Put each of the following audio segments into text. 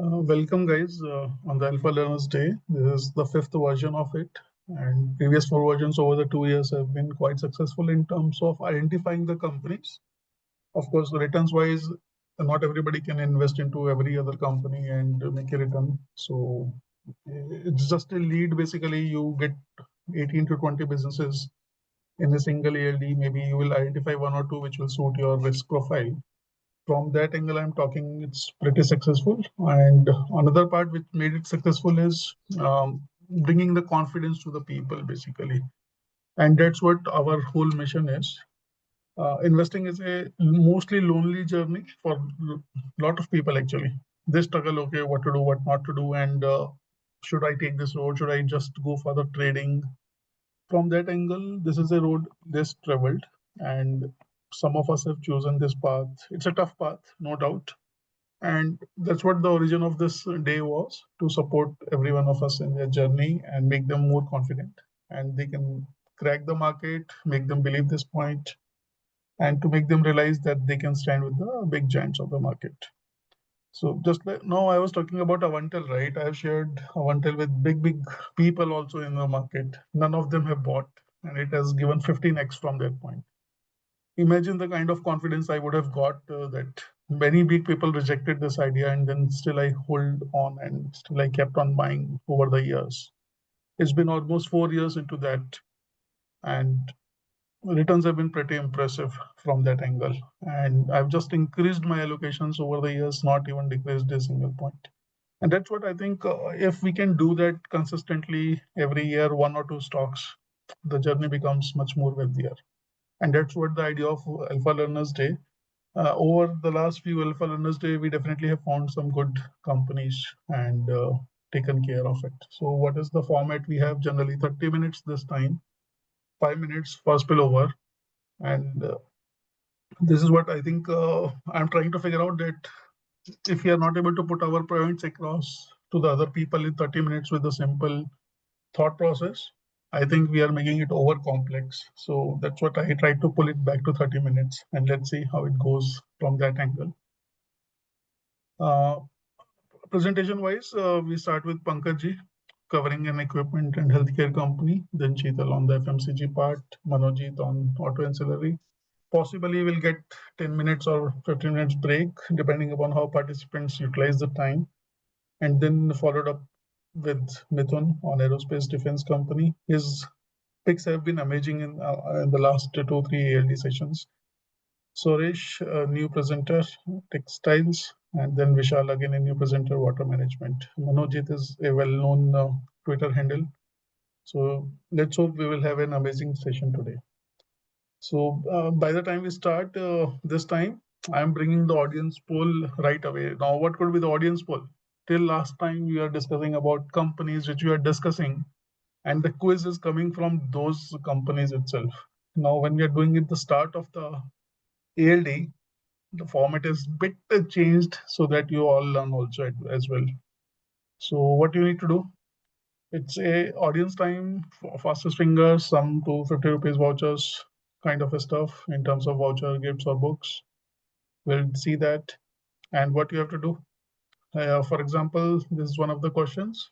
Welcome guys on the Alpha Learners Day. This is the fifth version of it, and previous four versions over the 2 years have been quite successful in terms of identifying the companies. Of course, returns wise, not everybody can invest into every other company and make a return. So it's just a lead. Basically, you get 18 to 20 businesses in a single ALD. Maybe you will identify one or two which will suit your risk profile. From that angle I'm talking, it's pretty successful. And another part which made it successful is bringing the confidence to the people, basically. And that's what our whole mission is. Investing is a mostly lonely journey for a lot of people, actually. They struggle, okay, what to do, what not to do, and should I take this road? Should I just go for the trading? From that angle, this is a road less traveled, and some of us have chosen this path. It's a tough path, no doubt. And that's what the origin of this day was, to support every one of us in their journey and make them more confident. And they can crack the market, make them believe this point, and to make them realize that they can stand with the big giants of the market. So just like now, I was talking about Avantel, right? I have shared Avantel with big people also in the market. None of them have bought, and it has given 15x from that point. Imagine the kind of confidence I would have got that many big people rejected this idea, and then still I hold on and still I kept on buying over the years. It's been almost 4 years into that, and returns have been pretty impressive from that angle. And I've just increased my allocations over the years, not even decreased a single point. And that's what I think, if we can do that consistently every year, one or two stocks, the journey becomes much more wealthier. And that's what the idea of Alpha Learners Day. Over the last few Alpha Learners Day, we definitely have found some good companies and taken care of it. So what is the format? We have generally 30 minutes this time, 5 minutes for spillover. And this is what I think I'm trying to figure out, that if we are not able to put our points across to the other people in 30 minutes with a simple thought process, I think we are making it over complex. So that's what I tried to pull it back to 30 minutes, and let's see how it goes from that angle. Presentation wise, we start with Pankaj, covering an equipment and healthcare company, then Cheetal on the FMCG part, Manojit on auto ancillary. Possibly we'll get 10 minutes or 15 minutes break, depending upon how participants utilize the time. And then followed up with Mithun on aerospace defense company. His picks have been amazing in the last 2-3 ALD sessions. Suresh, a new presenter, textiles, and then Vishal, again a new presenter, water management. Manojit is a well-known Twitter handle. So let's hope we will have an amazing session today. So by the time we start this time, I'm bringing the audience poll right away. Now, what could be the audience poll? Till last time, we are discussing about companies which we are discussing, and the quiz is coming from those companies itself. Now, when we are doing it the start of the ALD, the format is bit changed so that you all learn also as well. So what you need to do, it's a audience time, fastest fingers, some 250 rupees vouchers kind of a stuff in terms of voucher gifts or books. We'll see that. And what you have to do, for example, this is one of the questions.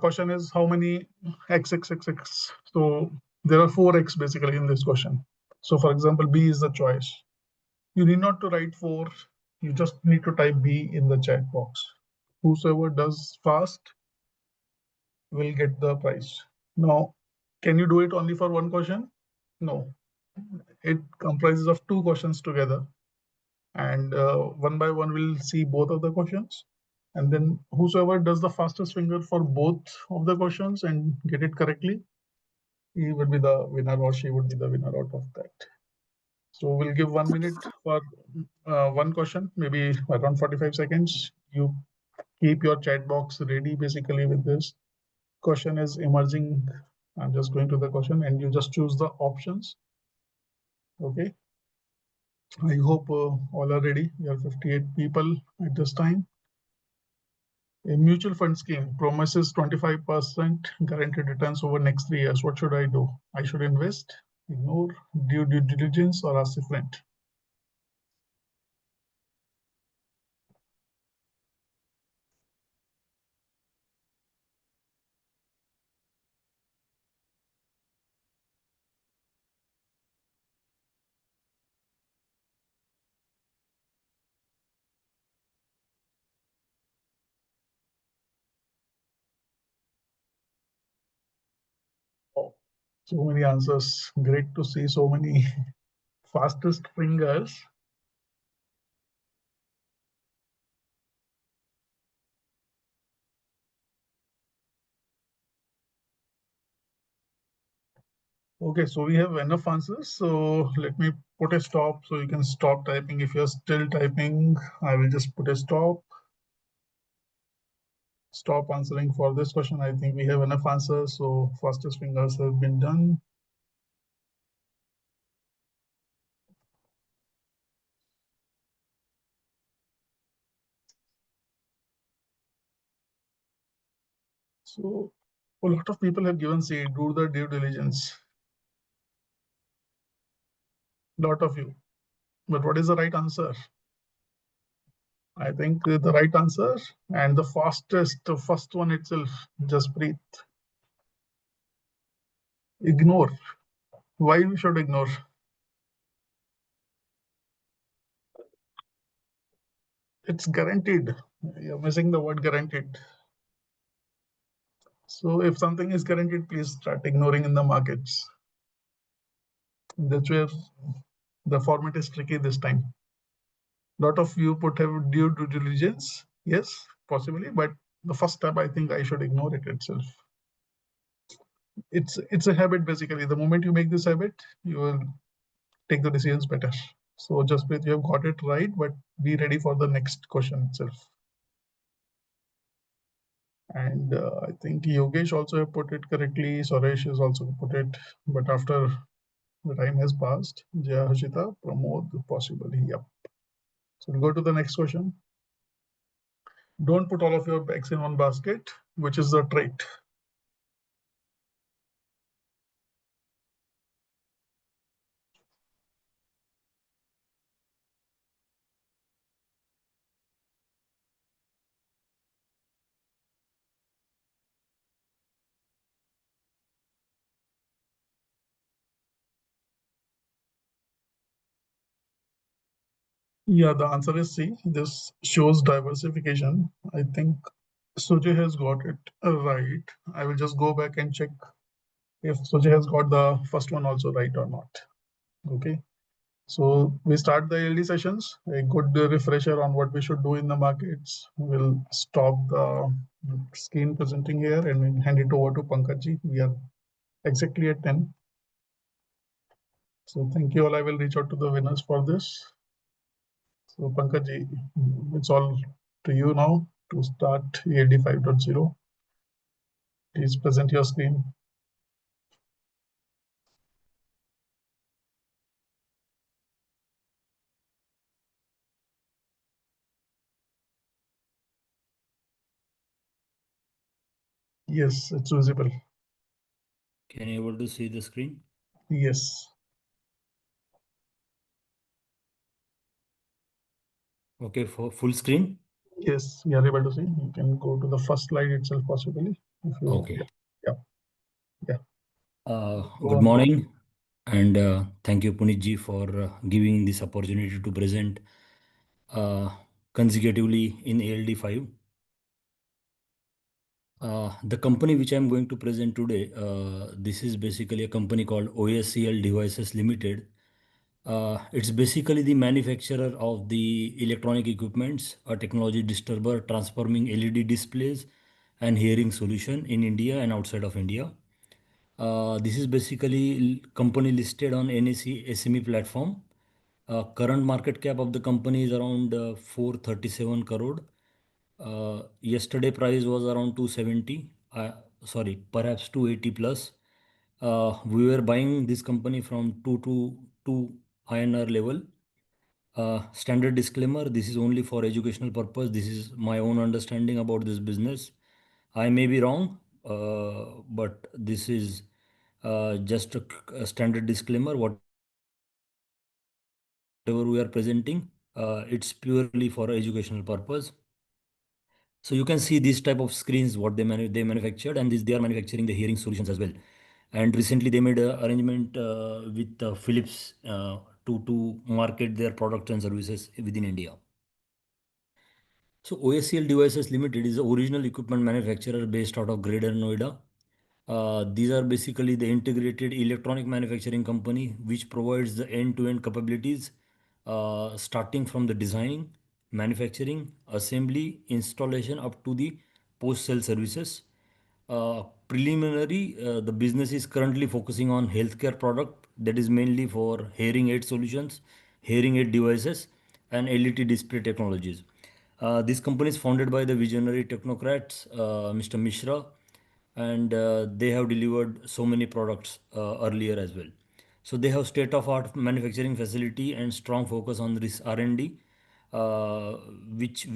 Question is how many XXXX. So there are 4x basically in this question. So for example, B is the choice. You need not to write 4, you just need to type B in the chat box. Whosoever does fast will get the prize. Now, can you do it only for one question? No, it comprises of 2 questions together, and one by one we'll see both of the questions, and then whosoever does the fastest finger for both of the questions and get it correctly, he will be the winner or she would be the winner out of that. So we'll give 1 minute for one question, maybe around 45 seconds. You keep your chat box ready basically with this. Question is emerging. I'm just going to the question and you just choose the options. Okay. I hope all are ready. We are 58 people at this time. A mutual fund scheme promises 25% guaranteed returns over next 3 years. What should I do? I should invest, ignore, do due diligence, or ask a friend. So many answers. Great to see so many fastest fingers. Okay, so we have enough answers. So let me put a stop so you can stop typing. If you're still typing, I will just put a stop. Stop answering for this question. I think we have enough answers. So fastest fingers have been done. So a lot of people have given C, do the due diligence. Lot of you. But what is the right answer? I think the right answer and the fastest, the first one itself, just breathe. Ignore. Why we should ignore? It's guaranteed. You're missing the word guaranteed. So if something is guaranteed, please start ignoring in the markets. That's where the format is tricky this time. Lot of you put have due diligence. Yes, possibly, but the first step, I think I should ignore it itself. It's a habit basically. The moment you make this habit, you will take the decisions better. So just with you have got it right, but be ready for the next question itself. And I think Yogesh also have put it correctly. Suresh has also put it, but after the time has passed, Jaya Hashita, Pramod, possibly. Yep. So we'll go to the next question. Don't put all of your eggs in one basket, which is the trait. Yeah, the answer is C. This shows diversification. I think Sujay has got it right. I will just go back and check if Sujay has got the first one also right or not. Okay. So we start the ALD sessions, a good refresher on what we should do in the markets. We'll stop the screen presenting here and we'll hand it over to Pankaj. We are exactly at 10. So thank you all. I will reach out to the winners for this. So Pankaj, it's all to you now to start ALD5.0. Please present your screen. Yes, it's visible. Can you able to see the screen? Yes. Okay, for full screen. Yes, we are able to see. You can go to the first slide itself possibly. If you, Okay. Yeah. Yeah. Go Good on, go on. morning, and thank you, Puneet ji, for giving this opportunity to present consecutively in ALD5. The company which I'm going to present today, this is basically a company called OSEL Devices Limited. It's basically the manufacturer of the electronic equipments, a technology disturber transforming LED displays and hearing solution in India and outside of India. This is basically company listed on NSE SME platform. Current market cap of the company is around 437 crore. Yesterday price was around 270. Sorry, perhaps 280 plus. We were buying this company from 2 to 2 INR level. Standard disclaimer, this is only for educational purpose. This is my own understanding about this business. I may be wrong, but this is just a standard disclaimer. Whatever we are presenting, it's purely for educational purpose. So you can see these type of screens, what they manufactured, and this they are manufacturing the hearing solutions as well. And recently they made an arrangement with Philips to market their products and services within India. So OSCL Devices Limited is the original equipment manufacturer based out of Greater Noida. These are basically the integrated electronic manufacturing company which provides the end-to-end capabilities, starting from the designing, manufacturing, assembly, installation up to the post-sale services. Preliminary, the business is currently focusing on healthcare product that is mainly for hearing aid solutions, hearing aid devices, and LED display technologies. This company is founded by the visionary technocrats, Mr. Mishra, and they have delivered so many products earlier as well. So they have state of art manufacturing facility and strong focus on this R&D, uh, which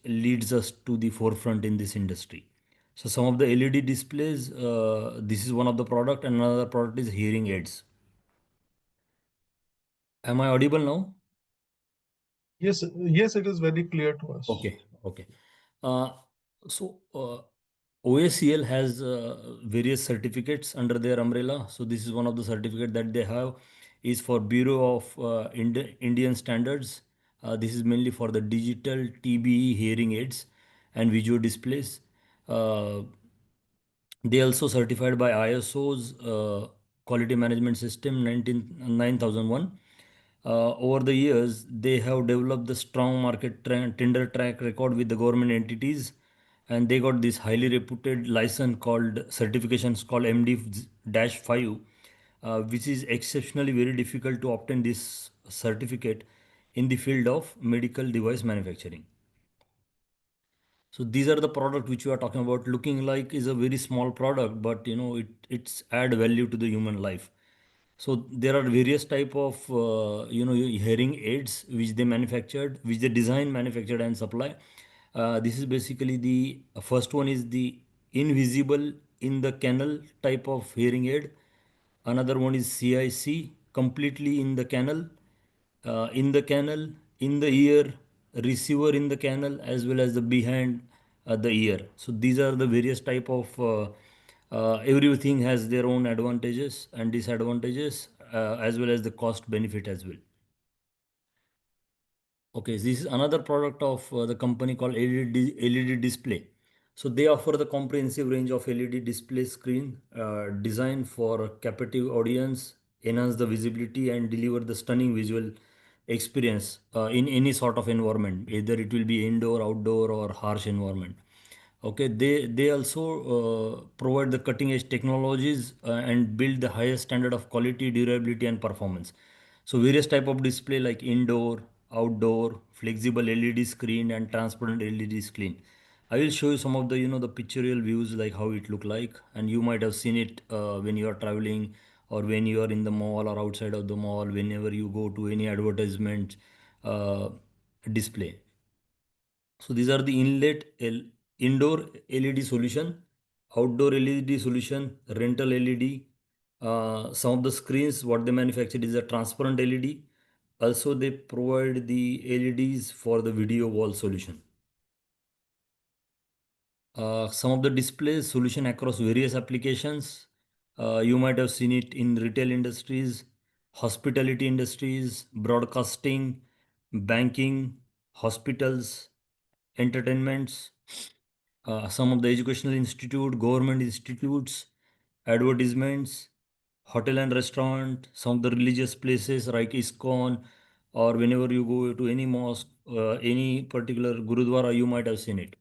leads us to the forefront in this industry. So some of the LED displays, this is one of the product, and another product is hearing aids. Am I audible now? Yes, yes, it is very clear to us. Okay, okay. Uh, so OSEL has various certificates under their umbrella. So this is one of the certificate that they have is for Bureau of Indian Standards. This is mainly for the digital TBE hearing aids and visual displays. Uh, they also certified by ISO's quality management system 9001. Over the years, they have developed the strong market tender track record with the government entities, and they got this highly reputed license called certifications called MD-5, which is exceptionally very difficult to obtain this certificate in the field of medical device manufacturing. So these are the product which you are talking about. Looking like is a very small product, but it's add value to the human life. So there are various type of hearing aids which they manufactured, which they design, manufactured, and supply. This is basically the first one is the invisible in the canal type of hearing aid. Another one is CIC, completely in the canal, in the ear, receiver in the canal, as well as the behind the ear. So these are the various type of everything has their own advantages and disadvantages, as well as the cost benefit as well. Okay, this is another product of the company called LED Display. So they offer the comprehensive range of LED display screen designed for a captive audience, enhance the visibility and deliver the stunning visual experience in any sort of environment, either it will be indoor, outdoor, or harsh environment. Okay, they also provide the cutting edge technologies and build the highest standard of quality, durability, and performance. So various type of display like indoor, outdoor, flexible LED screen, and transparent LED screen. I will show you some of the the pictorial views like how it look like, and you might have seen it when you are traveling or when you are in the mall or outside of the mall. Whenever you go to any advertisement uh, display. So these are the indoor LED solution, outdoor LED solution, rental LED. Some of the screens what they manufacture is a transparent LED. Also, they provide the LEDs for the video wall solution. Some of the display solution across various applications. You might have seen it in retail industries, hospitality industries, broadcasting, banking, hospitals, entertainments, some of the educational institute, government institutes, advertisements, hotel and restaurant, some of the religious places like ISKCON, or whenever you go to any mosque, any particular gurudwara, you might have seen it.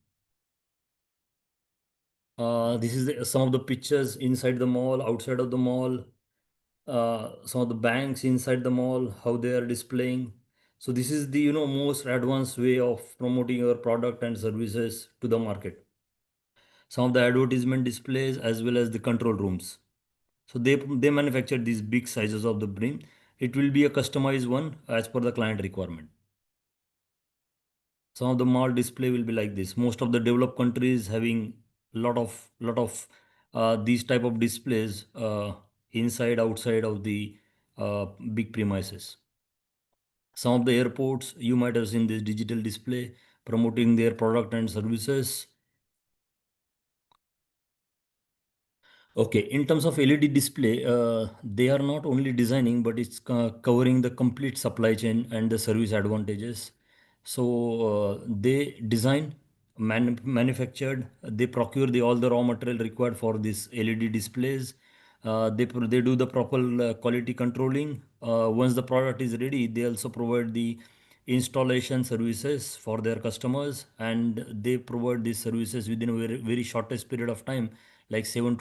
This is some of the pictures inside the mall, outside of the mall, some of the banks inside the mall, how they are displaying. So this is the most advanced way of promoting your product and services to the market. Some of the advertisement displays as well as the control rooms. So they manufacture these big sizes of the brim. It will be a customized one as per the client requirement. Some of the mall display will be like this. Most of the developed countries having lot of these type of displays inside outside of the big premises. Some of the airports you might have seen this digital display promoting their product and services. Okay, in terms of LED display, they are not only designing, but it's covering the complete supply chain and the service advantages. So they design, manufactured. They procure all the raw material required for this LED displays. They do the proper quality controlling. Once the product is ready, they also provide the installation services for their customers, and they provide these services within a very shortest period of time, like 10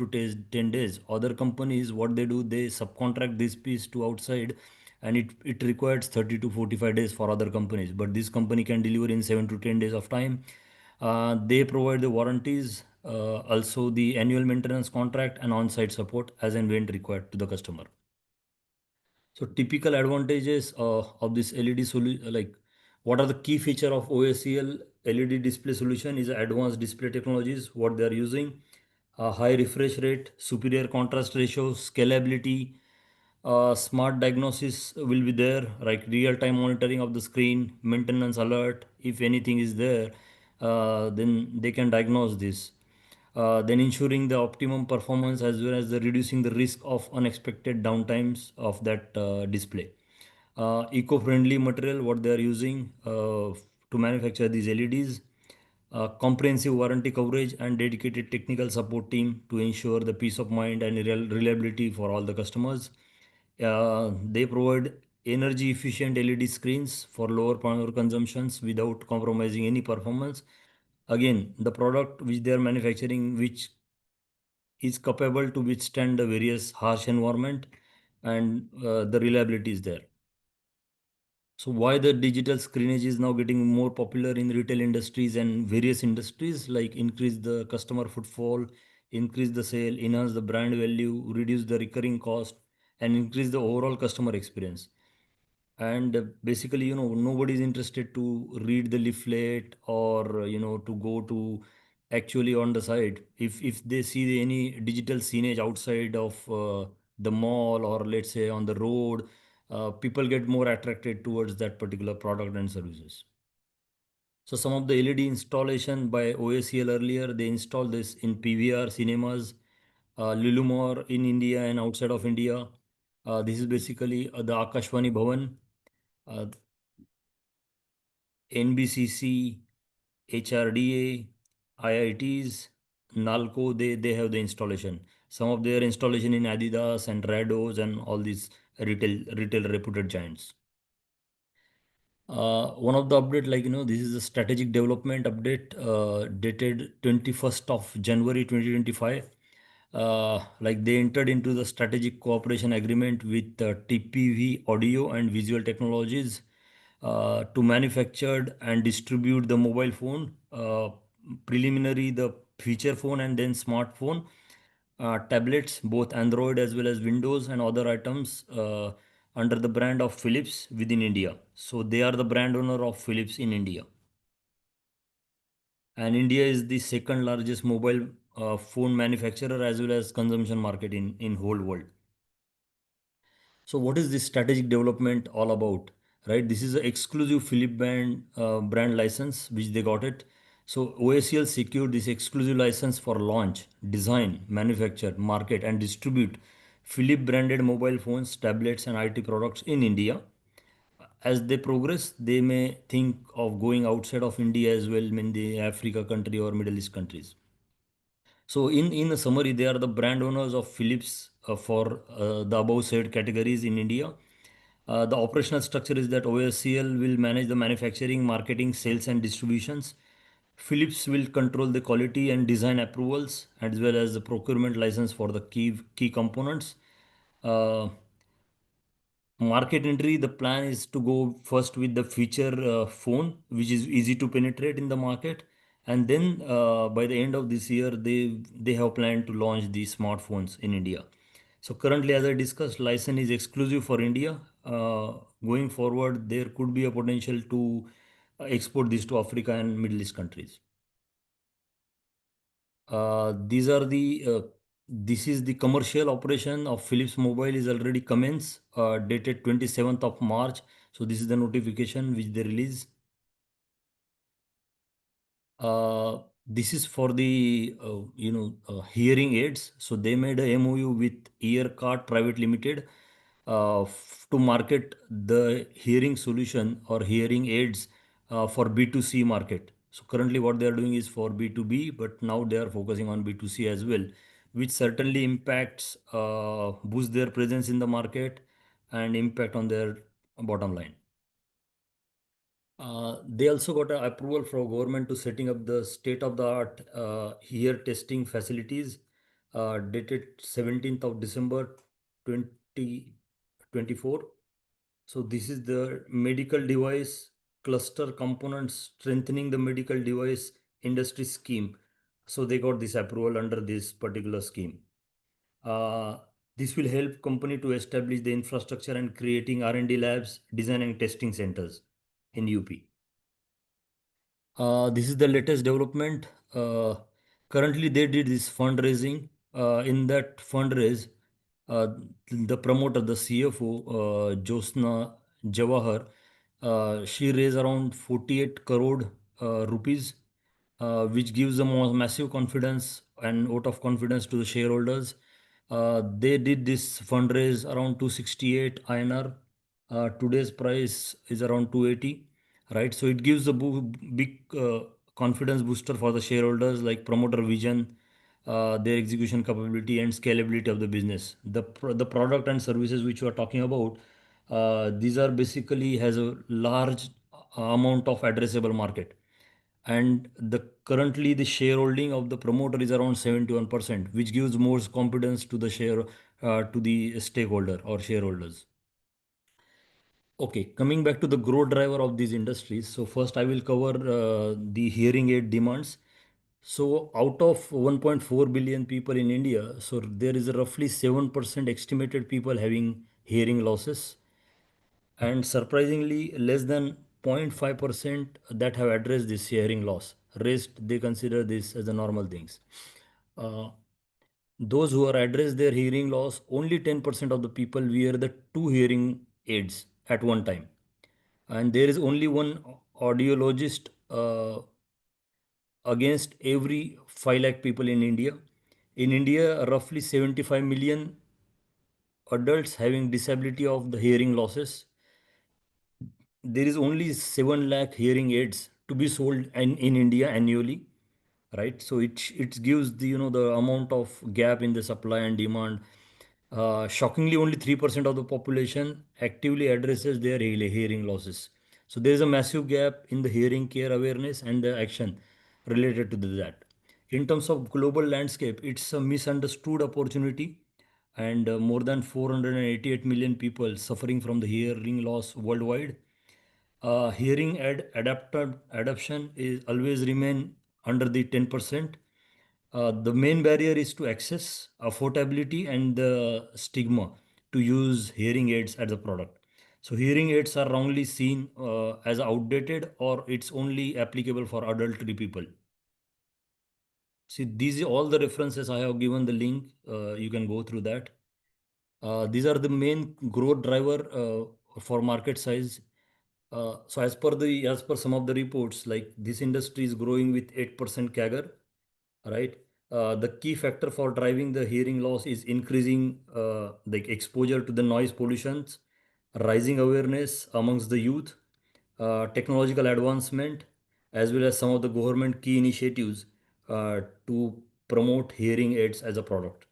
days. Other companies, what they do, they subcontract this piece to outside, and it requires 30 to 45 days for other companies, but this company can deliver in 7 to 10 days of time. They provide the warranties, also the annual maintenance contract and on-site support as and when required to the customer. So typical advantages of this LED solution, like what are the key feature of OSEL LED display solution is advanced display technologies, what they are using, high refresh rate, superior contrast ratio, scalability, smart diagnosis will be there, like real-time monitoring of the screen, maintenance alert. If anything is there, then they can diagnose this. Then ensuring the optimum performance as well as the reducing the risk of unexpected downtimes of that display. Eco-friendly material, what they are using to manufacture these LEDs. Comprehensive warranty coverage and dedicated technical support team to ensure the peace of mind and reliability for all the customers. They provide energy efficient LED screens for lower power consumptions without compromising any performance. Again, the product which they are manufacturing, which is capable to withstand the various harsh environment, and the reliability is there. So why the digital screenage is now getting more popular in retail industries and various industries, like increase the customer footfall, increase the sale, enhance the brand value, reduce the recurring cost, and increase the overall customer experience. And basically, nobody is interested to read the leaflet, or to go to actually on the site. If they see any digital signage outside of the mall, or let's say on the road, people get more attracted towards that particular product and services. So some of the LED installation by OSCL earlier, they installed this in PVR cinemas, Lulumor in India and outside of India. This is basically the Akashvani Bhavan, uh, NBCC, HRDA, IITs, NALCO, they have the installation. Some of their installation in Adidas and Rados and all these retail reputed giants. One of the update, like this is a strategic development update dated 21st of January 2025. Like they entered into the strategic cooperation agreement with TPV Audio and Visual Technologies to manufacture and distribute the mobile phone, preliminary the feature phone and then smartphone, tablets, both Android as well as Windows and other items under the brand of Philips within India. So they are the brand owner of Philips in India. And India is the second largest mobile phone manufacturer as well as consumption market in whole world. So what is this strategic development all about? Right, this is an exclusive Philip brand license which they got it. So OSCL secured this exclusive license for launch, design, manufacture, market, and distribute Philip branded mobile phones, tablets, and IT products in India. As they progress, they may think of going outside of India as well, in the Africa country or Middle East countries. So in a summary, they are the brand owners of Philips for the above said categories in India. The operational structure is that OSCL will manage the manufacturing, marketing, sales, and distributions. Philips will control the quality and design approvals, as well as the procurement license for the key components. Uh, Market entry, the plan is to go first with the feature phone, which is easy to penetrate in the market, and then by the end of this year, they have planned to launch the smartphones in India. So currently, as I discussed, license is exclusive for India. Going forward, there could be a potential to export this to Africa and Middle East countries. These are the this is the commercial operation of Philips Mobile is already commenced, dated 27th of March. So this is the notification which they release. This is for the hearing aids. So they made a MOU with Earcard Private Limited to market the hearing solution or hearing aids for B2C market. So currently what they are doing is for B2B, but now they are focusing on B2C as well, which certainly impacts, boost their presence in the market and impact on their bottom line. They also got an approval from government to setting up the state-of-the-art hair testing facilities dated 17th of December 2024. So this is the medical device cluster components strengthening the medical device industry scheme. So they got this approval under this particular scheme. Uh, this will help company to establish the infrastructure and creating R&D labs, design and testing centers in UP. This is the latest development. Currently, they did this fundraising. In that fundraise, uh, the promoter, the CFO, Josna Jawahar, she raised around 48 crore rupees, which gives them massive confidence and vote of confidence to the shareholders. They did this fundraise around 268 INR. Today's price is around 280, right? So it gives a big confidence booster for the shareholders, like promoter vision, their execution capability and scalability of the business. The product and services which we are talking about, these are basically has a large amount of addressable market, and the currently the shareholding of the promoter is around 71%, which gives more confidence to the share, to the stakeholder or shareholders. Okay, coming back to the growth driver of these industries. So first I will cover the hearing aid demands. So out of 1.4 billion people in India, so there is a roughly 7% estimated people having hearing losses, and surprisingly less than 0.5% that have addressed this hearing loss. Rest they consider this as a normal things. Uh, those who are addressed their hearing loss, only 10% of the people wear the two hearing aids at one time, and there is only one audiologist against every 5 lakh people in India. In India, roughly 75 million adults having disability of the hearing losses. There is only 7 lakh hearing aids to be sold in India annually, right? So it gives the, the amount of gap in the supply and demand. Shockingly, only 3% of the population actively addresses their hearing losses. So there is a massive gap in the hearing care awareness and the action related to that. In terms of global landscape, it's a misunderstood opportunity, and more than 488 million people suffering from the hearing loss worldwide. Hearing adoption is always remain under the 10%. The main barrier is to access, affordability, and the stigma to use hearing aids as a product. So hearing aids are wrongly seen as outdated, or it's only applicable for adultery people. See, these are all the references I have given the link. You can go through that. These are the main growth driver for market size. So as per some of the reports, like this industry is growing with 8% CAGR, right? The key factor for driving the hearing loss is increasing like exposure to the noise pollutions, rising awareness amongst the youth, technological advancement, as well as some of the government key initiatives to promote hearing aids as a product.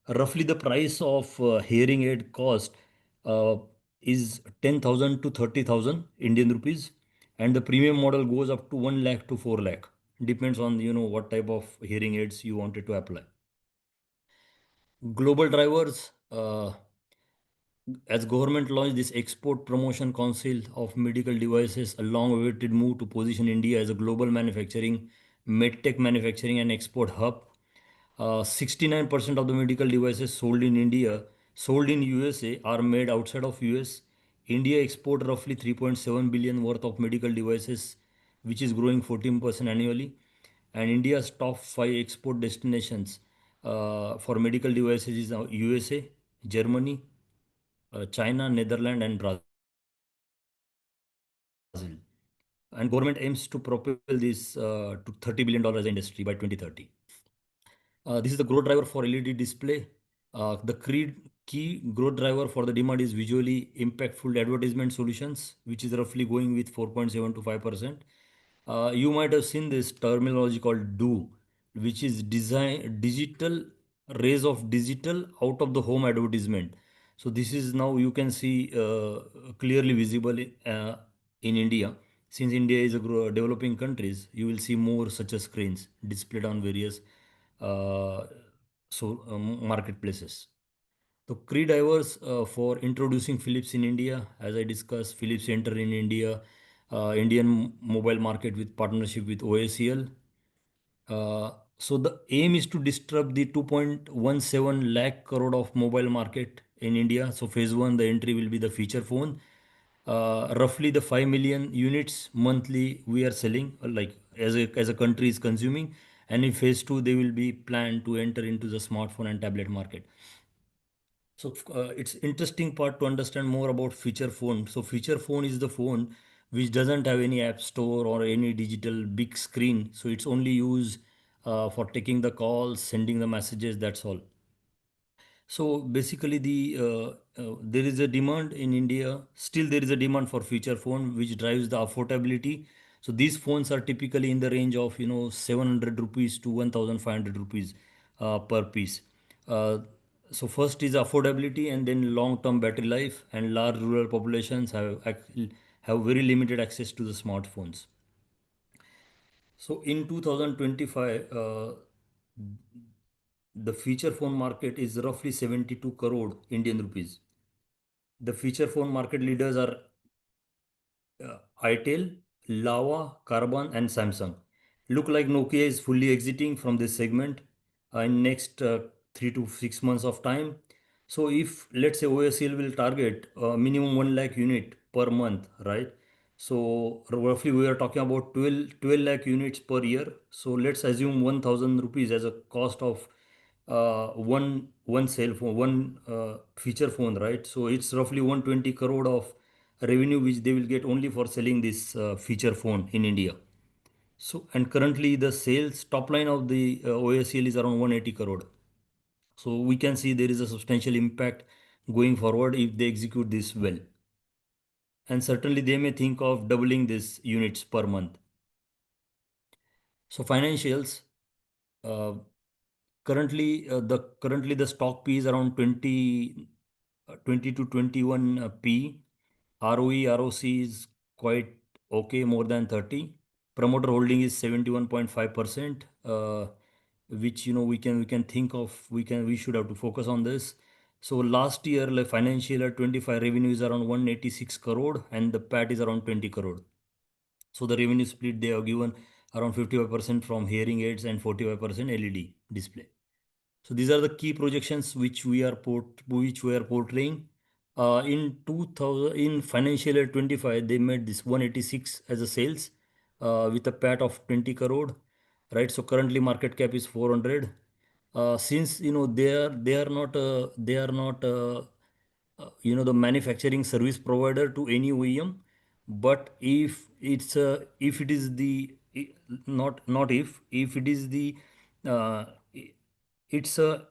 Roughly the price of hearing aid cost uh, is 10,000 to 30,000 Indian rupees, and the premium model goes up to 1 lakh to 4 lakh. Depends on, what type of hearing aids you wanted to apply. Global drivers, as government launched this export promotion council of medical devices, a long awaited move to position India as a global manufacturing, medtech manufacturing and export hub. 69% of the medical devices sold in India, sold in USA, are made outside of US. India export roughly 3.7 billion worth of medical devices, which is growing 14% annually. And India's top 5 export destinations for medical devices is USA, Germany, China, Netherlands, and Brazil. And government aims to propel this to $30 billion as an industry by 2030. This is the growth driver for LED display. Key growth driver for the demand is visually impactful advertisement solutions, which is roughly going with 4.7 to 5%. You might have seen this terminology called do, which is design digital rays of digital out of the home advertisement. So this is now you can see clearly visible in India. Since India is a developing countries, you will see more such as screens displayed on various uh, marketplaces. So key drivers for introducing Philips in India, as I discussed, Philips enter in India, Indian mobile market with partnership with OSEL. So the aim is to disrupt the 2.17 lakh crore of mobile market in India. So phase one, the entry will be the feature phone. Roughly the 5 million units monthly we are selling, like as a country is consuming. And in phase two, they will be planned to enter into the smartphone and tablet market. So it's interesting part to understand more about feature phone. So feature phone is the phone which doesn't have any app store or any digital big screen. So it's only used for taking the calls, sending the messages. That's all. So basically, there is a demand in India. Still, there is a demand for feature phone, which drives the affordability. So these phones are typically in the range of 700 rupees to 1,500 rupees per piece. Uh, so first is affordability, and then long-term battery life, and large rural populations have very limited access to the smartphones. So in 2025, the feature phone market is roughly 72 crore Indian rupees. The feature phone market leaders are Itel, Lava, Carbon, and Samsung. Look like Nokia is fully exiting from this segment in next 3 to 6 months of time. So if let's say OSL will target minimum 1 lakh unit per month, right? So roughly we are talking about 12 lakh units per year. So let's assume 1,000 rupees as a cost of one cell phone, one feature phone, right? So it's roughly 120 crore of revenue which they will get only for selling this feature phone in India. So and currently the sales top line of the OSL is around 180 crore. So we can see there is a substantial impact going forward if they execute this well. And certainly they may think of doubling this units per month. So financials, uh, currently the stock P is around 20 to 21 P. ROE, ROC is quite okay, more than 30. Promoter holding is 71.5%, which we can think of, we should have to focus on this. So last year, like financial year 25 revenue is around 186 crore and the PAT is around 20 crore. So the revenue split they have given around 55% from hearing aids and 45% LED display. So these are the key projections which we are portraying. In 2000 in financial year 25, they made this 186 as a sales with a PAT of 20 crore, right? So currently market cap is 400. Since they are not the manufacturing service provider to any OEM, but if it is the not if it is the uh, it's a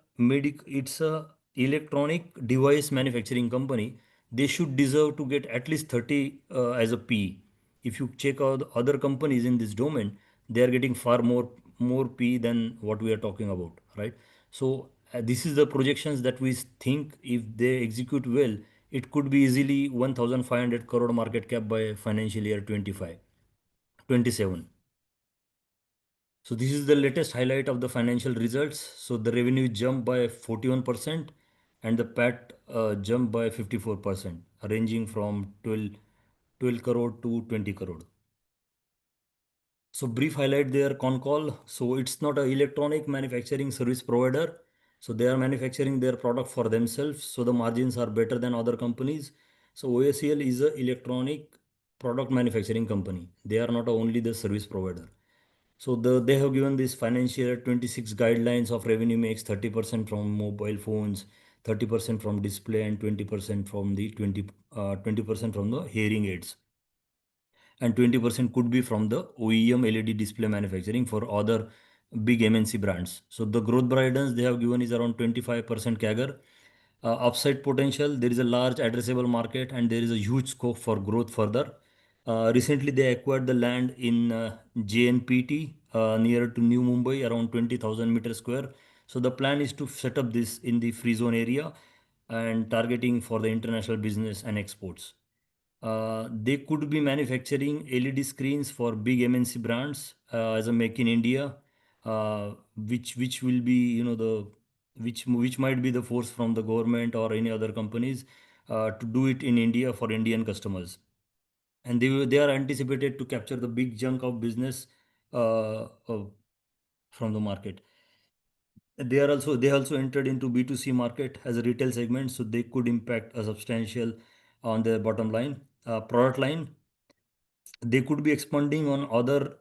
electronic device manufacturing company, they should deserve to get at least 30 as a P. If you check out the other companies in this domain, they are getting far more P than what we are talking about, right? So this is the projections that we think if they execute well, it could be easily 1,500 crore market cap by financial year 25, 27. So this is the latest highlight of the financial results. So the revenue jumped by 41% and the PAT jumped by 54%, ranging from 12 crore to 20 crore. So brief highlight there, Concall. So it's not an electronic manufacturing service provider. So they are manufacturing their product for themselves. So the margins are better than other companies. So OSCL is a electronic product manufacturing company. They are not only the service provider. So they have given this financial year 26 guidelines of revenue makes 30% from mobile phones, 30% from display, and 20% from the 20% from the hearing aids, and 20% could be from the OEM LED display manufacturing for other big MNC brands. So the growth guidance they have given is around 25% CAGR. Upside potential, there is a large addressable market and there is a huge scope for growth further. Recently, they acquired the land in JNPT near to New Mumbai, around 20,000 meter square. So the plan is to set up this in the free zone area and targeting for the international business and exports. They could be manufacturing LED screens for big MNC brands as a make in India, which will be the which might be the force from the government or any other companies to do it in India for Indian customers, and they are anticipated to capture the big chunk of business from the market. They also entered into B2C market as a retail segment, so they could impact a substantial on their bottom line product line. They could be expanding on other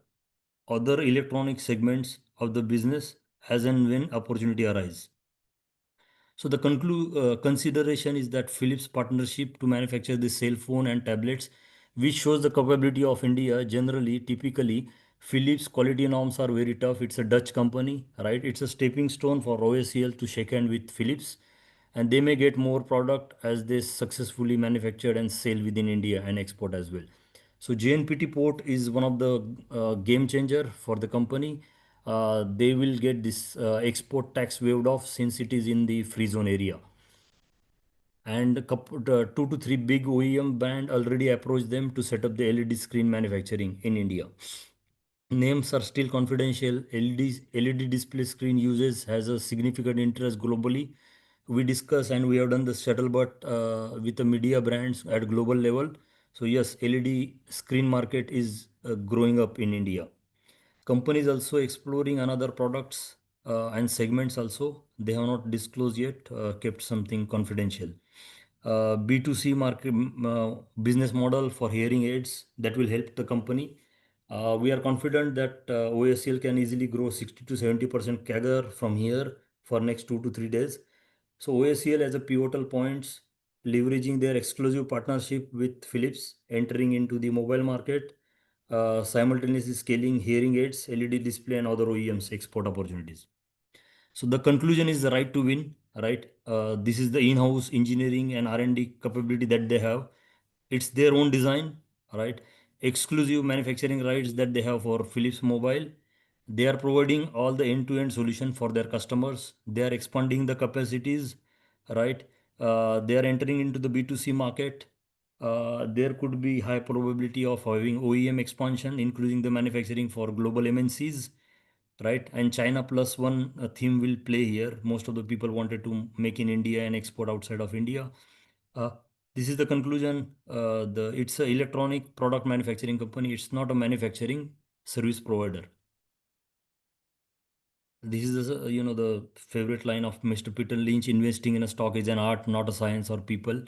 electronic segments of the business as and when opportunity arise. So the consideration is that Philips partnership to manufacture the cell phone and tablets, which shows the capability of India. Generally, typically, Philips quality norms are very tough. It's a Dutch company, right? It's a stepping stone for OSEL to shake hand with Philips, and they may get more product as they successfully manufactured and sell within India and export as well. So JNPT port is one of the game changer for the company. They will get this export tax waived off since it is in the free zone area. And two to three big OEM brand already approached them to set up the LED screen manufacturing in India. Names are still confidential. LED display screen uses has a significant interest globally. We discuss and we have done the shuttlebutt with the media brands at global level. So yes, LED screen market is growing up in India. Companies also exploring another products and segments also. They have not disclosed yet, kept something confidential. B2C market business model for hearing aids that will help the company. We are confident that OSL can easily grow 60 to 70% CAGR from here for next 2 to 3 days. So OSL as a pivotal points, leveraging their exclusive partnership with Philips, entering into the mobile market, simultaneously scaling hearing aids, LED display, and other OEMs export opportunities. So the conclusion is the right to win, right? This is the in-house engineering and R&D capability that they have. It's their own design, right? Exclusive manufacturing rights that they have for Philips Mobile. They are providing all the end-to-end solution for their customers. They are expanding the capacities, right? They are entering into the B2C market. There could be high probability of having OEM expansion, including the manufacturing for global MNCs, right? And China plus one theme will play here. Most of the people wanted to make in India and export outside of India. Uh, this is the conclusion. It's an electronic product manufacturing company. It's not a manufacturing service provider. This is the favorite line of Mr. Peter Lynch: investing in a stock is an art, not a science or people.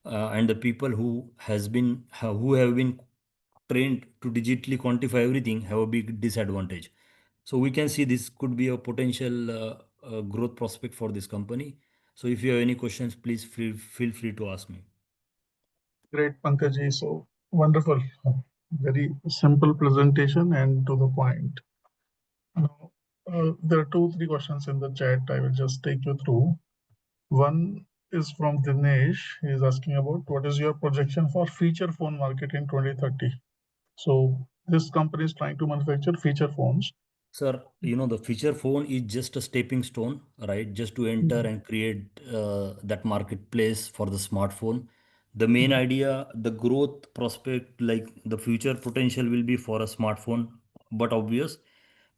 And the people who have been trained to digitally quantify everything have a big disadvantage. So we can see this could be a potential growth prospect for this company. So if you have any questions, please feel free to ask me. Great, Pankaj. So wonderful. Very simple presentation and to the point. Now, there are two, three questions in the chat. I will just take you through. One is from Dinesh. He is asking about what is your projection for feature phone market in 2030? So this company is trying to manufacture feature phones. Sir, the feature phone is just a stepping stone, right? Just to enter Mhm. and create that marketplace for the smartphone. The main Mhm. idea, the growth prospect, like the future potential will be for a smartphone, but obvious.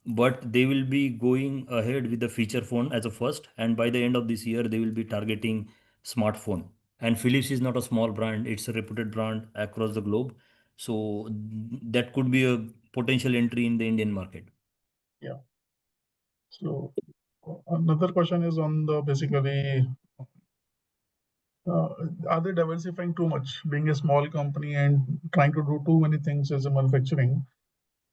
But they will be going ahead with the feature phone as a first, and by the end of this year, they will be targeting smartphone. And Philips is not a small brand; it's a reputed brand across the globe. So that could be a potential entry in the Indian market. Yeah. So another question is on the basically, uh, are they diversifying too much, being a small company and trying to do too many things as a manufacturing?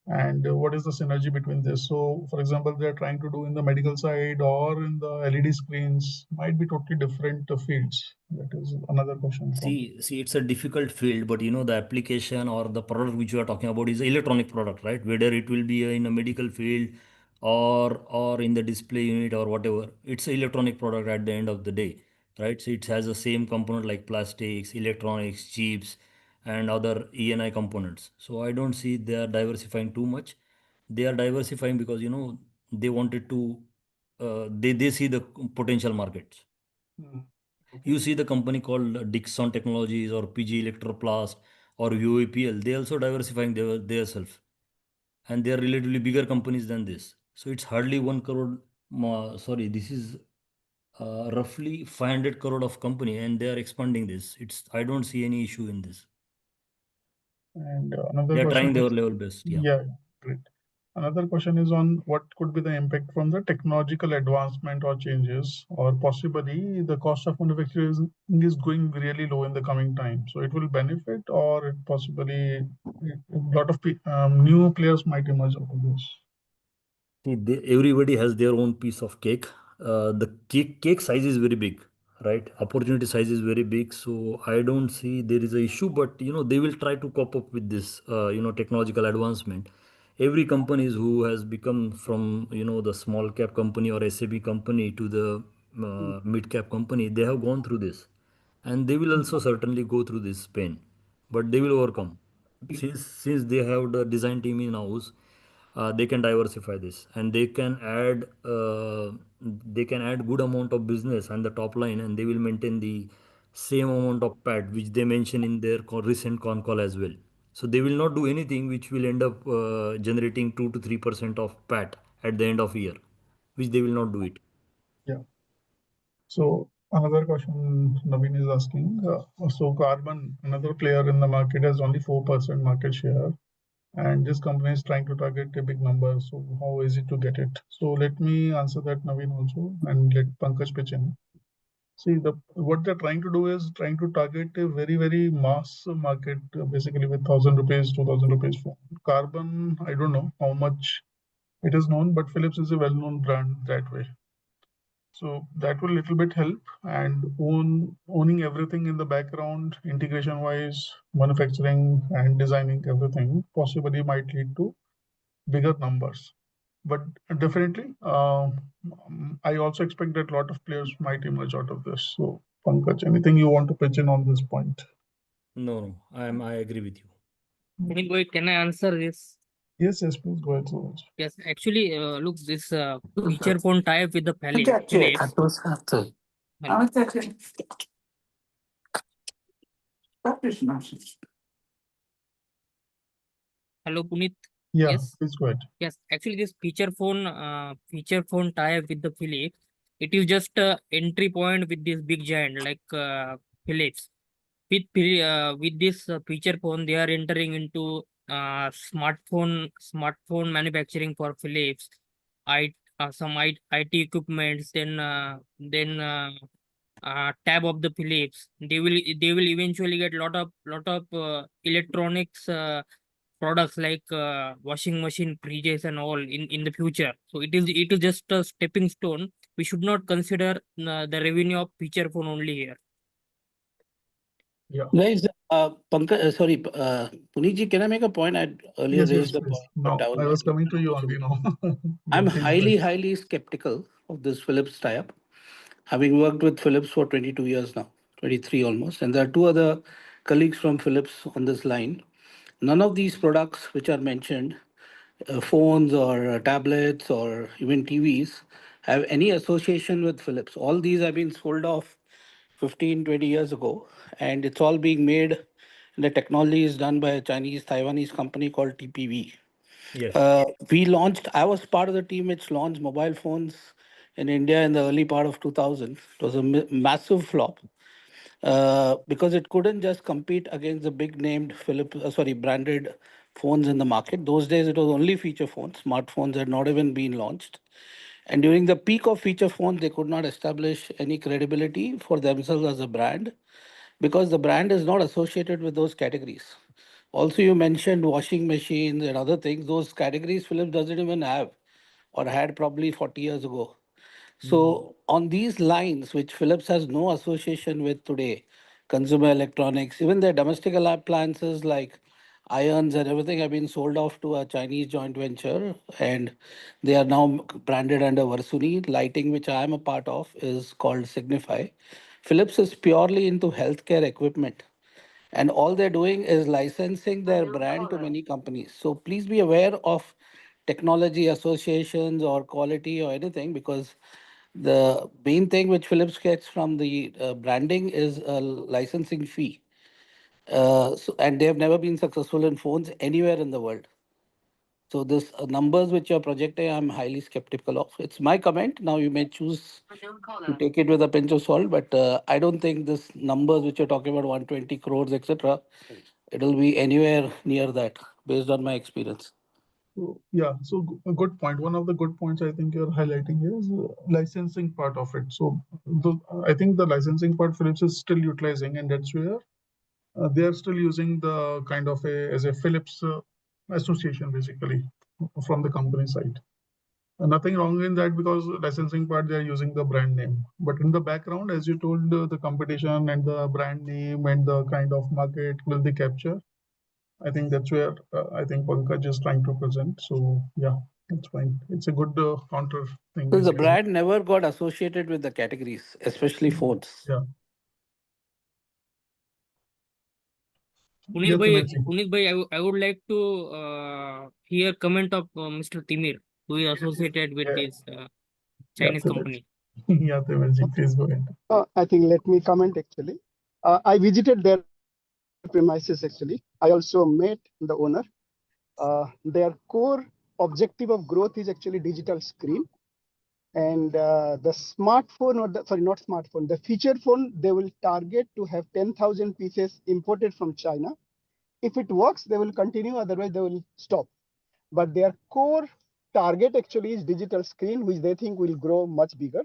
And what is the synergy between this? So, for example, they're trying to do in the medical side or in the LED screens, might be totally different fields. That is another question from. See, it's a difficult field, but the application or the product which you are talking about is an electronic product, right? Whether it will be in a medical field or in the display unit or whatever, it's an electronic product at the end of the day, right? So it has the same component like plastics, electronics, chips, and other E&I components. So I don't see they are diversifying too much. They are diversifying because they wanted to they see the potential markets. Mm. Okay. You see the company called Dixon Technologies or PG Electroplast or UAPL, they also diversifying their self, and they are relatively bigger companies than this. So it's hardly 1 crore. Sorry, this is roughly 500 crore of company, and they are expanding this. I don't see any issue in this. And another They are question trying their is, level best. Yeah. yeah, great. Another question is on what could be the impact from the technological advancement or changes, or possibly the cost of manufacturing is going really low in the coming time. So it will benefit, or it possibly a lot of new players might emerge out of this. See, everybody has their own piece of cake. The cake size is very big, right? Opportunity size is very big. So I don't see there is a issue, but they will try to cope up with this, technological advancement. Every companies who has become from the small cap company or SAB company to the mid cap company, they have gone through this, and they will also certainly go through this pain, but they will overcome. Since they have the design team in house, they can diversify this, and they can add good amount of business and the top line, and they will maintain the same amount of PAT which they mention in their recent con call as well. So they will not do anything which will end up generating 2 to 3% of PAT at the end of year, which they will not do it. Yeah. So another question Naveen is asking. So Carbon, another player in the market, has only 4% market share, and this company is trying to target a big number. So how is it to get it? So let me answer that, Naveen, also, and let Pankaj pitch in. See, what they're trying to do is trying to target a very mass market, basically with 1,000 rupees, 2,000 rupees phone. Carbon, I don't know how much it is known, but Philips is a well-known brand that way. So that will little bit help, and owning everything in the background, integration wise, manufacturing and designing everything possibly might lead to bigger numbers. But definitely, I also expect that a lot of players might emerge out of this. So, Pankaj, anything you want to pitch in on this point? No, I agree with you. Wait, can I answer this? Yes, please go ahead, Suraj. Yes, actually, look, this feature phone tie-up with the Philips. Hello, hello, Puneet. Yeah, Yes, please go ahead. yes. Actually, this feature phone tie-up with the Philips, it is just a entry point with this big giant like Philips. With this feature phone, they are entering into smartphone manufacturing for Philips. Some IT equipments, then tab of the Philips. They will eventually get lot of electronics products like washing machine, fridges, and all in the future. So it is just a stepping stone. We should not consider the revenue of feature phone only here. Yeah. Guys, sorry, Punitji, can I make a point? I earlier raised the Please. point, but No, I was I not was given coming an to you only opportunity. now. I'm Yeah, please go ahead. highly skeptical of this Philips tie-up, having worked with Philips for 22 years now, 23 almost, and there are two other colleagues from Philips on this line. None of these products which are mentioned, phones or tablets or even TVs, have any association with Philips. All these have been sold off 15, 20 years ago, and it's all being made. And the technology is done by a Chinese Taiwanese company called TPV. Yes. I was part of the team which launched mobile phones in India in the early part of 2000. It was a massive flop because it couldn't just compete against the big named branded phones in the market. Those days it was only feature phones. Smartphones had not even been launched. And during the peak of feature phones, they could not establish any credibility for themselves as a brand because the brand is not associated with those categories. Also, you mentioned washing machines and other things. Those categories Philips doesn't even have or had probably 40 years ago. So, on these lines, which Philips has no association with today, consumer electronics, even their domestic appliances like irons and everything have been sold off to a Chinese joint venture, and they are now branded under Versuni. Lighting, which I am a part of, is called Signify. Philips is purely into healthcare equipment, And all they're doing is licensing their brand to many companies. So please be aware of technology associations or quality or anything, because the main thing which Philips gets from the branding is a licensing fee. And they have never been successful in phones anywhere in the world. So this numbers which you're projecting, I'm highly skeptical of. It's my comment. Now you may choose to take it with a pinch of salt, but I don't think this numbers which you're talking about, 120 crores, etc., it'll be anywhere near that based on my experience. So, yeah, so a good point. One of the good points I think you're highlighting is licensing part of it. So I think the licensing part Philips is still utilizing, and that's where they are still using the kind of as a Philips association basically from the company side. Nothing wrong in that, because licensing part they are using the brand name. But in the background, as you told, the competition and the brand name and the kind of market will they capture. I think that's where I think Pankaj is trying to present. So yeah, that's fine. It's a good counter thing. So the Basically. brand never got associated with the categories, especially phones. Yeah. Punit Yeah, bhai, Timirji. Punit bhai, I would like to hear comment of Mr. Timir, who is associated with Yeah, this yeah, Chinese Timirji. company. Yeah, Timirji, please go ahead. I think let me comment actually. I visited their premises actually. I also met the owner. Their core objective of growth is actually digital screen. And the smartphone, or the, sorry, not smartphone, the feature phone, they will target to have 10,000 pieces imported from China. If it works, they will continue, otherwise they will stop. But their core target actually is digital screen, which they think will grow much bigger.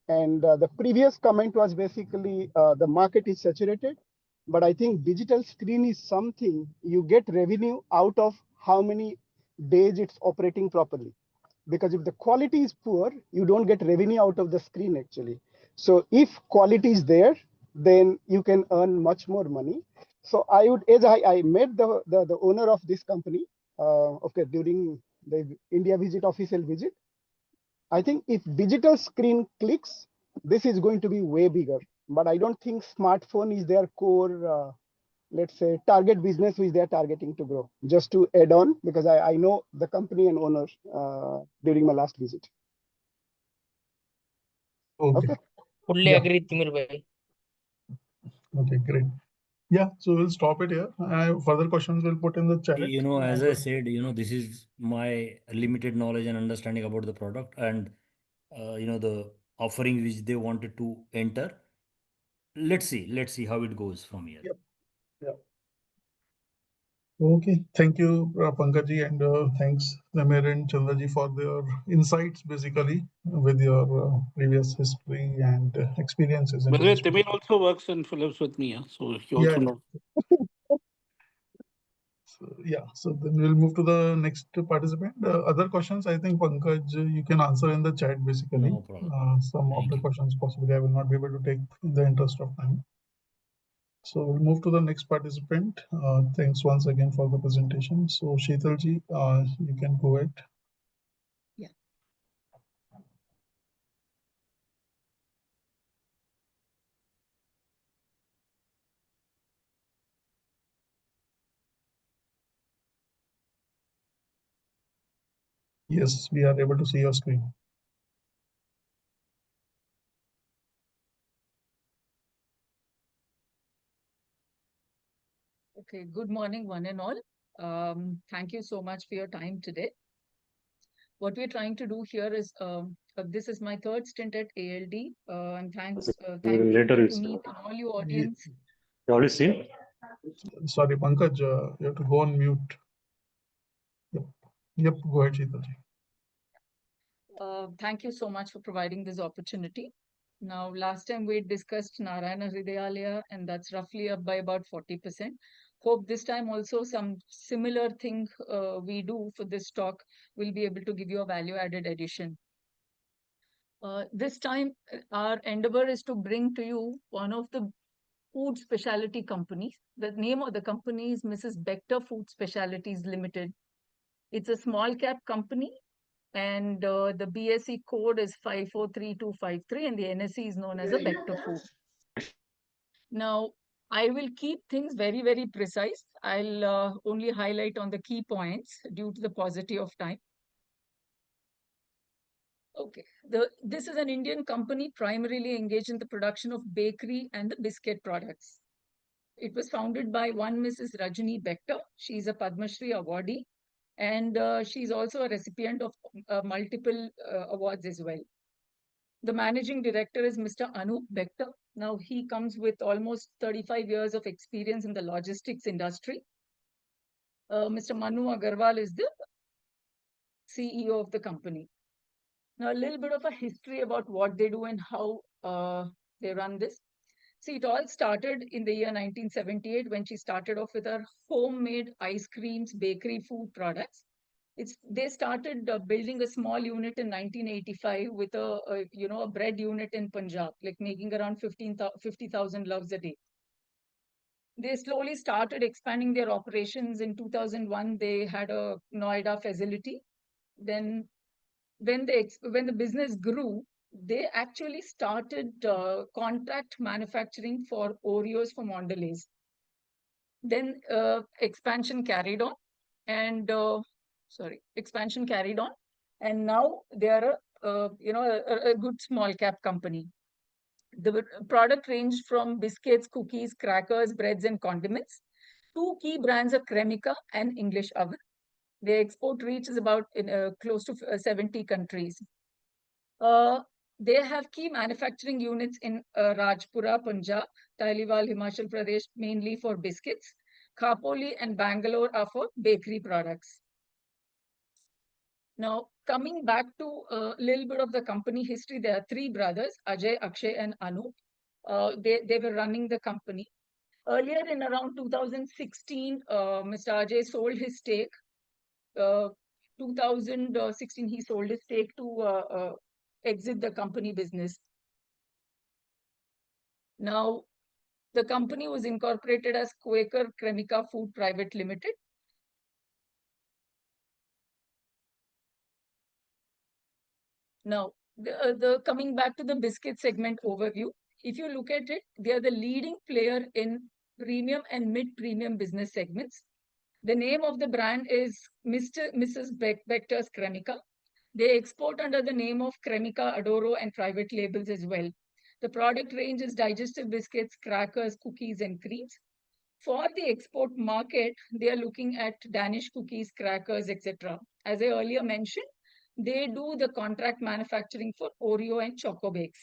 And the previous comment was basically the market is saturated. But I think digital screen is something you get revenue out of how many days it's operating properly. Because if the quality is poor, you don't get revenue out of the screen actually. So if quality is there, then you can earn much more money. So I would, as I met the owner of this company, okay, during the India visit, official visit. I think if digital screen clicks, this is going to be way bigger. But I don't think smartphone is their core, let's say, target business which they're targeting to grow. Just to add on, because I know the company and owner during my last visit. Okay. Fully Yeah. agree, Timir bhai. Okay, great. Yeah, so we'll stop it here. Further questions we'll put in the chat. You know, as I said, you know, this is my limited knowledge and understanding about the product and, you know, the offering which they wanted to enter. Let's see how it goes from here. Yep. Yeah. Okay, thank you, Pankaj, and thanks, Namir and Chandraji, for their insights, basically, with your previous history and experiences By into the way, this. Timir also works in Philips with me, so he Yeah, also knows. so then we'll move to the next participant. Other questions, I think, Pankaj, you can answer in the chat, basically. No problem. Some of Thank the you. questions possibly I will not be able to take in the interest of time. So we'll move to the next participant. Thanks once again for the presentation. So Sheetalji, you can go ahead. Yeah. Yes, we are able to see your screen. Okay, good morning, one and all. Thank you so much for your time today. What we're trying to do here is, this is my third stint at ALD, and thanks Later to meet all you audience. You already seen? Sorry, Pankaj, you have to go on mute. Yep, go ahead, Sheetalji. Thank you so much for providing this opportunity. Now, last time we discussed Narayana Hridayalaya, and that's roughly up by about 40%. Hope this time also some similar thing we do for this talk will be able to give you a value-added addition. This time, our endeavor is to bring to you one of the food specialty companies. The name of the company is Mrs. Bector Food Specialities Limited. It's a small cap company, and the BSE code is 543253, and the NSE is known as a Bector Food. Now, I will keep things very, very precise. I'll only highlight on the key points due to the paucity of time. Okay, this is an Indian company primarily engaged in the production of bakery and the biscuit products. It was founded by one Mrs. Rajani Bector. She's a Padma Shri awardee, and she's also a recipient of multiple awards as well. The managing director is Mr. Anup Bector. Now, he comes with almost 35 years of experience in the logistics industry. Mr. Manu Agarwal is the CEO of the company. Now, a little bit of a history about what they do and how they run this. See, it all started in the year 1978 when she started off with her homemade ice creams, bakery food products. They started building a small unit in 1985 with a bread unit in Punjab, like making around 50,000 loaves a day. They slowly started expanding their operations. In 2001, they had a Noida facility. Then when the business grew, they actually started contract manufacturing for Oreos for Mondelez. Then expansion carried on, and now they are a good small cap company. The product ranged from biscuits, cookies, crackers, breads, and condiments. Two key brands are Cremica and English Oven. Their export reach is about close to 70 countries. They have key manufacturing units in Rajpura, Punjab, Taliwal, Himachal Pradesh, mainly for biscuits. Khapoli and Bangalore are for bakery products. Now, coming back to a little bit of the company history, there are three brothers, Ajay, Akshay, and Anup. They were running the company. Earlier in around 2016, Mr. Ajay sold his stake. 2016, he sold his stake to exit the company business. Now, the company was incorporated as Quaker Cremica Food Private Limited. Now, coming back to the biscuit segment overview, if you look at it, they are the leading player in premium and mid-premium business segments. The name of the brand is Mrs. Bector's Cremica. They export under the name of Cremica, Adoro, and private labels as well. The product range is digestive biscuits, crackers, cookies, and creams. For the export market, they are looking at Danish cookies, crackers, etc. As I earlier mentioned, they do the contract manufacturing for Oreo and Choco Bakes.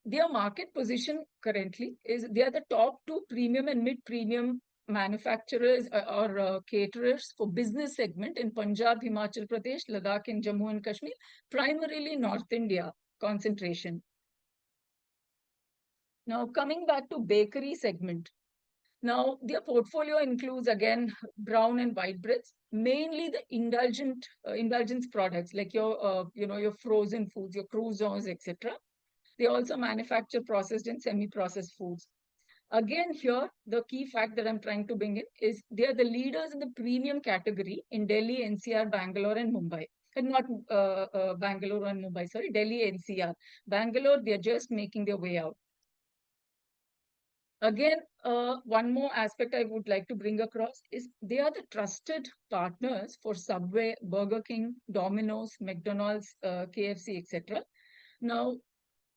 Their market position currently is they are the top two premium and mid-premium manufacturers or caterers for business segment in Punjab, Himachal Pradesh, Ladakh, and Jammu and Kashmir, primarily North India concentration. Now, coming back to bakery segment. Now, their portfolio includes, again, brown and white breads, mainly the indulgence products like your frozen foods, your croissants, etc. They also manufacture processed and semi-processed foods. Again, here, the key fact that I'm trying to bring in is they are the leaders in the premium category in Delhi, NCR, Bangalore, and Mumbai. And not Bangalore and Mumbai, sorry, Delhi, NCR. Bangalore, they're just making their way out. Again, one more aspect I would like to bring across is they are the trusted partners for Subway, Burger King, Domino's, McDonald's, KFC, etc. Now,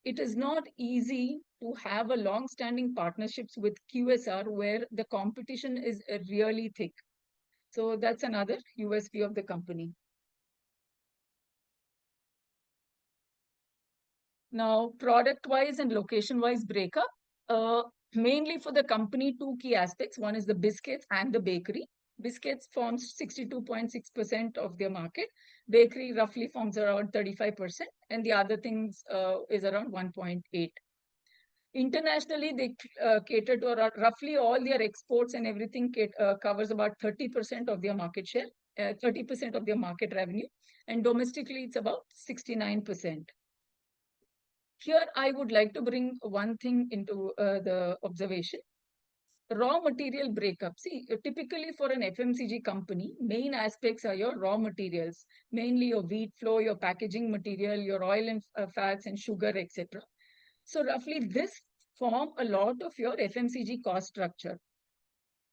it is not easy to have a long-standing partnerships with QSR where the competition is really thick. So that's another USP of the company. Now, product-wise and location-wise breakup. Mainly for the company, two key aspects. One is the biscuits and the bakery. Biscuits forms 62.6% of their market. Bakery roughly forms around 35%. And the other things is around 1.8. Internationally, they cater to roughly all their exports and everything covers about 30% of their market share, 30% of their market revenue. And domestically, it's about 69%. Here, I would like to bring one thing into the observation. Raw material breakup. See, typically for an FMCG company, main aspects are your raw materials, mainly your wheat flour, your packaging material, your oil and fats and sugar, etc. So roughly this form a lot of your FMCG cost structure.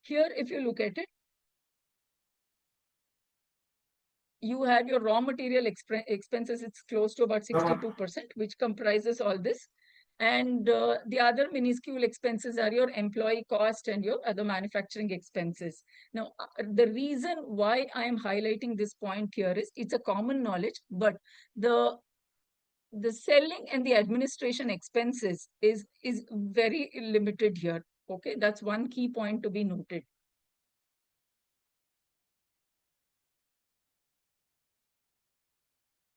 Here, if you look at it, you have your raw material expenses, it's close to about 62%, which comprises all this. And the other minuscule expenses are your employee cost and your other manufacturing expenses. Now, the reason why I am highlighting this point here is it's a common knowledge, but the selling and the administration expenses is very limited here. Okay, that's one key point to be noted.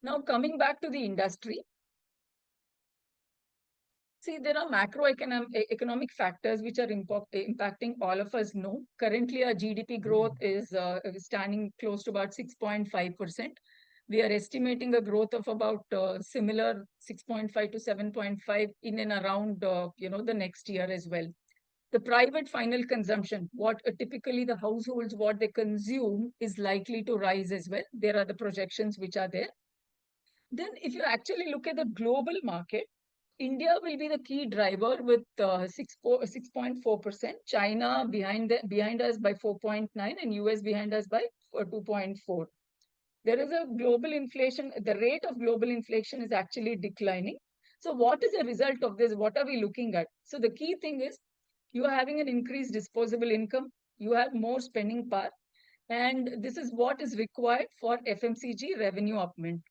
Now, coming back to the industry, see, there are macroeconomic factors which are impacting all of us know. Currently, our GDP growth is standing close to about 6.5%. We are estimating a growth of about similar 6.5 to 7.5 in and around the next year as well. The private final consumption, what typically the households, what they consume is likely to rise as well. There are the projections which are there. Then if you actually look at the global market, India will be the key driver with 6.4%, China behind us by 4.9%, and US behind us by 2.4%. There is a global inflation, the rate of global inflation is actually declining. So what is the result of this? What are we looking at? So the key thing is you are having an increased disposable income, you have more spending power, and this is what is required for FMCG revenue augment.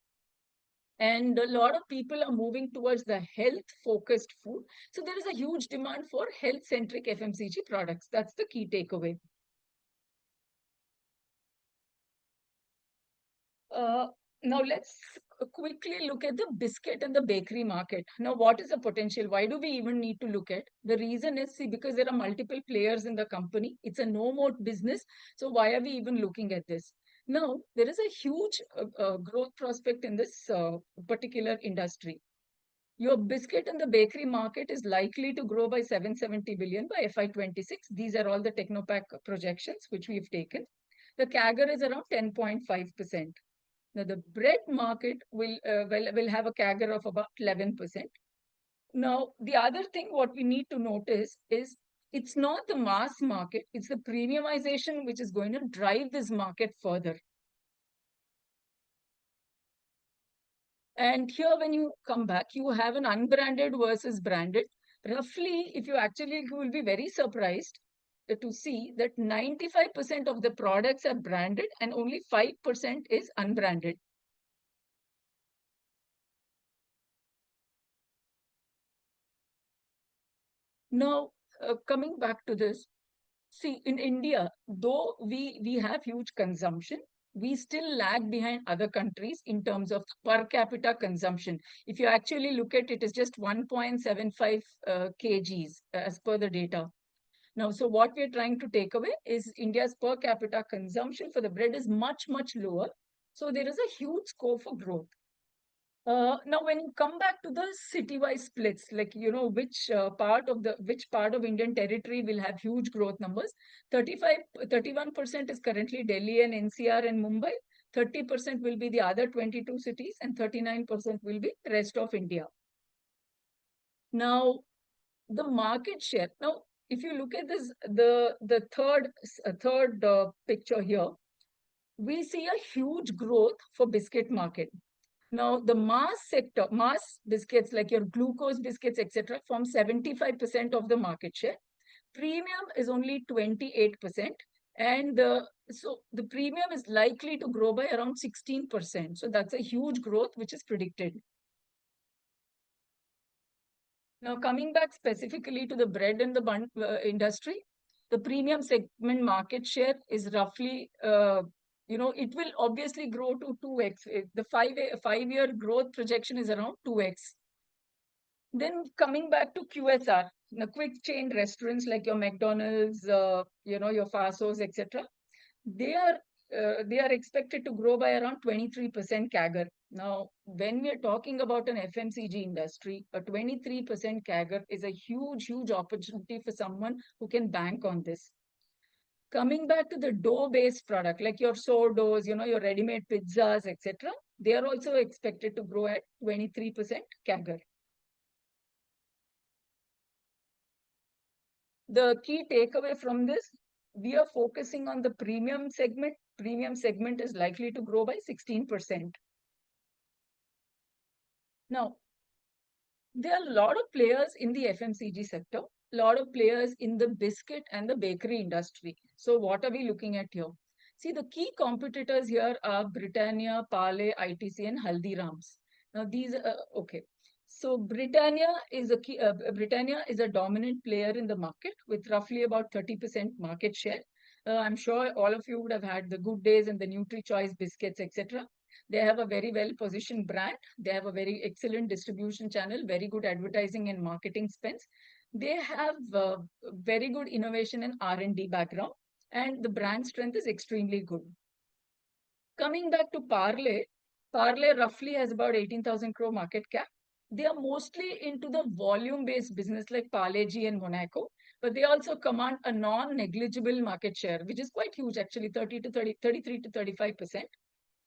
And a lot of people are moving towards the health-focused food. So there is a huge demand for health-centric FMCG products. That's the key takeaway. Now let's quickly look at the biscuit and the bakery market. Now, what is the potential? Why do we even need to look at? The reason is, see, because there are multiple players in the company. It's a no-moat business. So why are we even looking at this? Now, there is a huge growth prospect in this particular industry. Your biscuit and the bakery market is likely to grow by 770 billion by FY26. These are all the Technopack projections which we've taken. The CAGR is around 10.5%. Now, the bread market will have a CAGR of about 11%. Now, the other thing what we need to notice is it's not the mass market, it's the premiumization which is going to drive this market further. And here, when you come back, you have an unbranded versus branded. Roughly, if you actually, you will be very surprised to see that 95% of the products are branded and only 5% is unbranded. Now, coming back to this, see, in India, though we have huge consumption, we still lag behind other countries in terms of per capita consumption. If you actually look at it, it's just 1.75 kgs as per the data. Now, so what we're trying to take away is India's per capita consumption for the bread is much, much lower. So there is a huge scope for growth. Now, when you come back to the city-wise splits, like, which part of Indian territory will have huge growth numbers, 31% is currently Delhi and NCR and Mumbai, 30% will be the other 22 cities, and 39% will be the rest of India. Now, the market share. Now, if you look at this, the third picture here, we see a huge growth for biscuit market. Now, the mass sector, mass biscuits like your glucose biscuits, etc., form 75% of the market share. Premium is only 28%. And so the premium is likely to grow by around 16%. So that's a huge growth which is predicted. Now, coming back specifically to the bread and the bun industry, the premium segment market share is roughly it will obviously grow to 2x. The five-year growth projection is around 2x. Then coming back to QSR, the quick chain restaurants like your McDonald's, your Fasos, etc., they are expected to grow by around 23% CAGR. Now, when we are talking about an FMCG industry, a 23% CAGR is a huge, huge opportunity for someone who can bank on this. Coming back to the dough-based product, like your sourdoughs, your ready-made pizzas, etc., they are also expected to grow at 23% CAGR. The key takeaway from this, we are focusing on the premium segment. Premium segment is likely to grow by 16%. Now, there are a lot of players in the FMCG sector, a lot of players in the biscuit and the bakery industry. So what are we looking at here? See, the key competitors here are Britannia, Parle, ITC, and Haldiram's. Now these are okay. So Britannia is a dominant player in the market with roughly about 30% market share. I'm sure all of you would have had the Good Days and the Nutri-Choice biscuits, etc. They have a very well-positioned brand. They have a very excellent distribution channel, very good advertising and marketing spends. They have very good innovation and R&D background, and the brand strength is extremely good. Coming back to Parle, Parle roughly has about 18,000 crore market cap. They are mostly into the volume-based business like Parle-G and Monaco, but they also command a non-negligible market share, which is quite huge, actually 33 to 35%.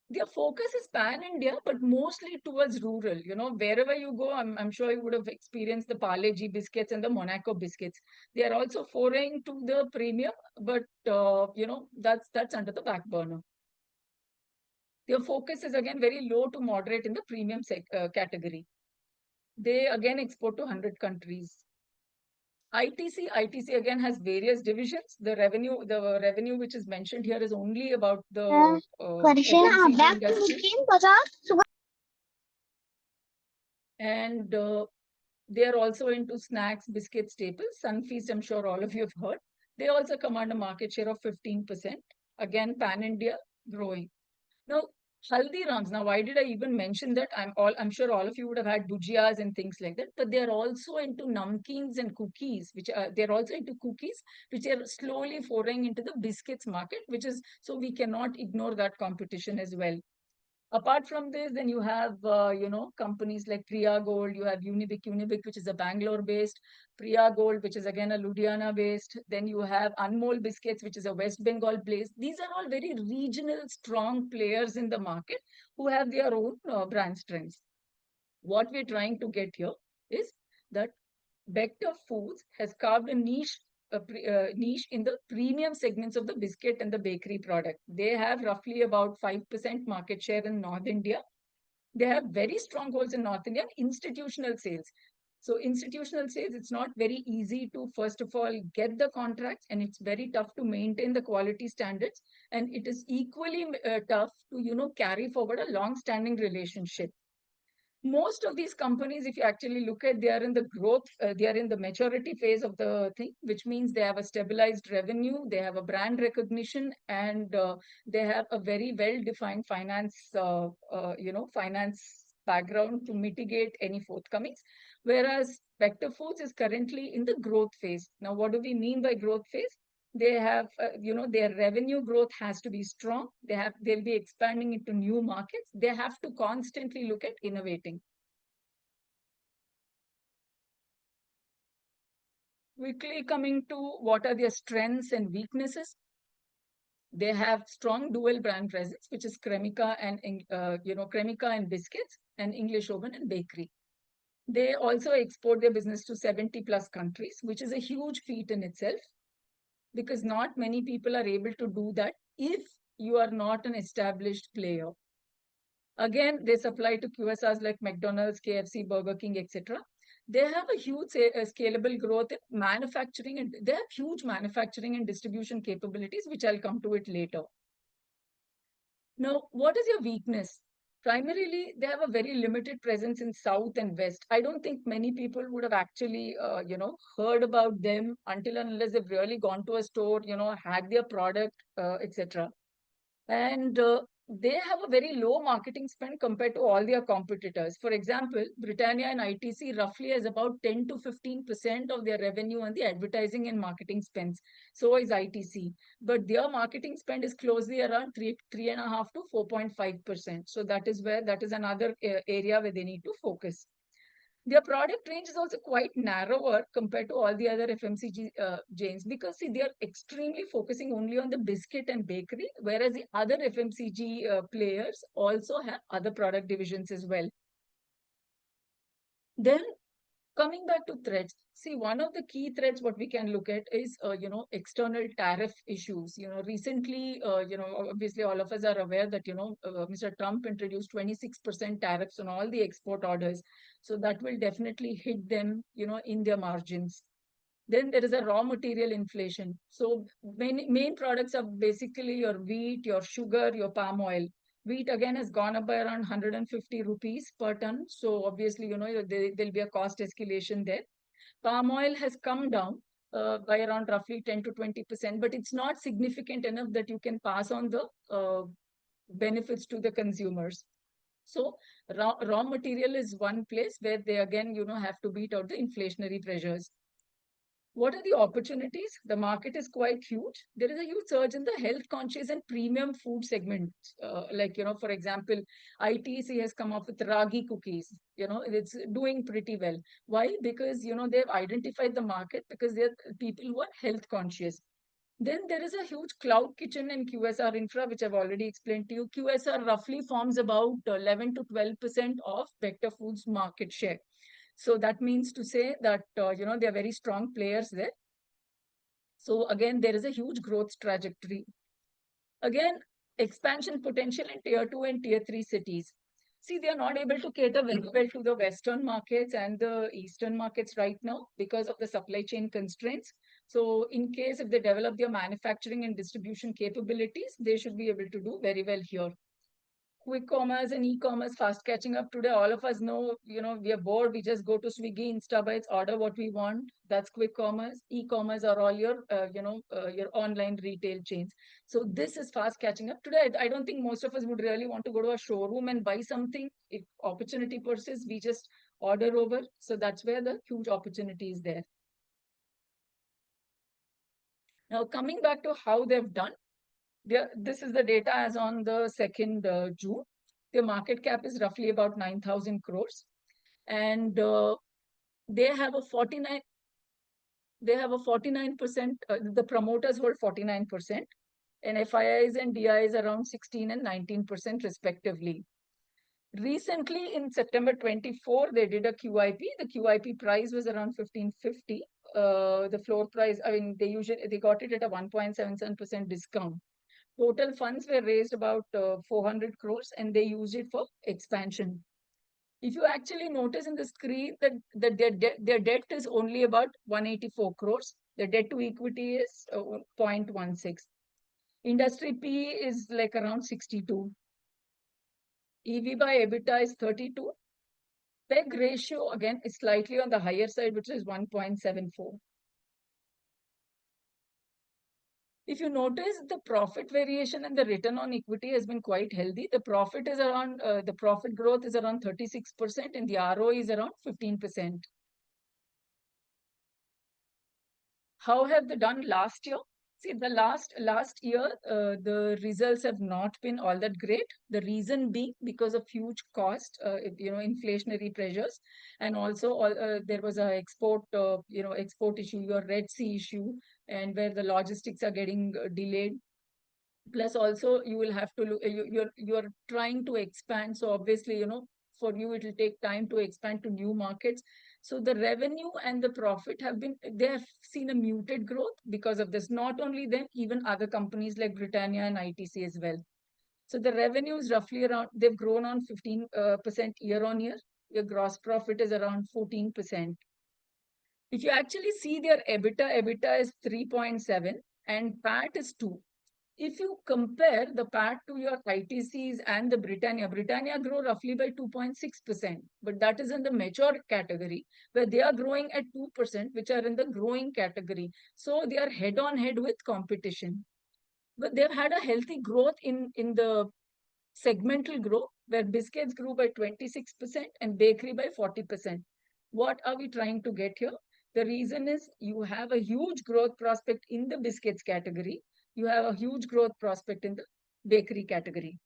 Their focus is pan-India, but mostly towards rural. You know, wherever you go, I'm sure you would have experienced the Parle-G biscuits and the Monaco biscuits. They are also foraying to the premium, but you know, that's under the back burner. Their focus is again very low to moderate in the premium category. They again export to 100 countries. ITC again has various divisions. The revenue which is mentioned here is only about the FMCG industry. And they are also into snacks, biscuits, staples. Sunfeast, I'm sure all of you have heard. They also command a market share of 15%. Again, pan-India, growing. Now, Haldiram's. Now, why did I even mention that? I'm sure all of you would have had bhujiyas and things like that. But they're also into namkeens and cookies, they're also into cookies, which are slowly foraying into the biscuits market, so we cannot ignore that competition as well. Apart from this, then you have, companies like Priya Gold, you have Unibic, which is a Bangalore-based, Priya Gold, which is again a Ludhiana-based. Then you have Anmol Biscuits, which is a West Bengal-based. These are all very regional, strong players in the market who have their own brand strengths. What we're trying to get here is that Bector Foods has carved a niche in the premium segments of the biscuit and the bakery product. They have roughly about 5% market share in North India. They have very strong holds in North India, institutional sales. So institutional sales, it's not very easy to, first of all, get the contracts, and it's very tough to maintain the quality standards. And it is equally tough to, carry forward a long-standing relationship. Most of these companies, if you actually look at, they are in the growth, they are in the maturity phase of the thing, which means they have a stabilized revenue, they have a brand recognition, and they have a very well-defined finance background to mitigate any forthcomings. Whereas Bector Foods is currently in the growth phase. Now, what do we mean by growth phase? They have, their revenue growth has to be strong. They'll be expanding into new markets. They have to constantly look at innovating. Quickly coming to what are their strengths and weaknesses. They have strong dual brand presence, which is Cremica and biscuits, and English Oven and bakery. They also export their business to 70 plus countries, which is a huge feat in itself, because not many people are able to do that if you are not an established player. Again, they supply to QSRs like McDonald's, KFC, Burger King, etc. They have a huge scalable growth in manufacturing, and they have huge manufacturing and distribution capabilities, which I'll come to it later. Now, what is your weakness? Primarily, they have a very limited presence in South and West. I don't think many people would have actually, heard about them until and unless they've really gone to a store, had their product, etc. And they have a very low marketing spend compared to all their competitors. For example, Britannia and ITC roughly has about 10 to 15% of their revenue on the advertising and marketing spends. So is ITC. But their marketing spend is closely around 3.5 to 4.5%. So that is another area where they need to focus. Their product range is also quite narrower compared to all the other FMCG chains, because see, they are extremely focusing only on the biscuit and bakery, whereas the other FMCG players also have other product divisions as well. Then Coming back to threats, see, one of the key threats what we can look at is, external tariff issues. Recently, obviously all of us are aware that, Mr. Trump introduced 26% tariffs on all the export orders. So that will definitely hit them, in their margins. Then there is a raw material inflation. So main products are basically your wheat, your sugar, your palm oil. Wheat again has gone up by around 150 rupees per ton. So obviously, there'll be a cost escalation there. Palm oil has come down by around roughly 10 to 20%, but it's not significant enough that you can pass on the benefits to the consumers. So raw material is one place where they again, have to beat out the inflationary pressures. What are the opportunities? The market is quite huge. There is a huge surge in the health conscious and premium food segment. For example, ITC has come up with ragi cookies. It's doing pretty well. Why? Because, they've identified the market because they're people who are health conscious. Then there is a huge cloud kitchen and QSR infra, which I've already explained to you. QSR roughly forms about 11 to 12% of Bector Foods market share. So that means to say that, they're very strong players there. So again, there is a huge growth trajectory. Again, expansion potential in tier 2 and tier 3 cities. See, they are not able to cater very well to the Western markets and the Eastern markets right now because of the supply chain constraints. So in case if they develop their manufacturing and distribution capabilities, they should be able to do very well here. Quick commerce and e-commerce fast catching up today. All of us know, we are bored. We just go to Swiggy, Instabites, order what we want. That's quick commerce. E-commerce are all your, your online retail chains. So this is fast catching up today. I don't think most of us would really want to go to a showroom and buy something. If opportunity persists, we just order over. So that's where the huge opportunity is there. Now, coming back to how they've done. This is the data as on the 2nd June. The market cap is roughly about 9,000 crores. And they have a 49%, the promoters hold 49%, and FIIs and DIs around 16 and 19% respectively. Recently, in September 24, they did a QIP. The QIP price was around 1550. The floor price, they got it at a 1.77% discount. Total funds were raised about 400 crores and they used it for expansion. If you actually notice in the screen that their debt is only about 184 crores. The debt to equity is 0.16. Industry P is like around 62. EV by EBITDA is 32. PEG ratio again is slightly on the higher side, which is 1.74. If you notice, the profit variation and the return on equity has been quite healthy. The profit is around, the profit growth is around 36% and the ROE is around 15%. How have they done last year? See, the last year, the results have not been all that great. The reason being because of huge cost, inflationary pressures, and also there was a export issue, your Red Sea issue, and where the logistics are getting delayed. Plus, also you will have to look. You're trying to expand, so obviously, for you it will take time to expand to new markets. So the revenue and the profit they have seen a muted growth because of this. Not only them, even other companies like Britannia and ITC as well. So the revenue is roughly around, they've grown on 15% year on year. Your gross profit is around 14%. If you actually see their EBITDA is 3.7 and PAT is 2. If you compare the PAT to your ITCs and the Britannia grow roughly by 2.6%, but that is in the mature category where they are growing at 2%, which are in the growing category. So they are head on head with competition. But they've had a healthy growth in the segmental growth where biscuits grew by 26% and bakery by 40%. What are we trying to get here? The reason is you have a huge growth prospect in the biscuits category. You have a huge growth prospect in the bakery category.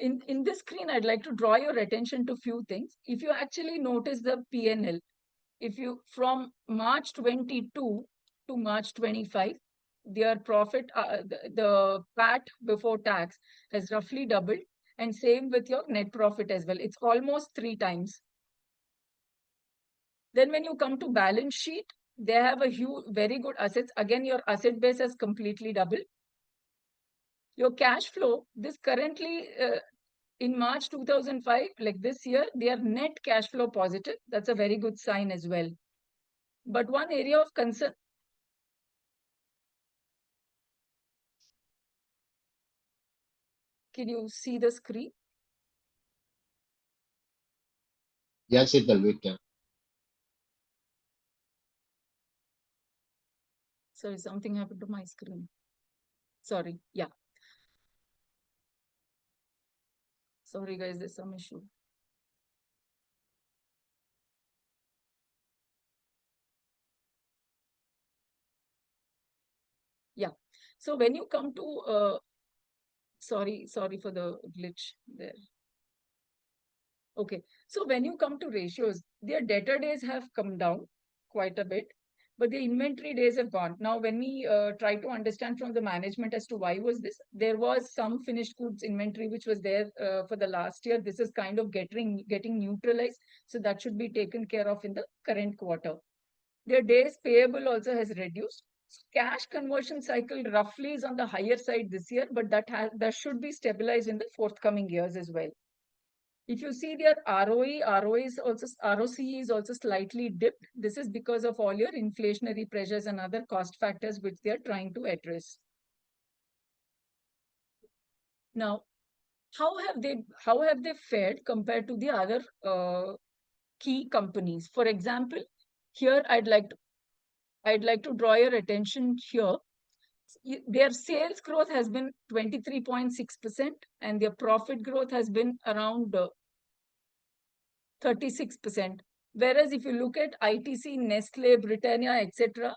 In this screen, I'd like to draw your attention to a few things. If you actually notice the P&L, from March 22 to March 25, their profit, the PAT before tax has roughly doubled. And same with your net profit as well. It's almost 3 times. Then when you come to balance sheet, they have a huge, very good assets. Again, your asset base has completely doubled. Your cash flow, this currently in March 2005, like this year, they are net cash flow positive. That's a very good sign as well. But one area of concern. Can you see the screen? Yes, it will, Victor. Sorry, something happened to my screen. Sorry, yeah. Sorry, guys, there's some issue. Yeah. So when you come to, sorry for the glitch there. Okay. So when you come to ratios, their debtor days have come down quite a bit, but the inventory days have gone. Now, when we try to understand from the management as to why was this, there was some finished goods inventory which was there for the last year. This is kind of getting neutralized. So that should be taken care of in the current quarter. Their days payable also has reduced. Cash conversion cycle roughly is on the higher side this year, but that should be stabilized in the forthcoming years as well. If you see their ROE is also, ROCE is also slightly dipped. This is because of all your inflationary pressures and other cost factors which they are trying to address. Now, how have they fared compared to the other key companies? For example, here I'd like to draw your attention here. Their sales growth has been 23.6% and their profit growth has been around 36%. Whereas if you look at ITC, Nestle, Britannia, etc.,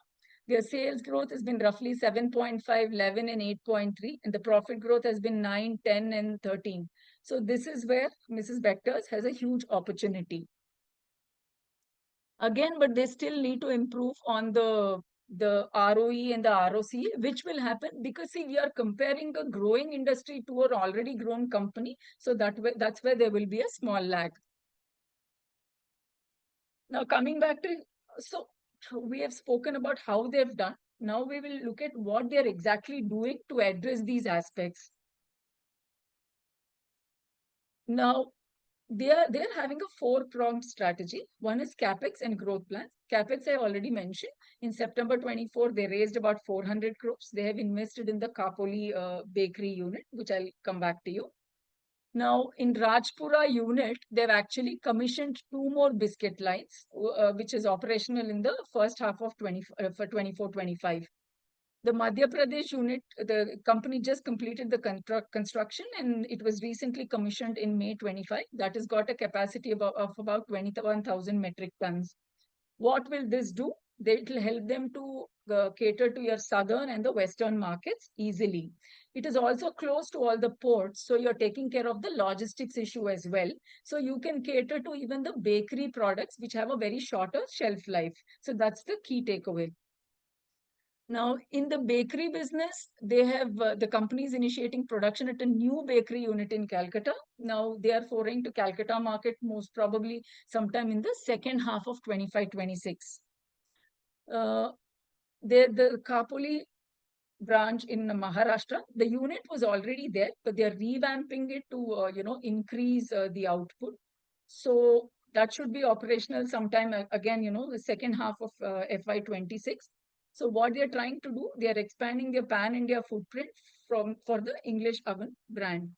their sales growth has been roughly 7.5, 11, and 8.3, and the profit growth has been 9, 10, and 13. So this is where Mrs. Bector's has a huge opportunity. Again, but they still need to improve on the ROE and the ROC, which will happen because see, we are comparing a growing industry to an already grown company. So that's where there will be a small lag. Now coming back to, so we have spoken about how they've done. Now we will look at what they're exactly doing to address these aspects. Now, they're having a 4-pronged strategy. One is capex and growth plans. Capex I already mentioned. In September 24, they raised about 400 crores. They have invested in the Kapoli bakery unit, which I'll come back to you. Now, in Rajpura unit, they've actually commissioned 2 more biscuit lines, which is operational in the first half of 24-25. The Madhya Pradesh unit, the company just completed the construction and it was recently commissioned in May 25. That has got a capacity of about 21,000 metric tons. What will this do? It will help them to cater to your southern and the western markets easily. It is also close to all the ports, so you're taking care of the logistics issue as well. So you can cater to even the bakery products, which have a very shorter shelf life. So that's the key takeaway. Now, in the bakery business, they have the company is initiating production at a new bakery unit in Calcutta. Now, they are foraying to Calcutta market most probably sometime in the second half of 25-26. The Kapoli branch in Maharashtra, the unit was already there, but they are revamping it to increase the output. So that should be operational sometime again, the second half of FY26. So what they're trying to do, they are expanding their pan-India footprint for the English oven brand.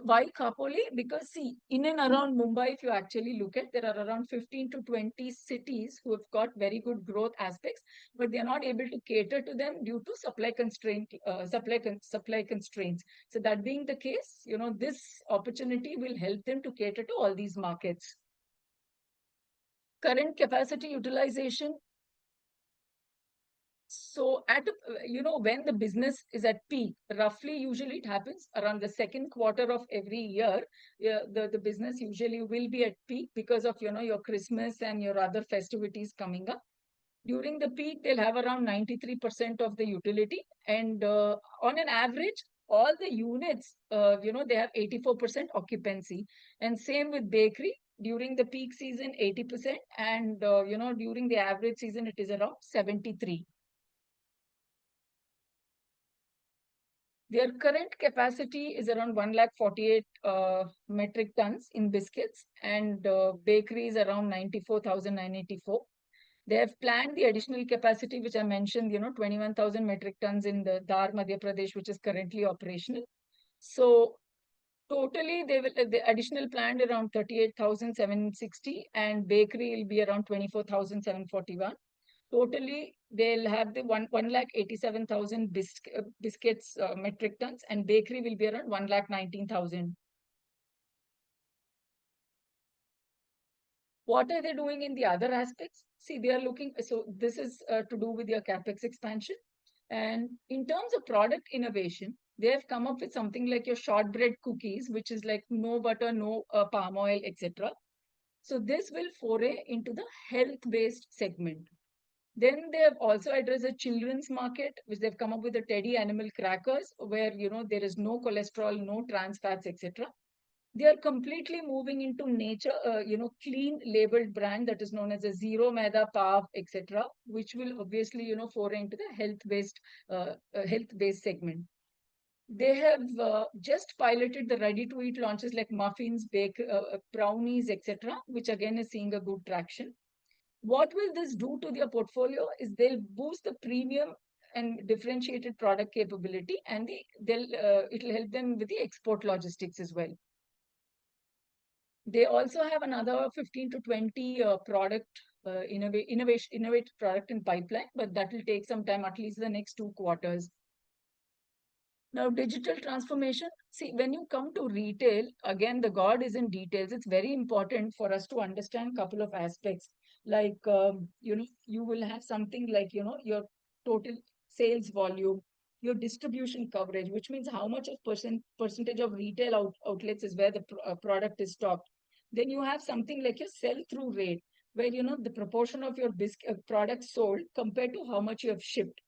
Why Kapoli? Because see, in and around Mumbai, if you actually look at, there are around 15 to 20 cities who have got very good growth aspects, but they are not able to cater to them due to supply constraints. So that being the case, this opportunity will help them to cater to all these markets. Current capacity utilization. So when the business is at peak, roughly usually it happens around the second quarter of every year. The business usually will be at peak because of your Christmas and your other festivities coming up. During the peak, they'll have around 93% of the utility, and on an average, all the units, they have 84% occupancy. And same with bakery. During the peak season, 80%. And, during the average season, it is around 73. Their current capacity is around 148 metric tons in biscuits, and bakery is around 94,984. They have planned the additional capacity, which I mentioned, 21,000 metric tons in the Dar, Madhya Pradesh, which is currently operational. So totally, they will the additional planned around 38,760, and bakery will be around 24,741. Totally, they'll have the 1,87,000 biscuits metric tons, and bakery will be around 1,19,000. What are they doing in the other aspects? See, they are looking, so this is to do with their capex expansion. And in terms of product innovation, they have come up with something like your shortbread cookies, which is like no butter, no palm oil, etc. So this will foray into the health-based segment. Then they have also addressed the children's market, which they've come up with the Teddy animal crackers, where there is no cholesterol, no trans fats, etc. They are completely moving into nature, clean labeled brand that is known as a zero maida pav, etc., which will obviously foray into the health-based segment. They have just piloted the ready-to-eat launches like muffins, brownies, etc., which again is seeing a good traction. What will this do to their portfolio is they'll boost the premium and differentiated product capability, and it'll help them with the export logistics as well. They also have another 15 to 20 innovate product in pipeline, but that will take some time, at least the next 2 quarters. Now, digital transformation. See, when you come to retail, again, the God is in details. It's very important for us to understand a couple of aspects. Like, you will have something like, your total sales volume, your distribution coverage, which means how much of percentage of retail outlets is where the product is stocked. Then you have something like your sell-through rate, where, the proportion of your products sold compared to how much you have shipped.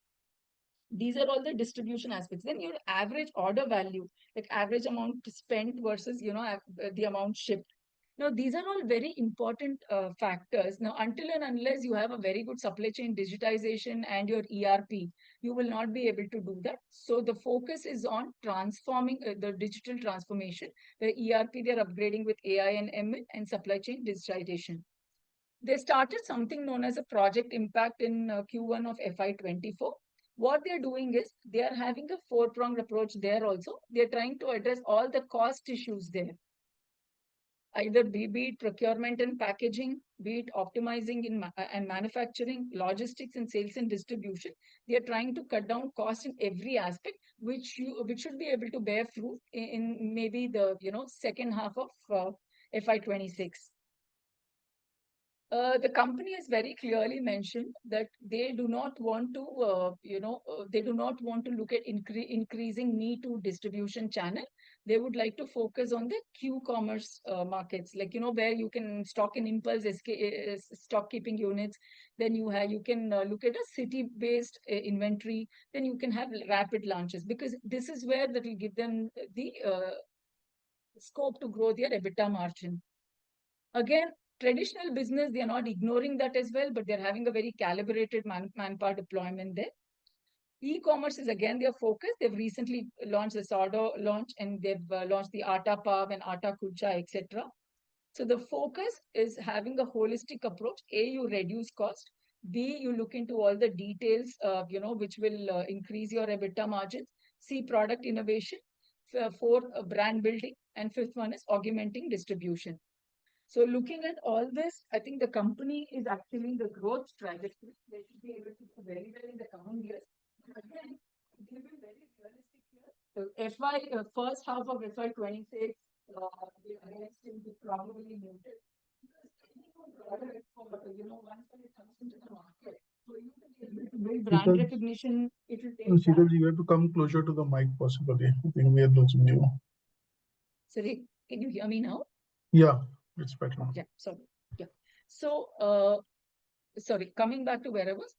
These are all the distribution aspects. Then your average order value, like average amount spent versus, the amount shipped. Now, these are all very important factors. Now, until and unless you have a very good supply chain digitization and your ERP, you will not be able to do that. So the focus is on transforming the digital transformation. The ERP, they're upgrading with AI and ML and supply chain digitization. They started something known as a project impact in Q1 of FY24. What they're doing is they are having a 4-pronged approach there also. They're trying to address all the cost issues there. Either be it procurement and packaging, be it optimizing and manufacturing, logistics and sales and distribution. They are trying to cut down costs in every aspect, which should be able to bear fruit in maybe the second half of FY26. The company has very clearly mentioned that they do not want to, they do not want to look at increasing me-too distribution channel. They would like to focus on the Q-commerce markets, like, where you can stock in impulse stock keeping units. Then you can look at a city-based inventory. Then you can have rapid launches, because this is where that will give them the scope to grow their EBITDA margin. Again, traditional business, they are not ignoring that as well, but they're having a very calibrated manpower deployment there. E-commerce is again their focus. They've recently launched the sourdough launch, and they've launched the atta pav and atta kulcha, etc. So the focus is having a holistic approach. A, you reduce cost. B, you look into all the details, which will increase your EBITDA margins. C, product innovation. 4, brand building. And 5th one is augmenting distribution. So looking at all this, I think the company is actually in the growth trajectory. They should be able to do very well in the coming years. Again, give them very realistic here. So first half of FY26, the against will be probably muted. Because once it comes into the market, so you can be able to build brand recognition. It will take time. You have to come closer to the mic, possibly. I think we are losing you. Sorry, can you hear me now? Yeah, it's better. Yeah, sorry. Yeah. So, sorry, coming back to where I was.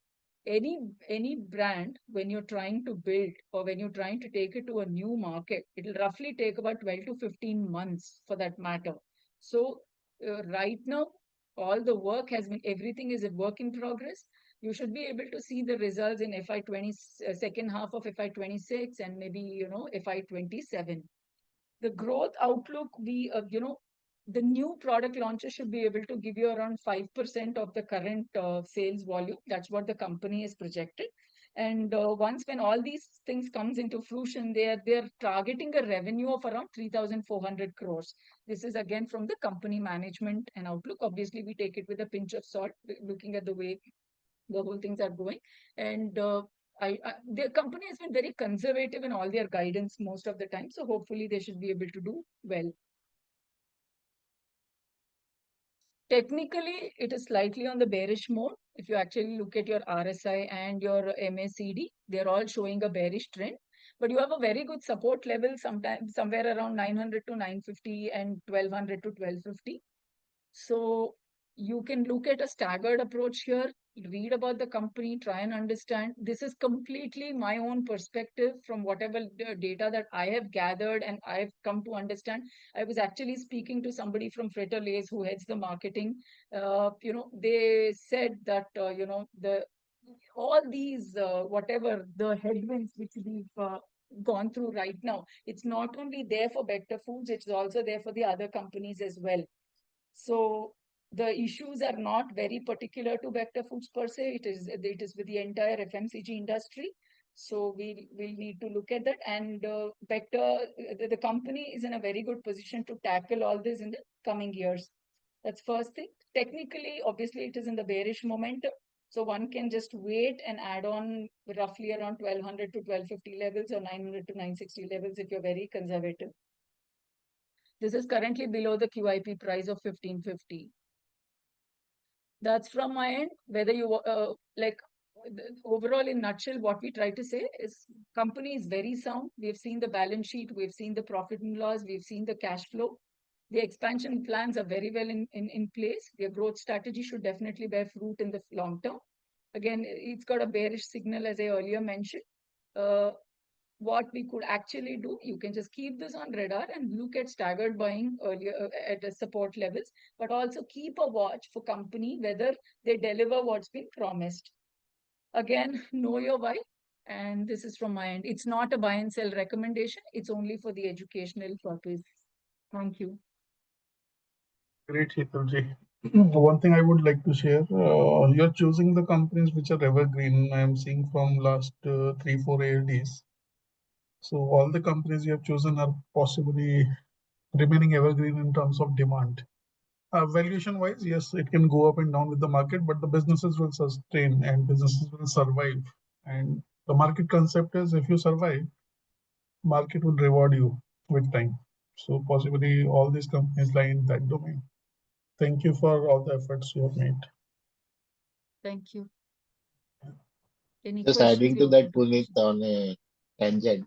any brand, when you're trying to build or when you're trying to take it to a new market, it'll roughly take about 12 to 15 months for that matter. So right now, all the work has been, everything is a work in progress. You should be able to see the results in FY20, second half of FY26 and maybe, FY27. The growth outlook, the new product launches should be able to give you around 5% of the current sales volume. That's what the company is projected. And once when all these things comes into fruition, they're targeting a revenue of around 3,400 crores. This is again from the company management and outlook. Obviously, we take it with a pinch of salt, looking at the way the whole things are going. And the company has been very conservative in all their guidance most of the time. So hopefully they should be able to do well. Technically, it is slightly on the bearish mode. If you actually look at your RSI and your MACD, they're all showing a bearish trend. But you have a very good support level, sometimes somewhere around 900 to 950 and 1200 to 1250. So you can look at a staggered approach here, read about the company, try and understand. This is completely my own perspective from whatever data that I have gathered and I've come to understand. I was actually speaking to somebody from Frito-Lay's who heads the marketing. They said that, all these, whatever the headwinds which we've gone through right now, it's not only there for Bector Foods, it's also there for the other companies as well. So the issues are not very particular to Bector Foods per se. It is with the entire FMCG industry. So we'll need to look at that. And Bector, the company is in a very good position to tackle all this in the coming years. That's first thing. Technically, obviously, it is in the bearish momentum. So one can just wait and add on roughly around 1200 to 1250 levels or 900 to 960 levels if you're very conservative. This is currently below the QIP price of 1550. That's from my end. Whether you overall in nutshell, what we try to say is company is very sound. We've seen the balance sheet, we've seen the profit and loss, we've seen the cash flow. The expansion plans are very well in place. Their growth strategy should definitely bear fruit in the long term. Again, it's got a bearish signal, as I earlier mentioned. What we could actually do, you can just keep this on radar and look at staggered buying earlier at the support levels, but also keep a watch for company whether they deliver what's been promised. Again, know your why. And this is from my end. It's not a buy and sell recommendation. It's only for the educational purpose. Thank you. Great, Sheetalji. One thing I would like to share, you're choosing the companies which are evergreen. I'm seeing from last 3-4 ALDs. So all the companies you have chosen are possibly remaining evergreen in terms of demand. Valuation wise, yes, it can go up and down with the market, but the businesses will sustain and businesses will survive. And the market concept is if you survive, market will reward you with time. So possibly all these companies lie in that domain. Thank you for all the efforts you have made. Thank you. Any Just questions? adding to that, Puneet, on a tangent,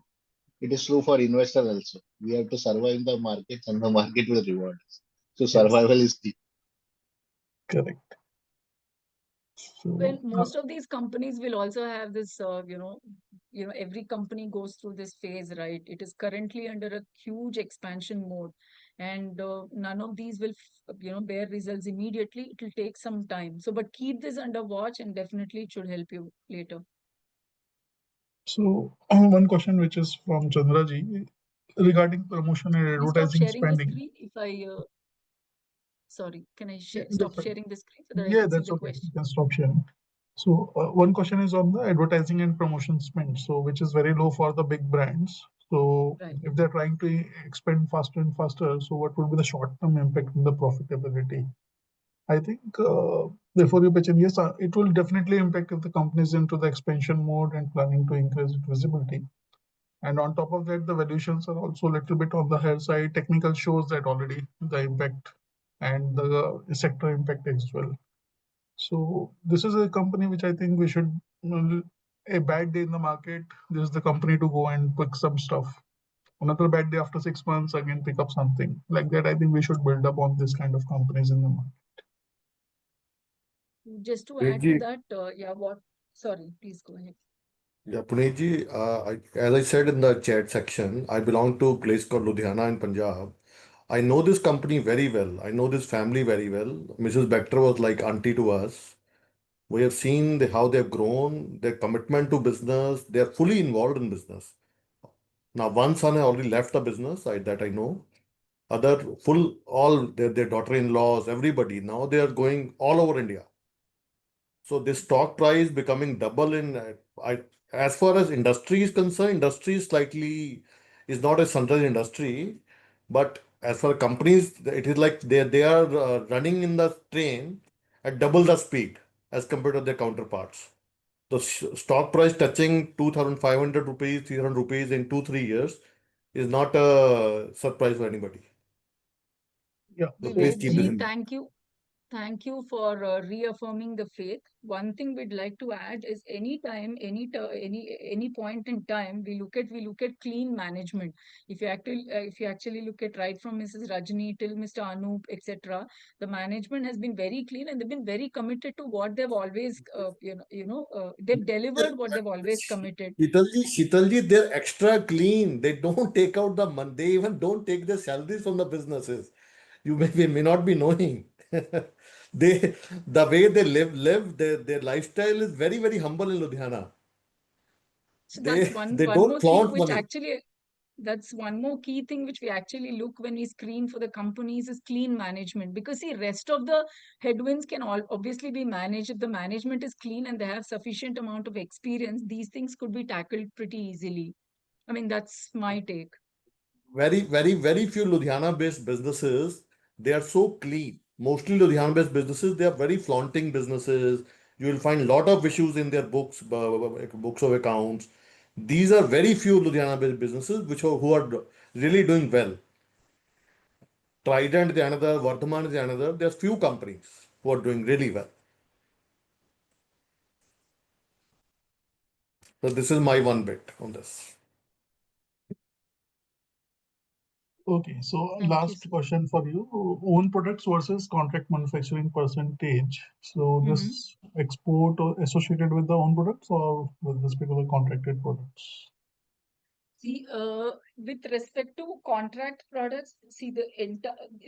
it is true for investor also. We have to survive the markets and the market will reward us. So survival is key. Correct. So, Well, most of these companies will also have this, every company goes through this phase, right? It is currently under a huge expansion mode, and none of these will, bear results immediately. It will take some time. So, but keep this under watch, and definitely it should help you later. So one question which is from Chandraji regarding promotion and Can you stop advertising sharing the spending. screen? If I, sorry, can I Yeah, stop that's fine. sharing the screen so that I Yeah, can see that's the okay. You question? can stop sharing. So one question is on the advertising and promotion spend, so which is very low for the big brands. So Right. if they're trying to expand faster and faster, so what would be the short-term impact on the profitability? I think before you pitch in, yes, it will definitely impact if the company is into the expansion mode and planning to increase its visibility. And on top of that, the valuations are also a little bit on the higher side. Technical shows that already the impact and the sector impact as well. So this is a company which I think we should, a bad day in the market, this is the company to go and pick some stuff. Another bad day after 6 months, again pick up something like that. I think we should build up on this kind of companies in the market. Just to add to that, Sorry, please go ahead. Yeah, Puneet as I said in the chat section, I belong to a place called Ludhiana in Punjab. I know this company very well. I know this family very well. Mrs. Bector was like auntie to us. We have seen how they've grown, their commitment to business. They're fully involved in business. Now, one son has already left the business, that I know. Other full, all their daughter-in-laws, everybody. Now they are going all over India. So this stock price becoming double in, as far as industry is concerned, industry is slightly is not a sunrise industry, but as for companies, it is like they are running in the train at double the speed as compared to their counterparts. The stock price touching 2,500 rupees, 300 rupees in 2-3 years is not a surprise for anybody. Yeah. So please keep this Vivek in ji, mind. thank you for reaffirming the faith. One thing we'd like to add is any time, any point in time, we look at clean management. If you actually look at right from Mrs. Rajni till Mr. Anup, etc., the management has been very clean and they've been very committed to what they've always, they've delivered what they've always committed. Shitalji, they're extra clean. They don't take out the money. They even don't take their salaries from the businesses. You may not be knowing. They the way they live their lifestyle is very, very humble in Ludhiana. So They that's they one don't more thing flaunt which money. actually that's one more key thing which we actually look when we screen for the companies is clean management, because see, rest of the headwinds can all obviously be managed. If the management is clean and they have sufficient amount of experience, these things could be tackled pretty easily. I mean, that's my take. Very, very, very few Ludhiana-based businesses, they are so clean. Mostly Ludhiana-based businesses, they are very flaunting businesses. You will find a lot of issues in their books of accounts. These are very few Ludhiana-based businesses who are really doing well. Trident is another, Vardhaman is another. There's few companies who are doing really well. So this is my one bit on this. Okay, so Thank you, last sir. question for you. Own products versus contract manufacturing percentage. So this export or associated with the own products or with respect to the contracted products? See, with respect to contract products, see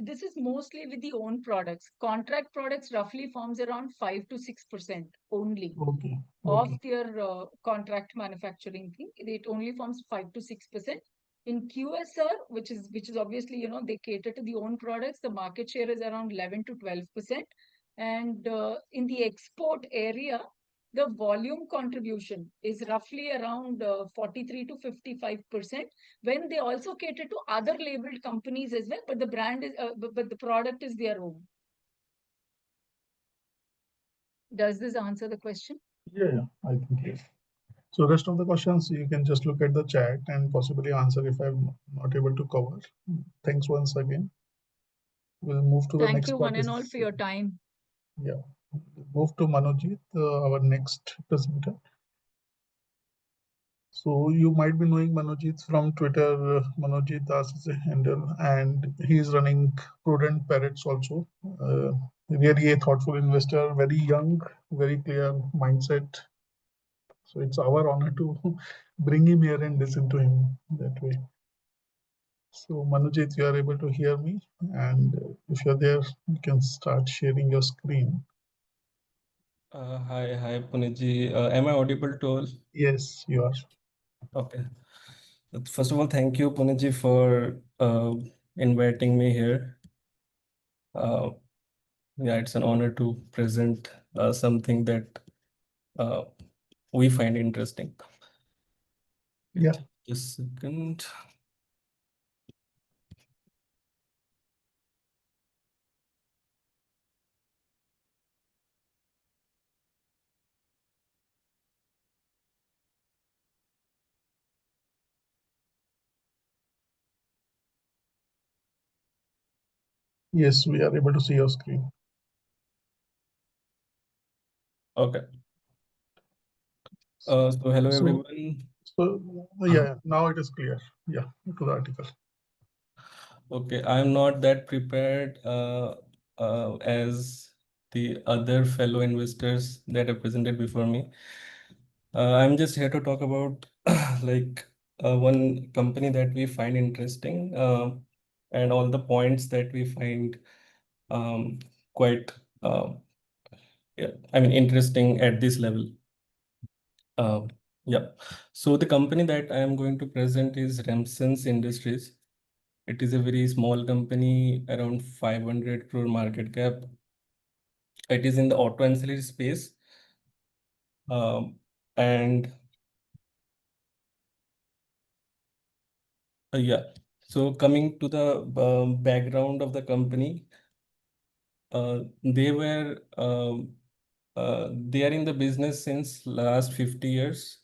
this is mostly with the own products. Contract products roughly forms around 5 to 6% only Okay, of okay. their contract manufacturing thing. It only forms 5 to 6%. In QSR, which is obviously, they cater to the own products, the market share is around 11 to 12%. And in the export area, the volume contribution is roughly around 43 to 55%, when they also cater to other labeled companies as well, but the brand is but the product is their own. Does this answer the question? Yeah, I think yes. So rest of the questions you can just look at the chat and possibly answer if I'm not able to cover. Thanks once again. We'll move to the Thank next you one and all for your participant. time. Yeah, move to Manojit, our next presenter. So you might be knowing Manojit from Twitter. Manojit Das is a handle, and he's running Prudent Parrots also. Really a thoughtful investor, very young, very clear mindset. So it's our honor to bring him here and listen to him that way. So Manojit, you are able to hear me, and if you're there, you can start sharing your screen. Hi, Puneetji. Am I audible to all? Yes, you are. Okay. First of all, thank you, Puneetji, for inviting me here. Yeah, it's an honor to present something that we find interesting. Yeah. Just a second. Yes, we are able to see your screen. Okay. So hello, So, everyone. yeah, now it is clear. Yeah, to the article. Okay, I'm not that prepared as the other fellow investors that have presented before me. I'm just here to talk about like one company that we find interesting and all the points that we find quite yeah, I mean interesting at this level. Uh, yeah. So the company that I am going to present is Remsons Industries. It is a very small company, around 500 crore market cap. It is in the auto ancillary space. And yeah, so coming to the background of the company, they were they are in the business since last 50 years.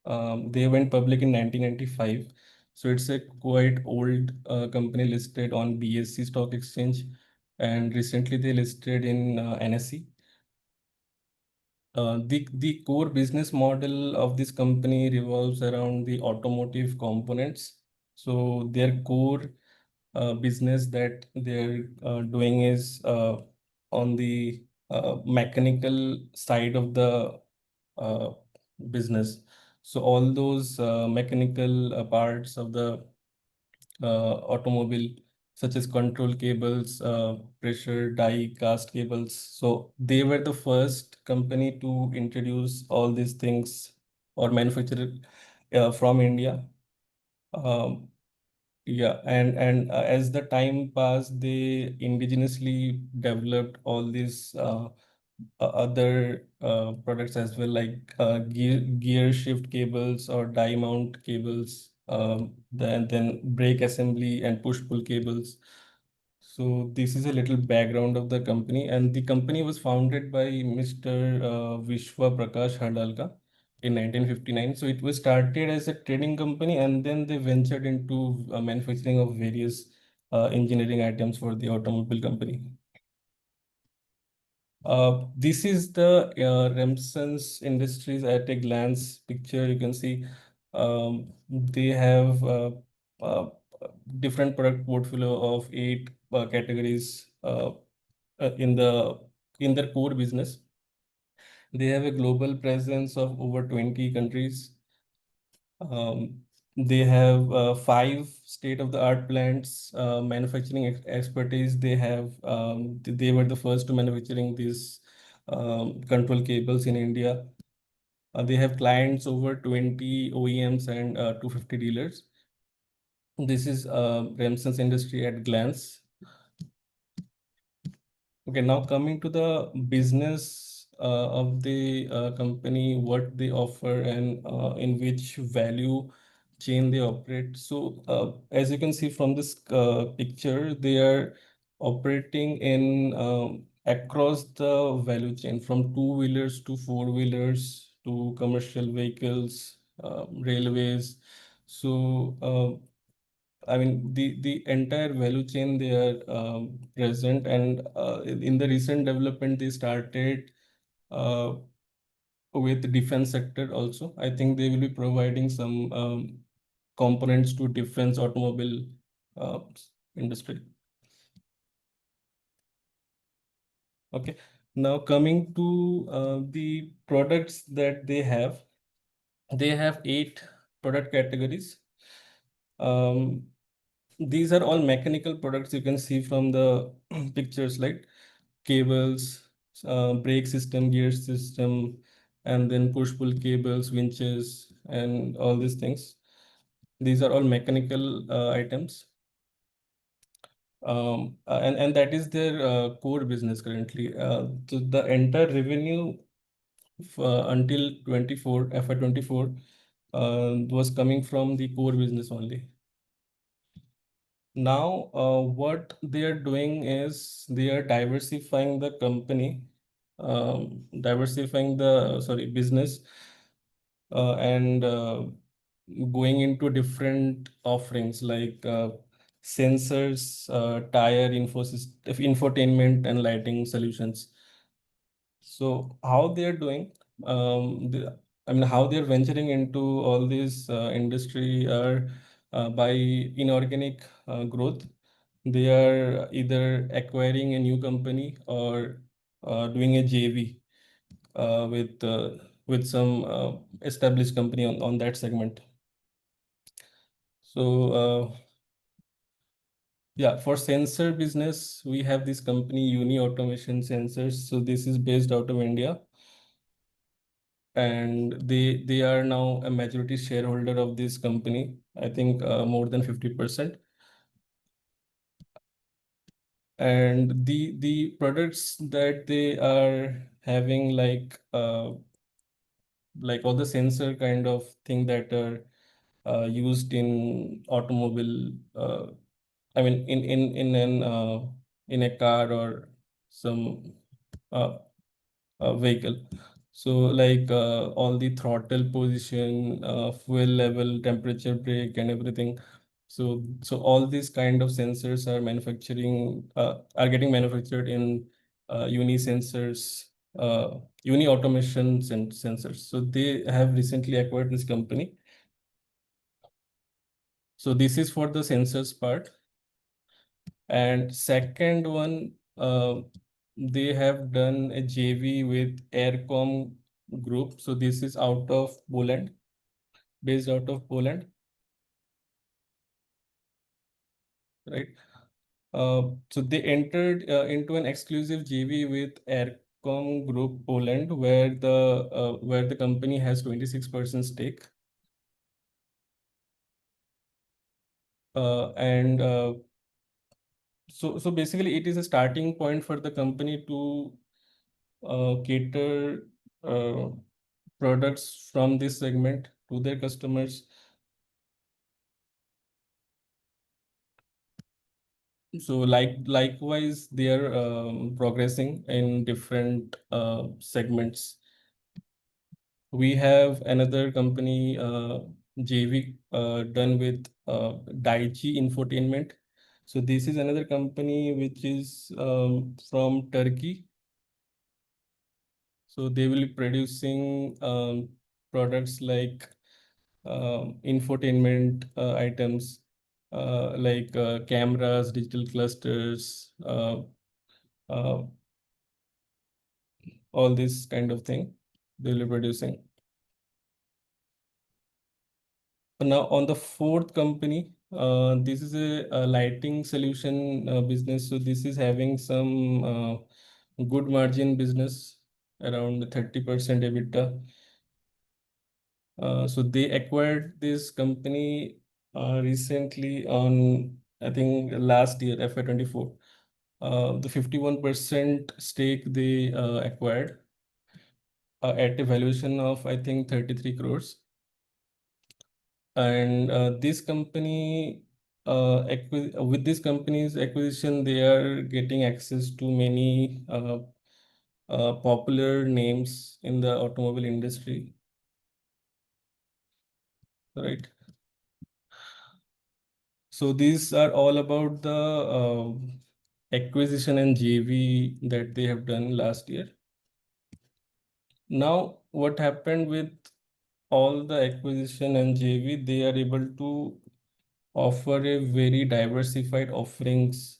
They went public in 1995. So it's a quite old company listed on BSC stock exchange, and recently they listed in NSE. The core business model of this company revolves around the automotive components. So their core business that they're doing is on the mechanical side of the uh, business. So all those mechanical parts of the automobile, such as control cables, pressure, die, cast cables. So they were the first company to introduce all these things or manufacture from India. Um, yeah, and as the time passed, they indigenously developed all these other products as well, like gear shift cables or die mount cables, then brake assembly and push pull cables. So this is a little background of the company, and the company was founded by Mr. Vishwa Prakash Hardalka in 1959. So it was started as a trading company, and then they ventured into manufacturing of various engineering items for the automobile company. This is the Remsons Industries at a glance picture. You can see they have uh, different product portfolio of 8 categories in their core business. They have a global presence of over 20 countries. Um, they have 5 state-of-the-art plants, manufacturing expertise. They have they were the first to manufacturing these control cables in India. They have clients over 20 OEMs and 250 dealers. This is Remsons Industry at glance. Okay, now coming to the business of the company, what they offer and in which value chain they operate. So as you can see from this picture, they are operating in across the value chain, from two-wheelers to four-wheelers to commercial vehicles, railways. So I mean, the entire value chain they are present, and in the recent development they started uh, with defense sector also. I think they will be providing some components to defense automobile uh, industry. Okay, now coming to the products that they have 8 product categories. These are all mechanical products you can see from the pictures, like cables, brake system, gear system, and then push-pull cables, winches, and all these things. These are all mechanical items. And that is their core business currently. So the entire revenue until 24, FY24 was coming from the core business only. Now, what they are doing is they are diversifying the company, diversifying the business, and going into different offerings like sensors, tire infotainment, and lighting solutions. So how they are doing, I mean, how they are venturing into all these industry are by inorganic growth. They are either acquiring a new company or doing a JV with with some established company on that segment. So yeah, for sensor business, we have this company Uni Automation Sensors. So this is based out of India, and they are now a majority shareholder of this company. I think more than 50%. And the products that they are having, like all the sensor kind of thing that are used in automobile, I mean in a car or some vehicle. So like all the throttle position, fuel level, temperature, brake, and everything. So all these kind of sensors are getting manufactured in Uni sensors, Uni automation sensors. So they have recently acquired this company. So this is for the sensors part. And second one, they have done a JV with Aircom Group. So this is out of Poland, based out of Poland, right? So they entered into an exclusive JV with Aircom Group Poland, where the company has 26% stake. And so basically, it is a starting point for the company to cater products from this segment to their customers. So likewise, they are progressing in different segments. We have another company, JV, done with Daichi Infotainment. So this is another company which is from Turkey. So they will be producing products like infotainment items, like cameras, digital clusters, uh, all this kind of thing they will be producing. Now on the fourth company, this is a lighting solution business. So this is having some good margin business, around 30% EBITDA. So they acquired this company recently on, I think, last year, FY24. The 51% stake they acquired at a valuation of, I think, 33 crores. And this company, with this company's acquisition, they are getting access to many popular names in the automobile industry, right? So these are all about the acquisition and JV that they have done last year. Now, what happened with all the acquisition and JV? They are able to offer a very diversified offerings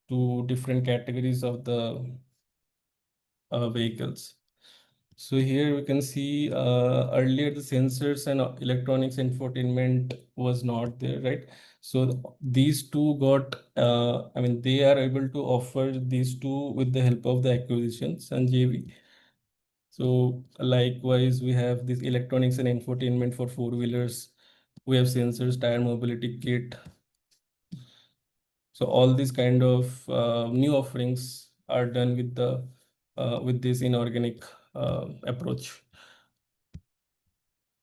to different categories of the vehicles. So here we can see earlier the sensors and electronics infotainment was not there, right? So these two got, I mean, they are able to offer these two with the help of the acquisitions and JV. So likewise, we have this electronics and infotainment for four-wheelers. We have sensors, tire mobility kit. So all these kind of new offerings are done with this inorganic approach.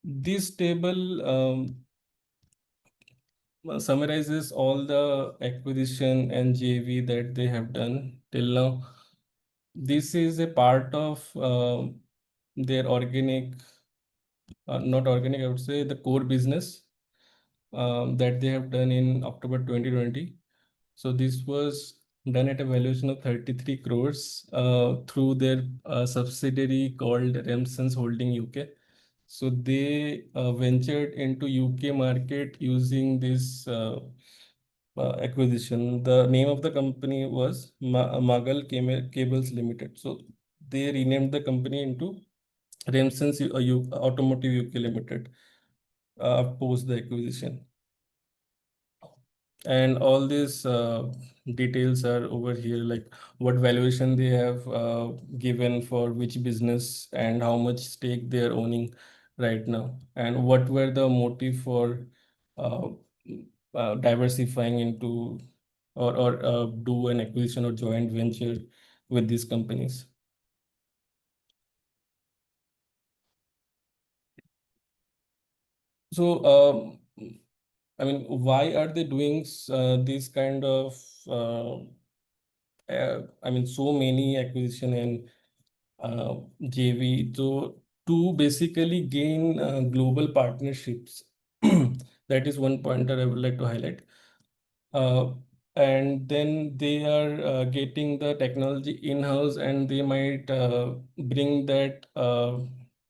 This table summarizes all the acquisition and JV that they have done till now. This is a part of their organic, not organic, I would say the core business that they have done in October 2020. So this was done at a valuation of 33 crores through their subsidiary called Remsons Holding UK. So they ventured into UK market using this acquisition. The name of the company was Magal Cables Limited. So they renamed the company into Remsons Automotive UK Limited post the acquisition. And all these details are over here, like what valuation they have given for which business and how much stake they are owning right now, and what were the motive for uh, diversifying into or do an acquisition or joint venture with these companies. So, I mean, why are they doing this kind of, I mean, so many acquisition and JV to basically gain global partnerships? That is one pointer I would like to highlight. And then they are getting the technology in-house, and they might bring that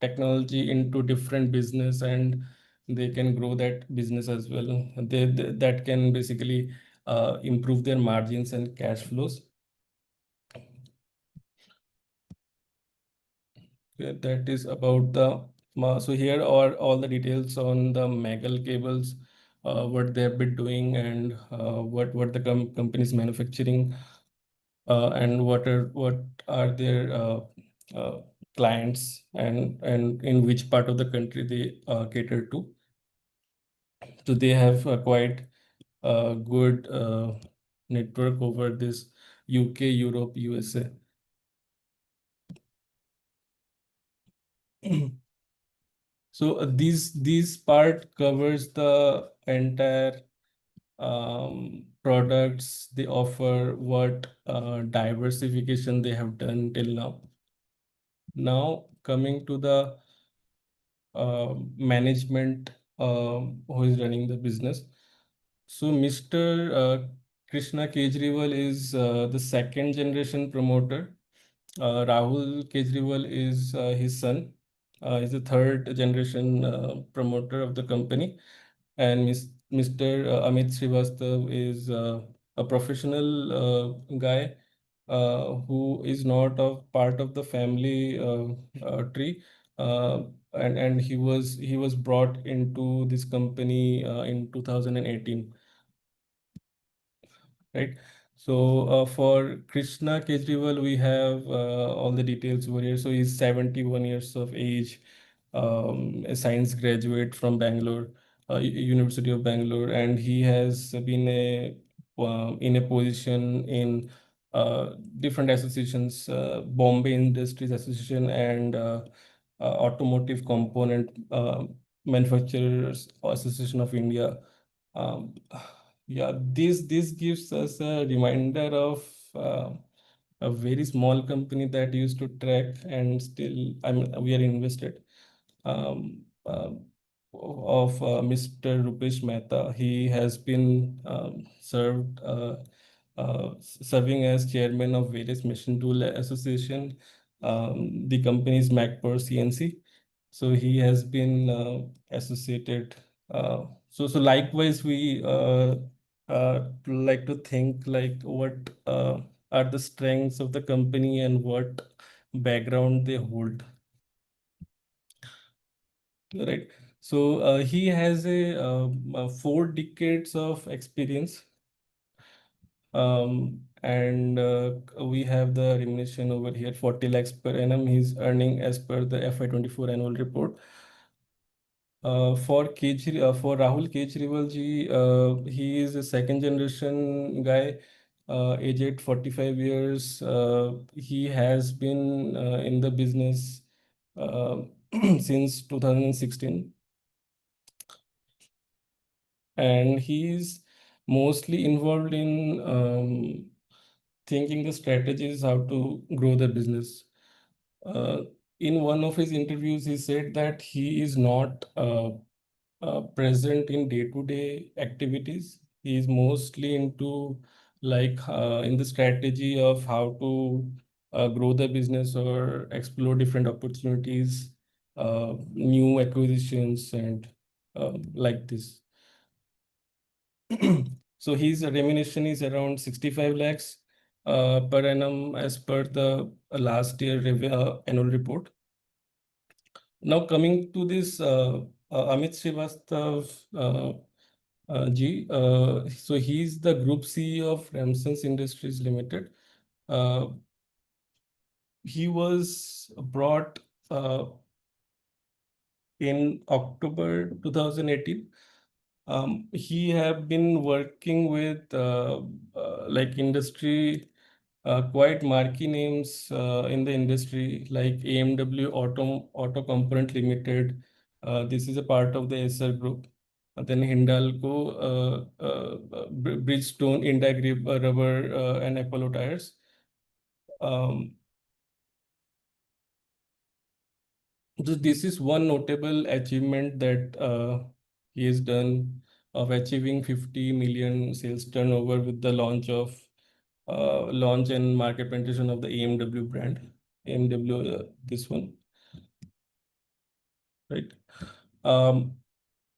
technology into different business, and they can grow that business as well. That can basically improve their margins and cash flows. Okay, that is about the so here are all the details on the Magle cables, what they have been doing, and what the company is manufacturing, and what are their clients, and in which part of the country they cater to. So they have a quite good network over this UK, Europe, USA. So these part covers the entire products they offer, what diversification they have done till now. Now coming to the management who is running the business. So Mr. Krishna Kejriwal is the second generation promoter. Rahul Kejriwal is his son. He's the third generation promoter of the company. And Mr. Amit Srivastav is a professional guy who is not a part of the family tree, and he was brought into this company in 2018, right? So for Krishna Kejriwal, we have all the details over here. So he's 71 years of age, a science graduate from Bangalore, University of Bangalore, and he has been in a position in different associations, Bombay Industries Association and Automotive Component Manufacturers Association of India. Um, yeah, this gives us a reminder of a very small company that used to track, and still, I mean, we are invested. Um, of Mr. Rupesh Mehta. He has been serving as chairman of various machine tool association. The company is MacPer CNC. So he has been associated. So likewise, we like to think like what are the strengths of the company and what background they hold. Right. So he has a 4 decades of experience, and we have the remuneration over here, 40 lakhs per annum. He's earning as per the FY24 annual report. For Rahul Kejriwal ji, he is a second generation guy, aged 45 years. He has been in the business since 2016, and he's mostly involved in thinking the strategies how to grow the business. Uh, in one of his interviews, he said that he is not present in day-to-day activities. He is mostly into like in the strategy of how to grow the business or explore different opportunities, new acquisitions, and like this. So his remuneration is around 65 lakhs per annum as per the last year annual report. Now coming to this Amit Srivastav ji, so he's the Group CEO of Remsons Industries Limited. He was brought in October 2018. He have been working with like industry quite marquee names in the industry like AMW Auto Component Limited. This is a part of the Acer Group. Then Hindalco, Bridgestone, India Rubber, and Apollo Tires. This is one notable achievement that he has done of achieving 50 million sales turnover with the launch and market penetration of the AMW brand. AMW, this one, right?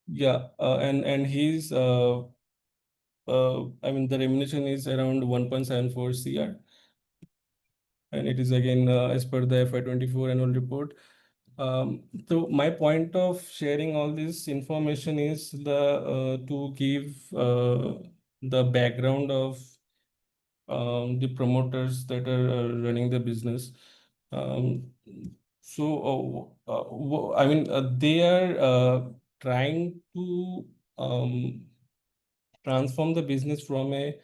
Yeah, and he's I mean the remuneration is around 1.74 CR, and it is again as per the FY24 annual report. So my point of sharing all this information is to give the background of the promoters that are running the business. I mean, they are trying to transform the business from a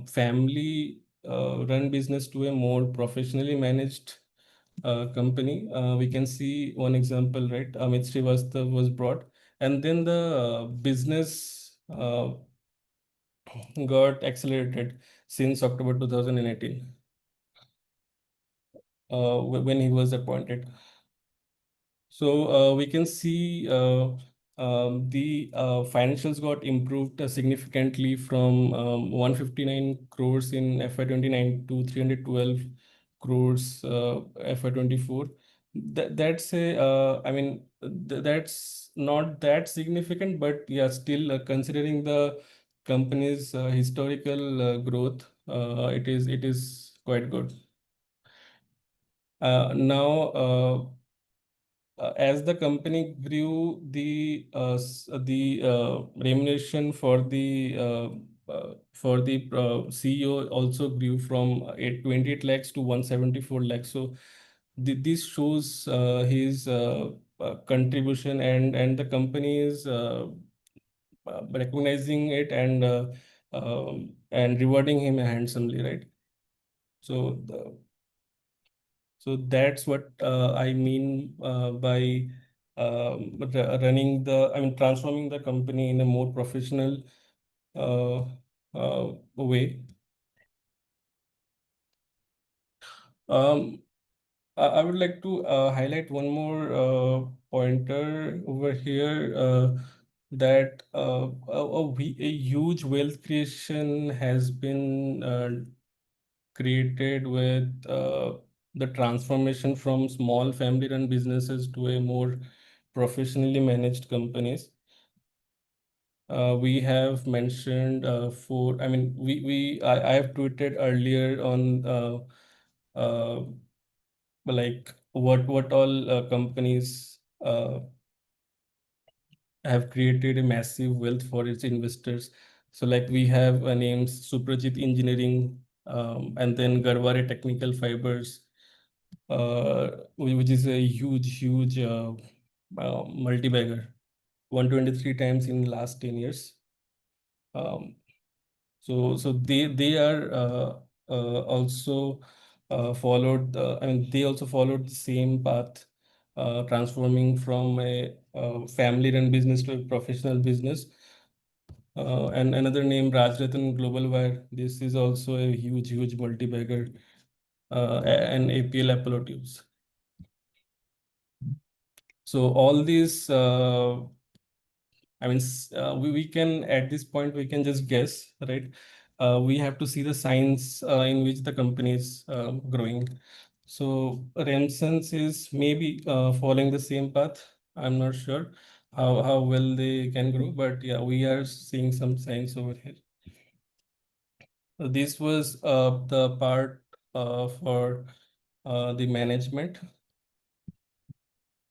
family run business to a more professionally managed company. We can see one example, right? Amit Srivastav was brought, and then the business got accelerated since October 2018 when he was appointed. So we can see the financials got improved significantly from 159 crores in FY29 to 312 crores FY24. That's a, I mean, that's not that significant, but yeah, still considering the company's historical growth, it is quite good. Now, as the company grew, the remuneration for the CEO also grew from 28 lakhs to 174 lakhs. So this shows his contribution, and the company is recognizing it and rewarding him handsomely, right? So so that's what I mean by transforming the company in a more professional way. I would like to highlight one more pointer over here, that a huge wealth creation has been created with the transformation from small family-run businesses to a more professionally managed companies. We have mentioned I mean, I have tweeted earlier on like what all companies have created a massive wealth for its investors. So like we have names Suprajit Engineering, and then Garware Technical Fibers, which is a huge multi-bagger, 123 times in last 10 years. So they are also followed. I mean, they also followed the same path, transforming from a family-run business to a professional business. And another name, Rajratan Global Wire. This is also a huge multi-bagger, and APL Apollo Tubes. So all these, I mean, we can, at this point, we can just guess, right? We have to see the signs in which the company is growing. So Remsons is maybe following the same path. I'm not sure how well they can grow, but yeah, we are seeing some signs over here. So this was the part for the management.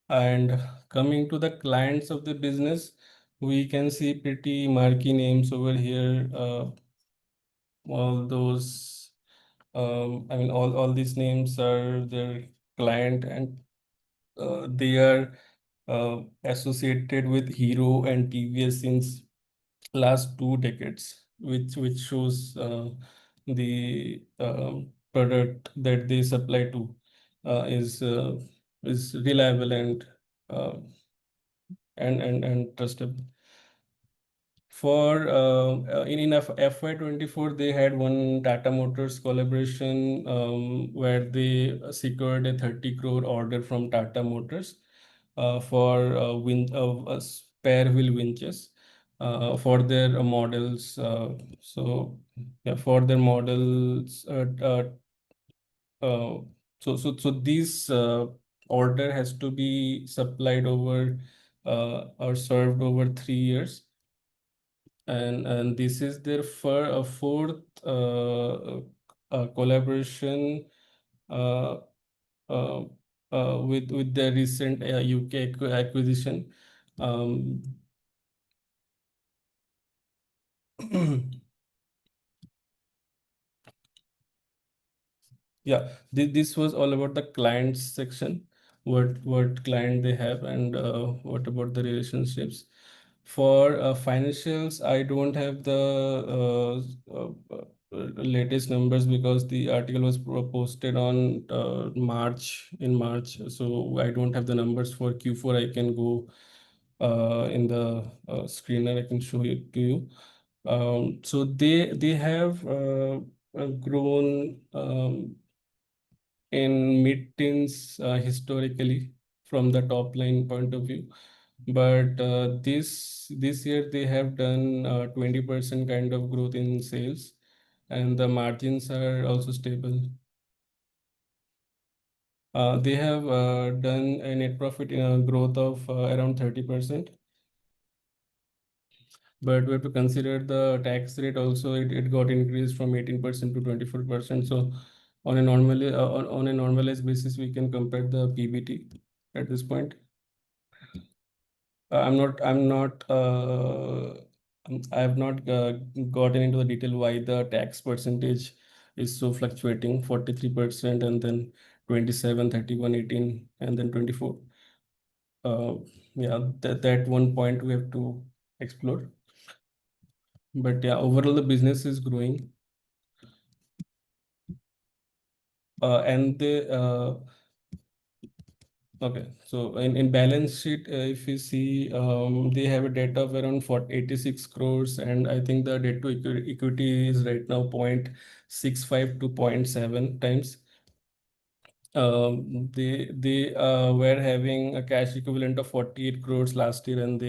And coming to the clients of the business, we can see pretty marquee names over here. All those, I mean, all these names are their client, and they are associated with Hero and TVS since last 2 decades, which shows the product that they supply to is reliable uh, and trustable. For in FY24, they had one Tata Motors collaboration where they secured a 30 crore order from Tata Motors for spare wheel winches for their models. So yeah, for their models, so these order has to be supplied over or served over 3 years, and this is their fourth collaboration uh, uh, with the recent UK acquisition. Um, Yeah, this was all about the clients section, what client they have, and what about the relationships. For financials, I don't have the latest numbers because the article was posted on in March, so I don't have the numbers for Q4. I can go in the screener, I can show it to you. So they have grown in mid-teens historically from the top line point of view. But this year they have done 20% kind of growth in sales, and the margins are also stable. They have done a net profit growth of around 30%. But we have to consider the tax rate also. It got increased from 18% to 24%. So on a on a normalized basis, we can compare the PBT at this point. I'm not I have not gotten into the detail why the tax percentage is so fluctuating, 43% and then 27, 31, 18, and then 24. Yeah, that one point we have to explore. But yeah, overall the business is growing. And the okay, so in balance sheet, if you see, they have a debt of around 86 crores, and I think the debt to equity is right now 0.65 to 0.7 times. They were having a cash equivalent of 48 crores last year, and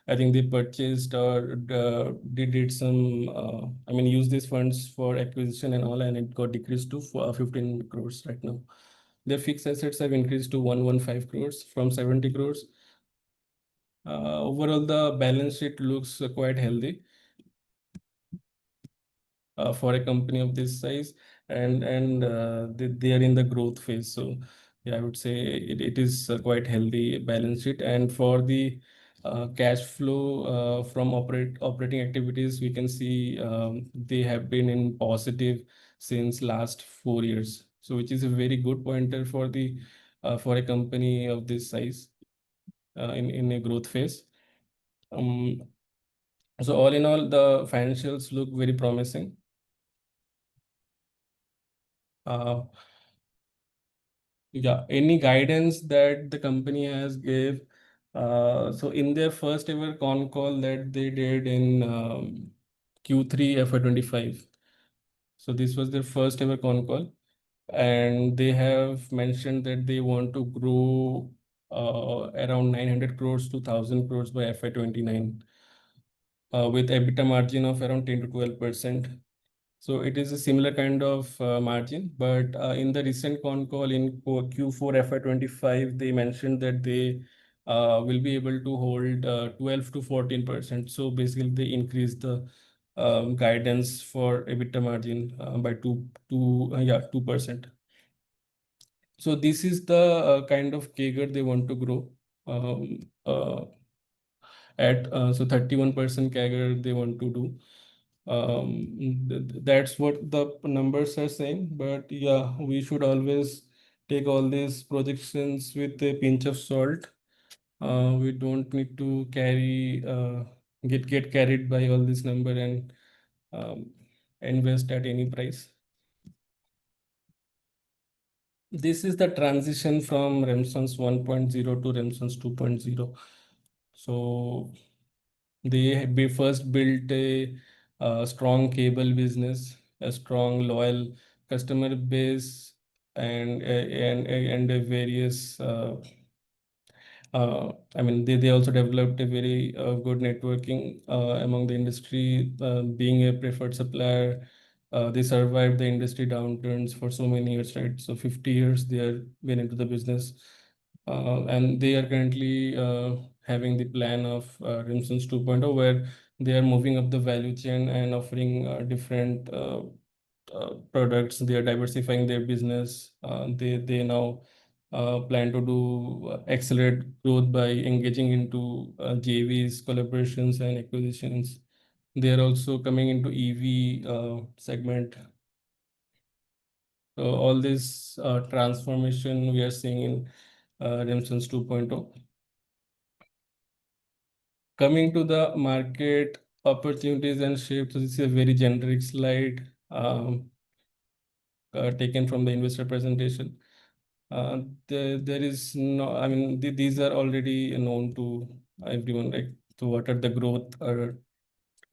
I think they purchased or they did some I mean use these funds for acquisition and all, and it got decreased to 15 crores right now. Their fixed assets have increased to 115 crores from 70 crores. Overall, the balance sheet looks quite healthy for a company of this size, and they are in the growth phase. So yeah, I would say it is a quite healthy balance sheet. And for the cash flow from operating activities, we can see they have been in positive since last 4 years. So which is a very good pointer for the for a company of this size in a growth phase. So all in all, the financials look very promising. Uh, Yeah, any guidance that the company has gave. So in their first ever con call that they did in Q3 FY25. So this was their first ever con call, and they have mentioned that they want to grow around 900 crores to 1000 crores by FY29 with EBITDA margin of around 10 to 12%. So it is a similar kind of margin, but in the recent con call in Q4 FY25, they mentioned that they will be able to hold 12 to 14%. So basically, they increased the guidance for EBITDA margin by 2%. So this is the kind of CAGR they want to grow at so 31% CAGR they want to do. That's what the numbers are saying. But yeah, we should always take all these projections with a pinch of salt. We don't need to get carried by all this number and um, invest at any price. This is the transition from remsons 1.0 to remsons 2.0. So they first built a strong cable business, a strong loyal customer base, and a various I mean, they also developed a very good networking among the industry, being a preferred supplier. They survived the industry downturns for so many years, right? So 50 years they are been into the business, and they are currently having the plan of Remsons 2.0, where they are moving up the value chain and offering different products. They are diversifying their business. They now plan to do accelerate growth by engaging into JVs, collaborations, and acquisitions. They are also coming into EV segment. So all this transformation we are seeing in Remsons 2.0. Coming to the market opportunities and shapes, so this is a very generic slide taken from the investor presentation. There is no, I mean, these are already known to everyone, like, so what are the growth or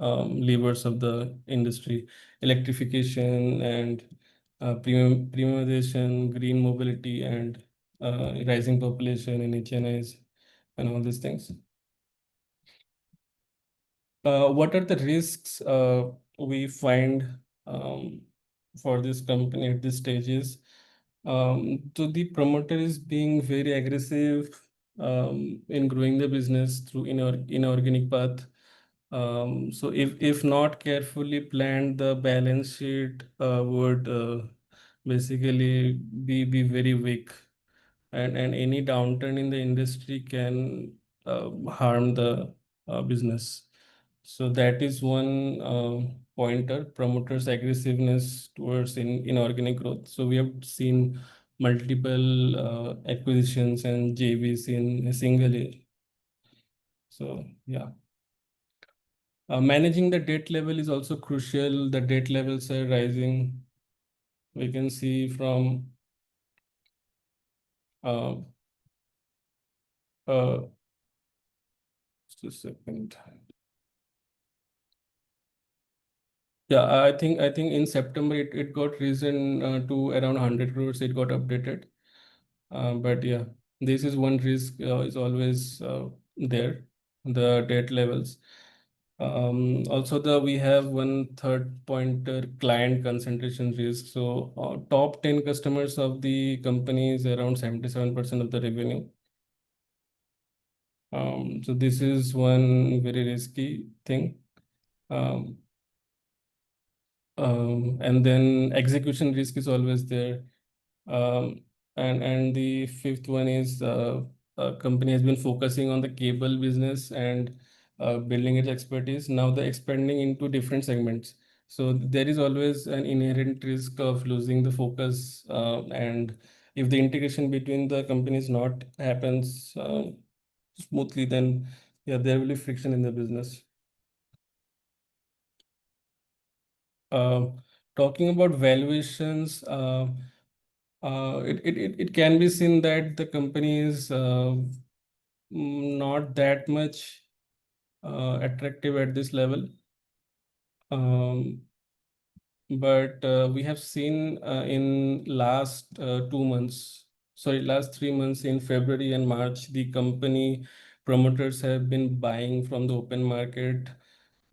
levers of the industry: electrification and premiumization, green mobility, and rising population in HNIs, and all these things. What are the risks we find for this company at this stages? So the promoter is being very aggressive in growing the business through inorganic path. So if not carefully planned, the balance sheet would basically be very weak, and any downturn in the industry can harm the business. So that is one pointer, promoters' aggressiveness towards inorganic growth. So we have seen multiple acquisitions and JVs in a single year. So yeah. Managing the debt level is also crucial. The debt levels are rising. We can see from uh, just a second. Yeah, I think in September it got risen to around 100 crores. It got updated. But yeah, this is one risk is always there, the debt levels. Also, we have one third pointer, client concentration risk. So top 10 customers of the company is around 77% of the revenue. So this is one very risky thing. And then execution risk is always there. And the fifth one is company has been focusing on the cable business and building its expertise. Now they're expanding into different segments. So there is always an inherent risk of losing the focus. And if the integration between the companies not happens smoothly, then yeah, there will be friction in the business. Talking about valuations, it can be seen that the company is not that much attractive at this level. But we have seen in last 2 months, sorry, last 3 months, in February and March, the company promoters have been buying from the open market.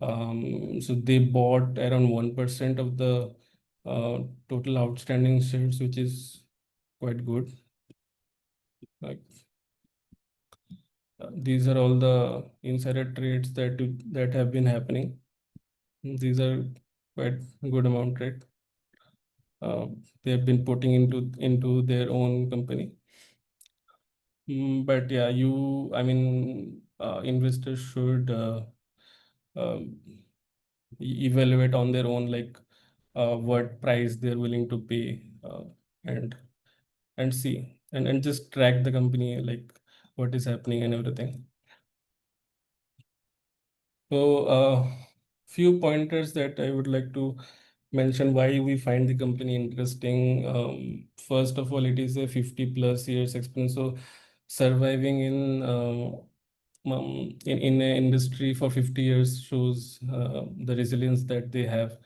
So they bought around 1% of the total outstanding shares, which is quite good. Like these are all the insider trades that have been happening. These are quite good amount, right? They have been putting into their own company. But yeah, investors should um, evaluate on their own, like what price they're willing to pay, and see and just track the company, like what is happening and everything. So few pointers that I would like to mention why we find the company interesting. First of all, it is a 50+ years experience. So surviving in an industry for 50 years shows the resilience that they have.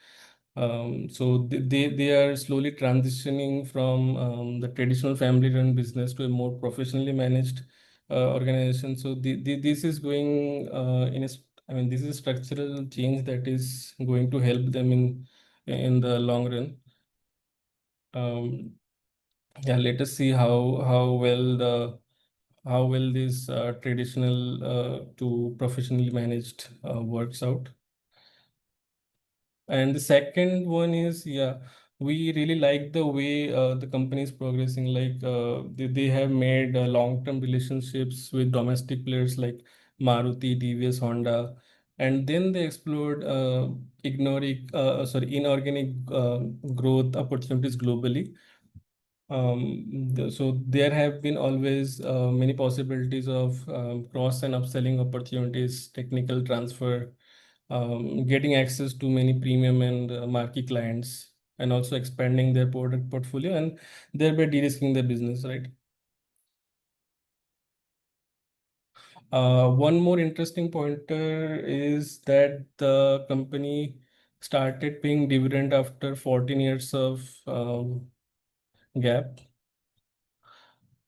So they are slowly transitioning from the traditional family-run business to a more professionally managed organization. So this is going this is a structural change that is going to help them in the long run. Yeah, let us see how well this traditional to professionally managed works out. And the second one is, yeah, we really like the way the company is progressing. Like they have made long-term relationships with domestic players like Maruti, TVS, Honda, and then they explored inorganic growth opportunities globally. So there have been always many possibilities of cross and upselling opportunities, technical transfer, getting access to many premium and marquee clients, and also expanding their product portfolio and thereby de-risking their business, right? One more interesting pointer is that the company started paying dividend after 14 years of gap.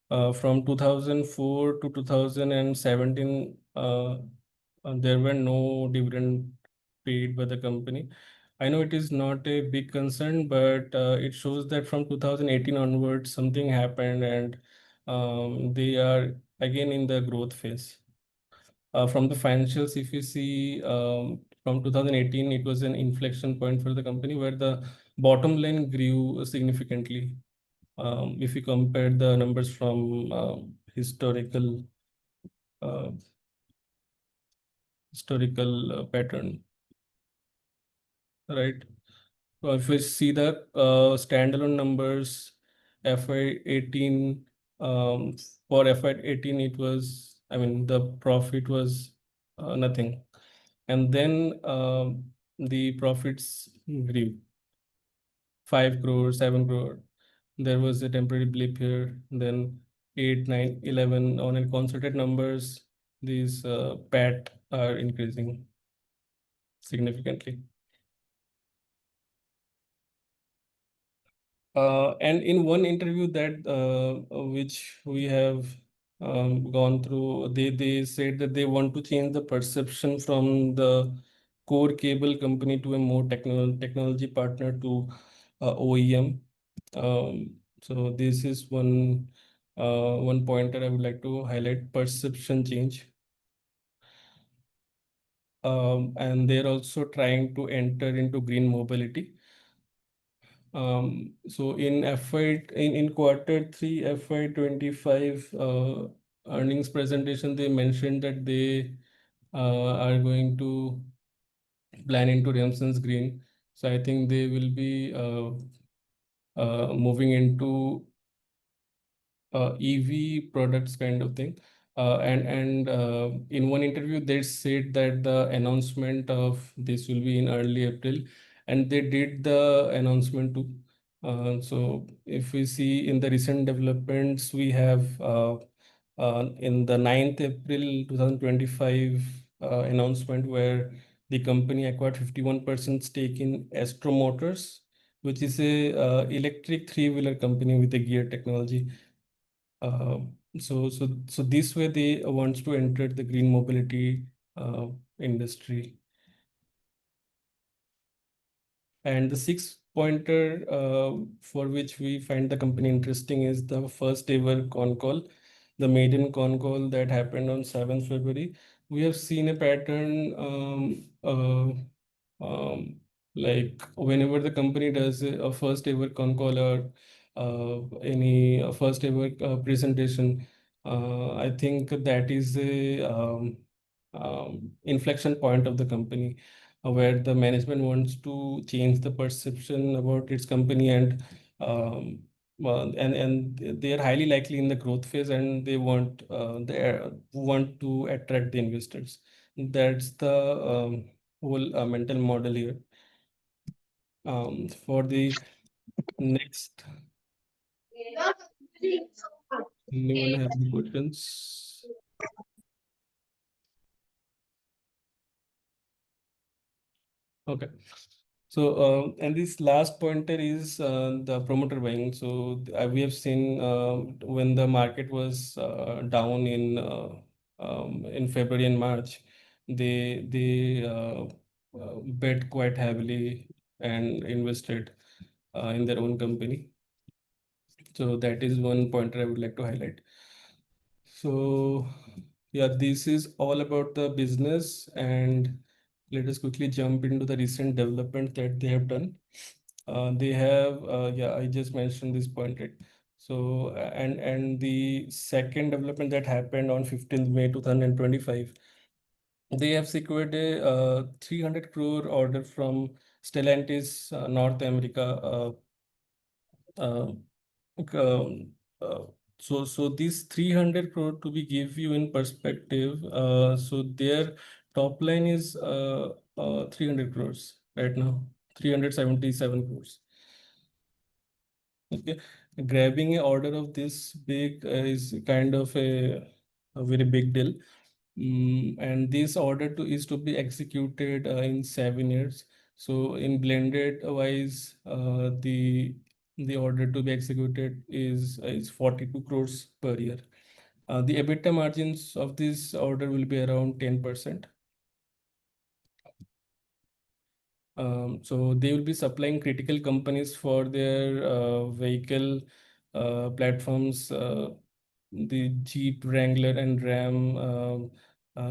From 2004 to 2017, there were no dividend paid by the company. I know it is not a big concern, but it shows that from 2018 onwards, something happened, and they are again in the growth phase. From the financials, if you see, from 2018, it was an inflection point for the company where the bottom line grew significantly. If you compare the numbers from uh, historical pattern, right? So if we see the standalone numbers, FY18, for FY18, it was, the profit was nothing. And then the profits grew 5 crore, 7 crore. There was a temporary blip here, then 8, 9, 11 on a concerted numbers, these PAT are increasing significantly. And in one interview that which we have gone through, they said that they want to change the perception from the core cable company to a more technology partner to OEM. So this is one pointer I would like to highlight: perception change. And they're also trying to enter into green mobility. So in quarter 3 FY25 earnings presentation, they mentioned that they are going to plan into remsons green. So I think they will be moving into EV products kind of thing. And in one interview, they said that the announcement of this will be in early April, and they did the announcement too. So if we see in the recent developments, we have in the 9th April 2025 announcement where the company acquired 51% stake in Astro Motors, which is a electric three-wheeler company with a gear technology. So this way they wants to enter the green mobility industry. And the sixth pointer for which we find the company interesting is the first ever con call, the maiden con call that happened on 7th February. We have seen a pattern like whenever the company does a first ever con call or any first ever presentation, I think that is a inflection point of the company, where the management wants to change the perception about its company, um, and they are highly likely in the growth phase, and they want to attract the investors. That's the whole mental model here. For the next, anyone have any questions? Okay. So, and this last pointer is the promoter buying. So we have seen when the market was down in February and March, they bet quite heavily and invested in their own company. So that is one pointer I would like to highlight. So yeah, this is all about the business, and let us quickly jump into the recent development that they have done. They have, yeah, I just mentioned this point, right? So, and the second development that happened on 15th May 2025, they have secured a 300 crore order from Stellantis, North America. Uh, um, uh, so these 300 crore, to be give you in perspective, so their top line is 300 crores right now, 377 crores. Okay, grabbing an order of this big is kind of a very big deal. And this order is to be executed in 7 years. So in blended wise, the order to be executed is 42 crores per year. The EBITDA margins of this order will be around 10%. So they will be supplying critical companies for their vehicle platforms, the Jeep Wrangler and Ram,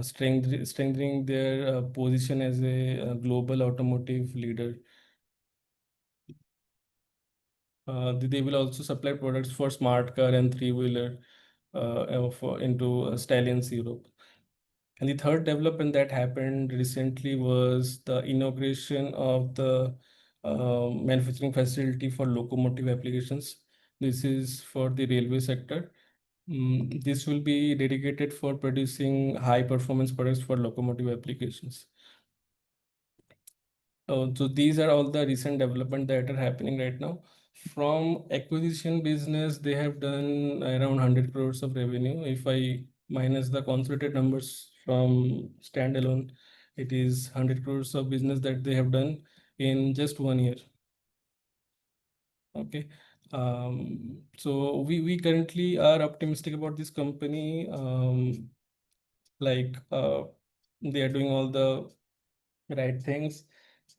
strengthening their position as a global automotive leader. They will also supply products for smart car and three-wheeler for into Stallions Europe. And the third development that happened recently was the inauguration of the manufacturing facility for locomotive applications. This is for the railway sector. This will be dedicated for producing high performance products for locomotive applications. So these are all the recent development that are happening right now. From acquisition business, they have done around 100 crores of revenue. If I minus the consolidated numbers from standalone, it is 100 crores of business that they have done in just 1 year. Okay. So we currently are optimistic about this company. Like they are doing all the right things.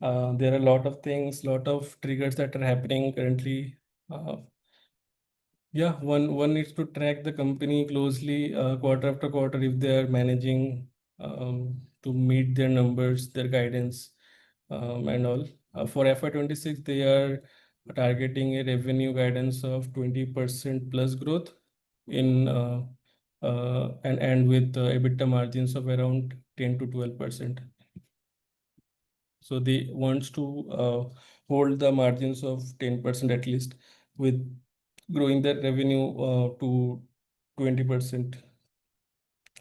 There are a lot of things, lot of triggers that are happening currently. Uh, yeah, one needs to track the company closely quarter after quarter if they are managing to meet their numbers, their guidance, and all. For FY26, they are targeting a revenue guidance of 20% plus growth in and with EBITDA margins of around 10 to 12%. So they wants to hold the margins of 10% at least, with growing their revenue to 20%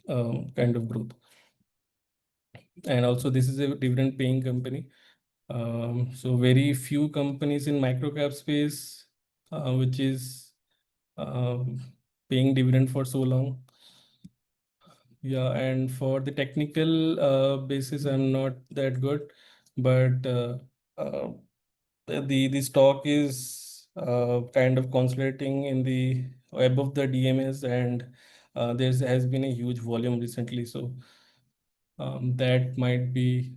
kind of growth. And also this is a dividend paying company. So very few companies in microcap space which is paying dividend for so long. Yeah, and for the technical basis, I'm not that good, but uh, the stock is kind of consolidating in the above the DMS, and there has been a huge volume recently, so that might be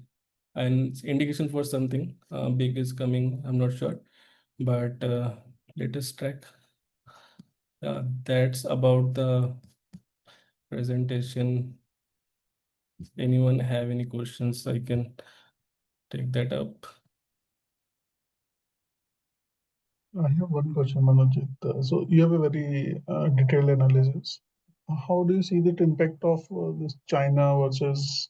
an indication for something big is coming. I'm not sure, but let us track. That's about the presentation. Anyone have any questions? I can take that up. I have one question, Manojit. So you have a very detailed analysis. how do you see the impact of this China versus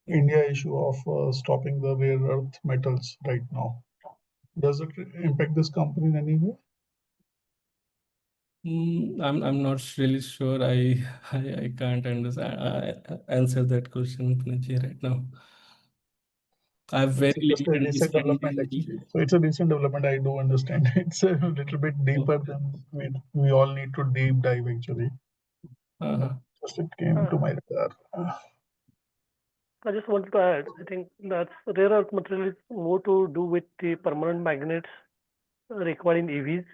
India issue of stopping the rare earth metals right now? Does it impact this company in any way? I'm not really sure. I can't answer that question, Puneet, right now. I have very It's just a limited recent development understanding. actually. So it's a recent development. I do understand. It's a little bit deeper than we all need to deep dive actually. Just it came to my radar. I just wanted to add, I think that rare earth material is more to do with the permanent magnets required in EVs.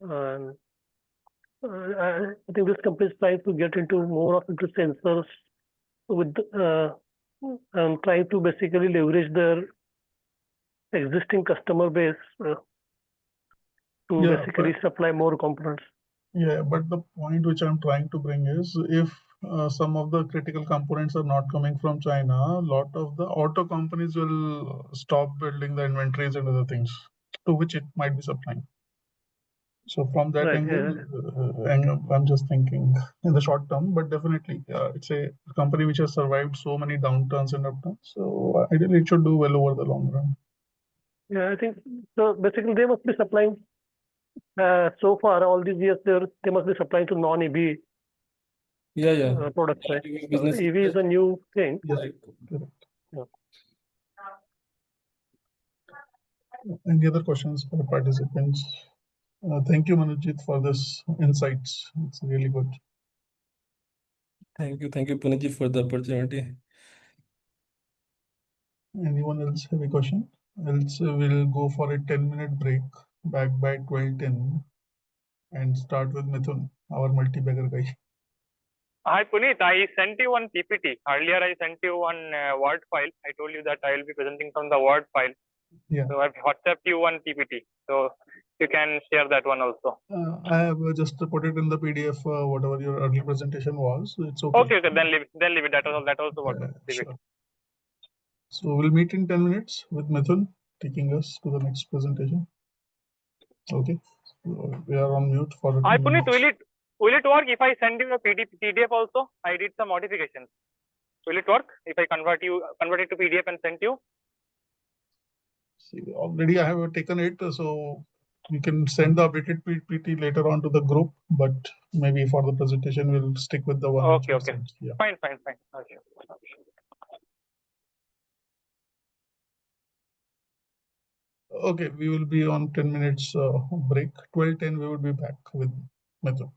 And I think this company is trying to get into more of into sensors with trying to basically leverage their existing customer base to basically supply more components. Yeah, but the point which I'm trying to bring is if some of the critical components are not coming from China, a lot of the auto companies will stop building the inventories and other things to which it might be supplying. So from that angle, I'm just thinking in the short term, but definitely it's a company which has survived so many downturns and upturns. So ideally it should do well over the long run. Yeah, I think so. Basically, they must be supplying. So far, all these years, they must be supplying to non-EV products. Right? EV is a new thing. Yes. Yeah. Any other questions for the participants? Thank you, Manojit, for this insights. It's really good. Thank you, Puneet, for the opportunity. Anyone else have a question? Else we'll go for a 10-minute break back by 12:10 and start with Mithun, our multi-bagger guy. Hi Puneet, I sent you one PPT. Earlier I sent you one Word file. I told you that I will be presenting from the Word file. Yeah. So I've WhatsApped you one PPT. So you can share that one also. I have just put it in the PDF, whatever your early presentation was. It's okay. Okay, then leave it. That also works. Sure. So we'll meet in 10 minutes with Mithun taking us to the next presentation. Okay. So we are on mute for 10 Puneet, minutes. will it work if I send you a PDF also? I did some modifications. Will it work if I convert it to PDF and send you? See, already I have taken it, so you can send the updated PPT later on to the group, but maybe for the presentation we'll stick with the one. Okay. Yeah. Fine. Okay. Okay, we will be on 10 minutes break. 12:10 we will be back with Mithun.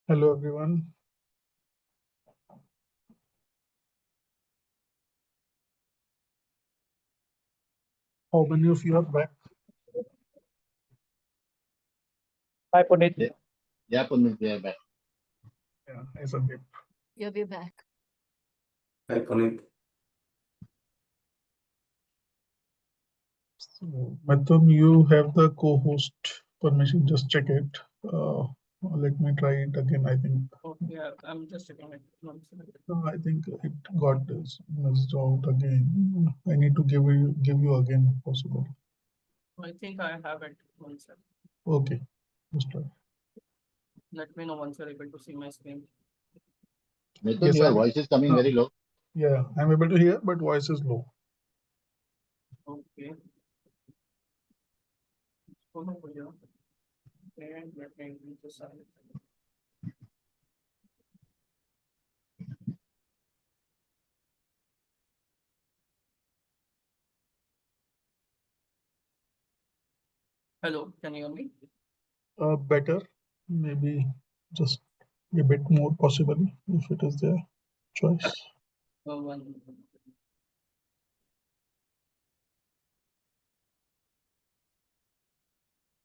Hello, everyone. How many of you are back? Hi, Puneet. Yeah, Puneet, we are back. Yeah, hi, Sandeep. Yeah, we're back. Hi, Puneet. So, Mithun, you have the co-host permission. Just check it. Let me try it again. I think. Oh, yeah, I'm just checking it. I think it got messed out again. I need to give you again if possible. I think I have it. One second. Okay, just try. Let me know once you're able to see my screen. Mithun, Yes, your voice is coming very low. Yeah, I'm able to hear, but voice is low. Okay. Hold on for you. And let me just silent. Hello, can you hear me? Better, maybe just a bit more possibly if it is their choice. One.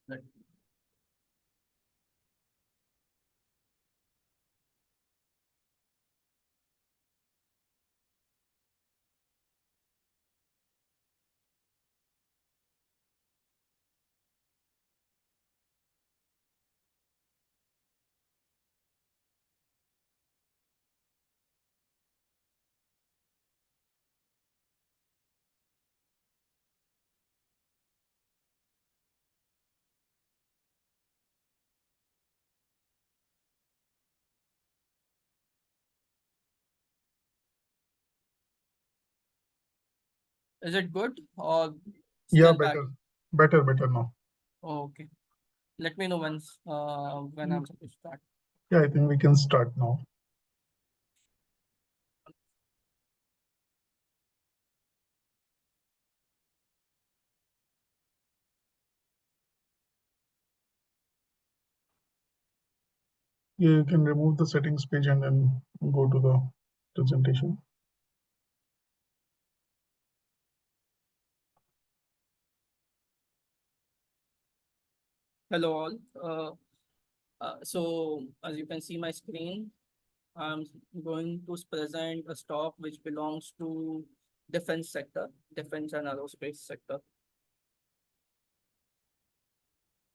Right. Is it good or Yeah, still bad? better now. Okay. Let me know once when I'm supposed to start. Yeah, I think we can start now. Yeah, you can remove the settings page and then go to the presentation. Hello all. So as you can see my screen, I'm going to present a stock which belongs to defense sector, defense and aerospace sector.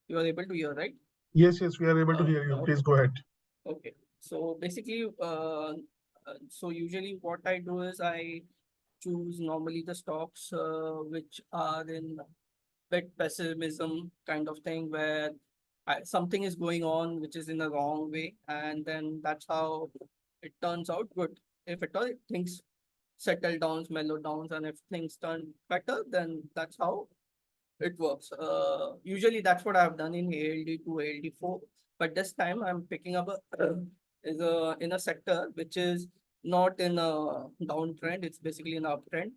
You are able to hear, right? Yes, we are able to hear you. Please go ahead. Okay. So basically, so usually what I do is I choose normally the stocks which are in bit pessimism kind of thing where something is going on which is in a wrong way, and then that's how it turns out good. If at all things settle down, mellow down, and if things turn better, then that's how it works. Usually that's what I've done in ALD2, ALD4, but this time I'm picking up is a in a sector which is not in a downtrend. It's basically an uptrend,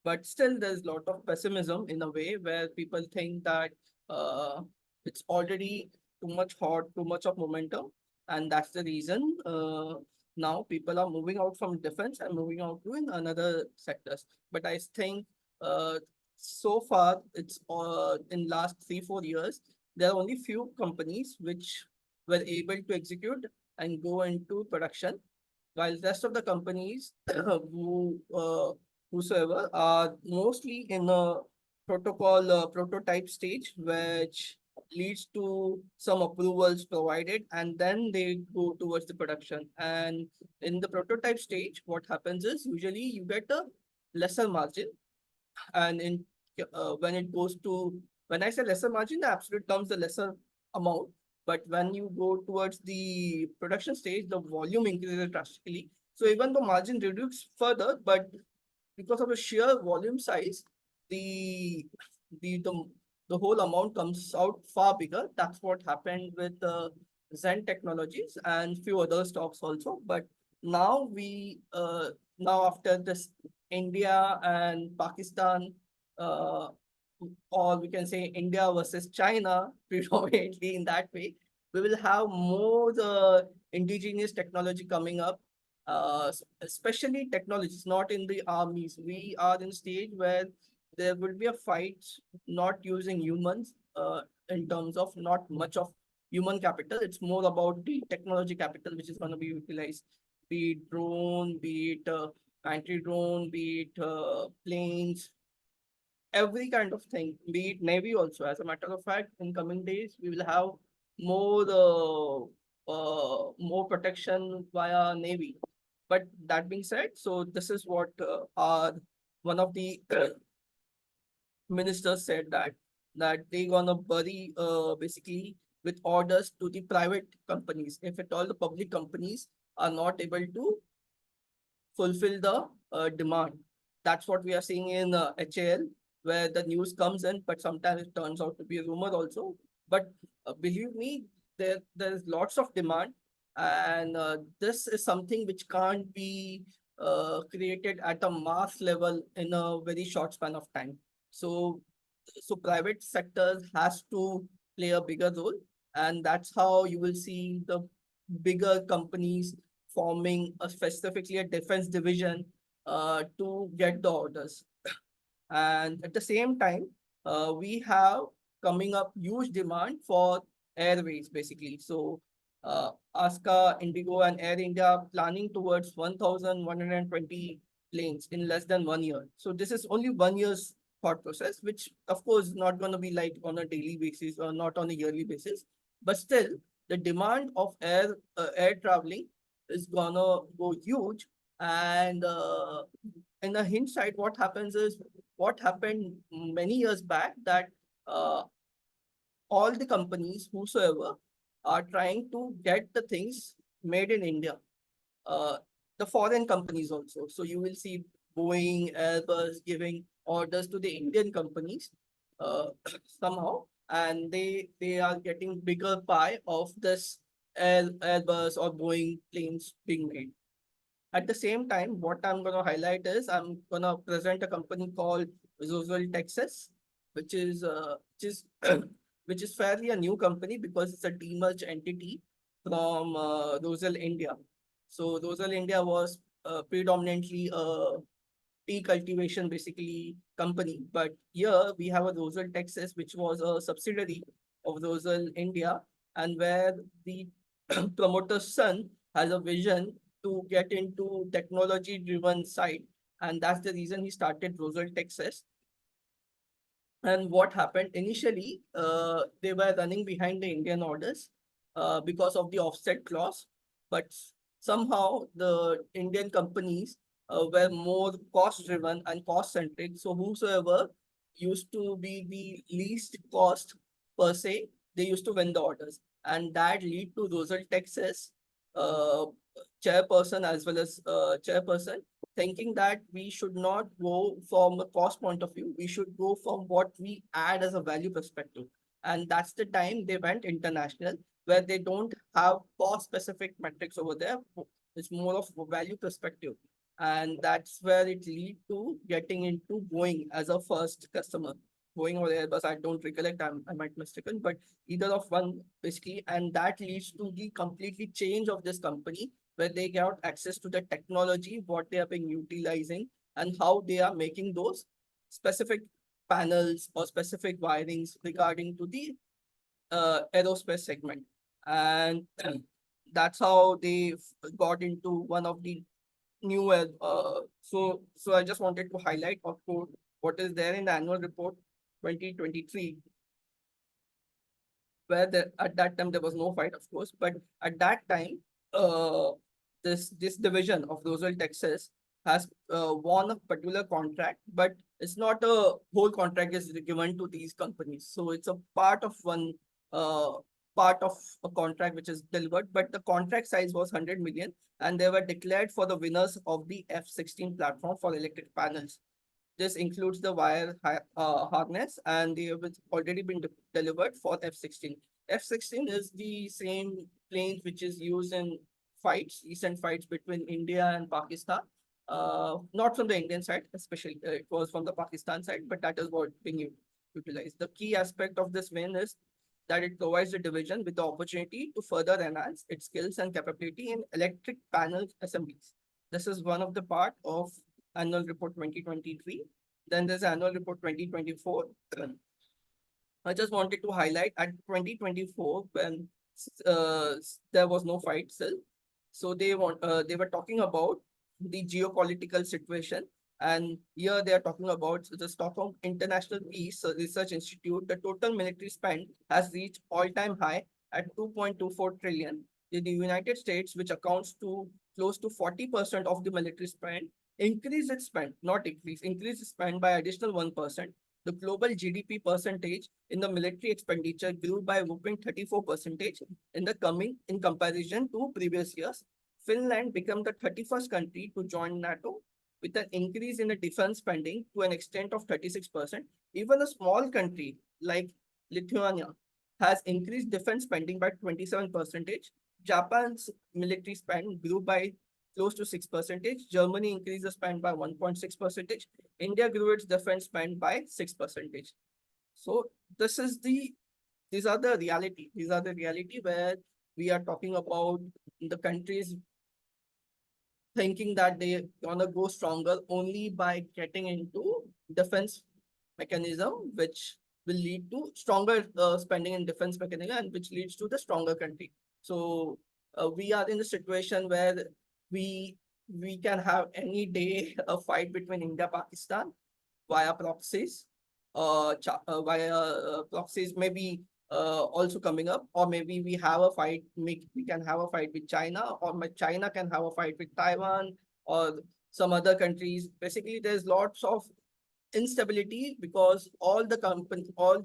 but still there's a lot of pessimism in a way where people think that uh, it's already too much hot, too much of momentum, and that's the reason now people are moving out from defense and moving out to in another sectors. But I think uh, so far it's in last 3-4 years there are only few companies which were able to execute and go into production, while rest of the companies whosoever are mostly in a protocol prototype stage, which leads to some approvals provided, and then they go towards the production. And in the prototype stage, what happens is usually you get a lesser margin, and in when it goes to, when I say lesser margin, the absolute terms the lesser amount, but when you go towards the production stage, the volume increases drastically. So even though margin reduces further, but because of the sheer volume size, the the the, the whole amount comes out far bigger. That's what happened with Zen Technologies and few other stocks also. But now now after this India and Pakistan, uh, or we can say India versus China, predominantly in that way, we will have more indigenous technology coming up, especially technologies, not in the armies. We are in a stage where there will be a fight not using humans in terms of not much of human capital. It's more about the technology capital which is going to be utilized, be it drone, be it anti-drone, be it planes, every kind of thing, be it navy also. As a matter of fact, in coming days, we will have more protection via navy. But that being said, so this is what our one of the ministers said, that they gonna bury basically with orders to the private companies if at all the public companies are not able to fulfill the demand. That's what we are seeing in HAL, where the news comes in, but sometimes it turns out to be a rumor also. But believe me, there's lots of demand, and this is something which can't be created at a mass level in a very short span of time. So private sector has to play a bigger role, and that's how you will see the bigger companies forming specifically a defense division to get the orders. And at the same time, we have coming up huge demand for airways, basically. So ASCA, Indigo, and Air India are planning towards 1,120 planes in less than 1 year. So this is only 1 year's thought process, which of course is not going to be like on a daily basis or not on a yearly basis. But still, the demand of air traveling is gonna go huge. And in the hindsight, what happens is what happened many years back, that all the companies whosoever are trying to get the things made in India, the foreign companies also. So you will see Boeing, Airbus giving orders to the Indian companies somehow, and they are getting bigger pie of this Airbus or Boeing planes being made. At the same time, what I'm going to highlight is I'm going to present a company called Rosell, Texas, which is which is fairly a new company because it's a demerged entity from Rosell, India. So Rosell, India was predominantly a tea cultivation basically company, but here we have a Rosell, Texas, which was a subsidiary of Rosell, India, and where the promoter's son has a vision to get into technology driven side, and that's the reason he started Rosell, Texas. And what happened initially, they were running behind the Indian orders because of the offset clause, but somehow the Indian companies were more cost driven and cost centric. So whosoever used to be the least cost per se, they used to win the orders, and that lead to Rosell, Texas uh, chairperson as well as chairperson thinking that we should not go from a cost point of view, we should go from what we add as a value perspective. And that's the time they went international, where they don't have cost specific metrics over there. It's more of a value perspective. And that's where it lead to getting into Boeing as a first customer. Boeing or Airbus, I don't recollect, I might mistaken, but either of one basically. And that leads to the completely change of this company, where they got access to the technology, what they have been utilizing, and how they are making those specific panels or specific wirings regarding to the aerospace segment. And that's how they got into one of the newer. So I just wanted to highlight, of course, what is there in the annual report 2023, where at that time there was no fight, of course, but at that time, uh, this division of Rosell, Texas has won a particular contract, but it's not a whole contract is given to these companies. So it's a part of one uh, part of a contract which is delivered, but the contract size was 100 million, and they were declared for the winners of the F-16 platform for electric panels. This includes the wire harness, and they have already been delivered for F-16. F-16 is the same plane which is used in fights, recent fights between India and Pakistan. Not from the Indian side, especially it was from the Pakistan side, but that is what being utilized. The key aspect of this win is that it provides the division with the opportunity to further enhance its skills and capability in electric panel assemblies. This is one of the part of annual report 2023. Then there's annual report 2024. I just wanted to highlight at 2024 when there was no fight still. So they were talking about the geopolitical situation, and here they are talking about the Stockholm International Peace Research Institute. The total military spend has reached all-time high at 2.24 trillion. In the United States, which accounts to close to 40% of the military spend, increase its spend, not increase its spend by additional 1%. The global GDP percentage in the military expenditure grew by a whopping 34% in comparison to previous years. Finland became the 31st country to join NATO with an increase in the defense spending to an extent of 36%. Even a small country like Lithuania has increased defense spending by 27%. Japan's military spend grew by close to 6%. Germany increased the spend by 1.6%. India grew its defense spend by 6%. So these are the reality. These are the reality where we are talking about the countries thinking that they gonna go stronger only by getting into defense mechanism, which will lead to stronger spending in defense mechanism and which leads to the stronger country. So we are in a situation where we can have any day a fight between India Pakistan via proxies, via proxies maybe also coming up, or maybe we have a fight. We can have a fight with China, or China can have a fight with Taiwan or some other countries. Basically, there's lots of instability because all the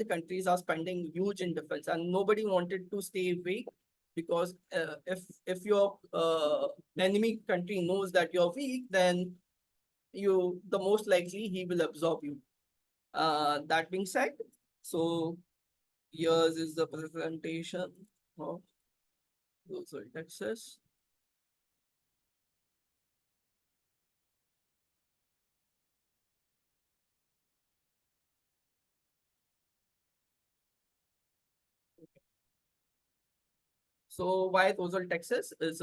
countries are spending huge in defense, and nobody wanted to stay weak because if your enemy country knows that you're weak, then the most likely he will absorb you. That being said, so here's is the presentation of Rosell, Texas. So why Rosell, Texas is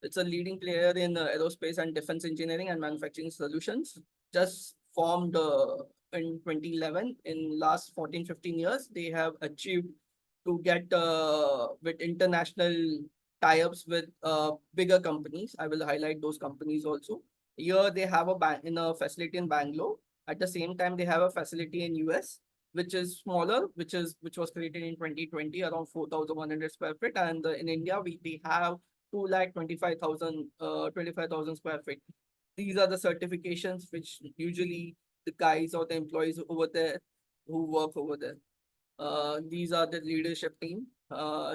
it's a leading player in aerospace and defense engineering and manufacturing solutions. Just formed in 2011. In last 14-15 years, they have achieved to get with international tie-ups with bigger companies. I will highlight those companies also. Here they have a facility in Bangalore. At the same time, they have a facility in US, which is smaller, which was created in 2020, around 4,100 square feet. And in India, we have 2,25,000 square feet. These are the certifications which usually the guys or the employees over there who work over there. These are the leadership team.